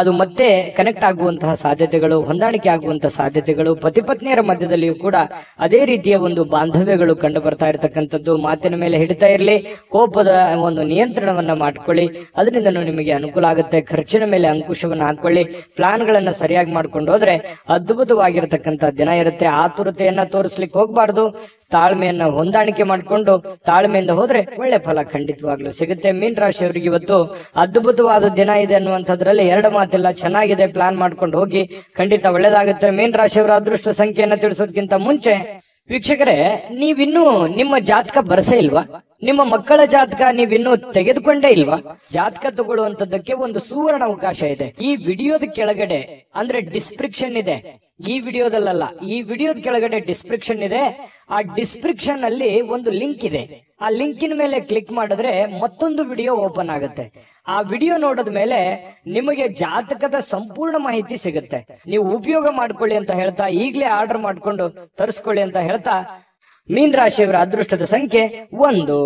ಅದು ಮತ್ತೆ ಕನೆಕ್ಟ್ ಆಗುವಂತಹ ಸಾಧ್ಯತೆಗಳು, ಹೊಂದಾಣಿಕೆ ಆಗುವಂತಹ ಸಾಧ್ಯತೆಗಳು, ಪತಿ ಪತ್ನಿಯರ ಮಧ್ಯದಲ್ಲಿಯೂ ಕೂಡ ಅದೇ ರೀತಿಯ ಒಂದು ಬಾಂಧವ್ಯಗಳು ಕಂಡು ಬರ್ತಾ ಇರತಕ್ಕಂಥ ಮಾತಿನ ಮೇಲೆ ಹಿಡಿತಾ ಇರಲಿ. ಕೋಪದ ಒಂದು ನಿಯಂತ್ರಣವನ್ನ ಮಾಡ್ಕೊಳ್ಳಿ, ಅದರಿಂದ ನಿಮಗೆ ಅನುಕೂಲ ಆಗುತ್ತೆ. ಖರ್ಚಿನ ಮೇಲೆ ಅಂಕುಶವನ್ನ ಹಾಕೊಳ್ಳಿ. ಪ್ಲಾನ್ ಗಳನ್ನ ಸರಿಯಾಗಿ ಮಾಡ್ಕೊಂಡು ಹೋದ್ರೆ ಅದ್ಭುತವಾಗಿರತಕ್ಕಂತ ದಿನ ಇರುತ್ತೆ. ಆತುರತೆಯನ್ನ ತೋರಿಸ್ಲಿಕ್ಕೆ ಹೋಗ್ಬಾರ್ದು. ತಾಳ್ಮೆಯನ್ನ ಹೊಂದಾಣಿಕೆ ಮಾಡ್ಕೊಂಡು ತಾಳ್ಮೆಯಿಂದ ಹೋದ್ರೆ ಒಳ್ಳೆ ಫಲ ಖಂಡಿತವಾಗ್ಲೂ ಸಿಗುತ್ತೆ. ಮೀನ್ ರಾಶಿಯವರಿಗೆ ಇವತ್ತು ಅದ್ಭುತವಾದ ದಿನ ಇದೆ ಅನ್ನುವಂಥದ್ರಲ್ಲಿ ಎರಡು ಮಾತಿಲ್ಲ. ಚೆನ್ನಾಗಿದೆ, ಪ್ಲಾನ್ ಮಾಡ್ಕೊಂಡು ಹೋಗಿ, ಖಂಡಿತ ಒಳ್ಳೇದಾಗುತ್ತೆ. ಮೀನ್ ರಾಶಿಯವರ ಅದೃಷ್ಟ ಸಂಖ್ಯೆಯನ್ನ ತಿಳಿಸೋದಕ್ಕಿಂತ ಮುಂಚೆ ವೀಕ್ಷಕರೇ, ನೀವಿನ್ನೂ ನಿಮ್ಮ ಜಾತಕ ಬರಸೇ ಇಲ್ವಾ? ನಿಮ್ಮ ಮಕ್ಕಳ ಜಾತಕ ನೀವಿನ್ನೂ ತೆಗೆದುಕೊಂಡೇ ಇಲ್ವಾ? ಜಾತಕ ತಗೊಳ್ಳುವಂತದ್ದಕ್ಕೆ ಒಂದು ಸುವರ್ಣ ಅವಕಾಶ ಇದೆ. ಈ ವಿಡಿಯೋದ ಕೆಳಗಡೆ ಅಂದ್ರೆ ಡಿಸ್ಕ್ರಿಪ್ಷನ್ ಇದೆ, ಈ ವಿಡಿಯೋದಲ್ಲ, ಈ ವಿಡಿಯೋದ ಕೆಳಗಡೆ ಡಿಸ್ಕ್ರಿಪ್ಷನ್ ಇದೆ. ಆ ಡಿಸ್ಕ್ರಿಪ್ಷನ್ ಅಲ್ಲಿ ಒಂದು ಲಿಂಕ್ ಇದೆ. ಆ ಲಿಂಕಿನ ಮೇಲೆ ಕ್ಲಿಕ್ ಮಾಡಿದ್ರೆ ಮತ್ತೊಂದು ವಿಡಿಯೋ ಓಪನ್ ಆಗುತ್ತೆ. ಆ ವಿಡಿಯೋ ನೋಡಿದ ಮೇಲೆ ನಿಮಗೆ ಜಾತಕದ ಸಂಪೂರ್ಣ ಮಾಹಿತಿ ಸಿಗುತ್ತೆ. ನೀವು ಉಪಯೋಗ ಮಾಡ್ಕೊಳ್ಳಿ ಅಂತ ಹೇಳ್ತಾ, ಈಗಲೇ ಆರ್ಡರ್ ಮಾಡ್ಕೊಂಡು ತರಿಸ್ಕೊಳ್ಳಿ ಅಂತ ಹೇಳ್ತಾ, ಮೀನ್ ರಾಶಿಯವರ ಅದೃಷ್ಟದ ಸಂಖ್ಯೆ 1.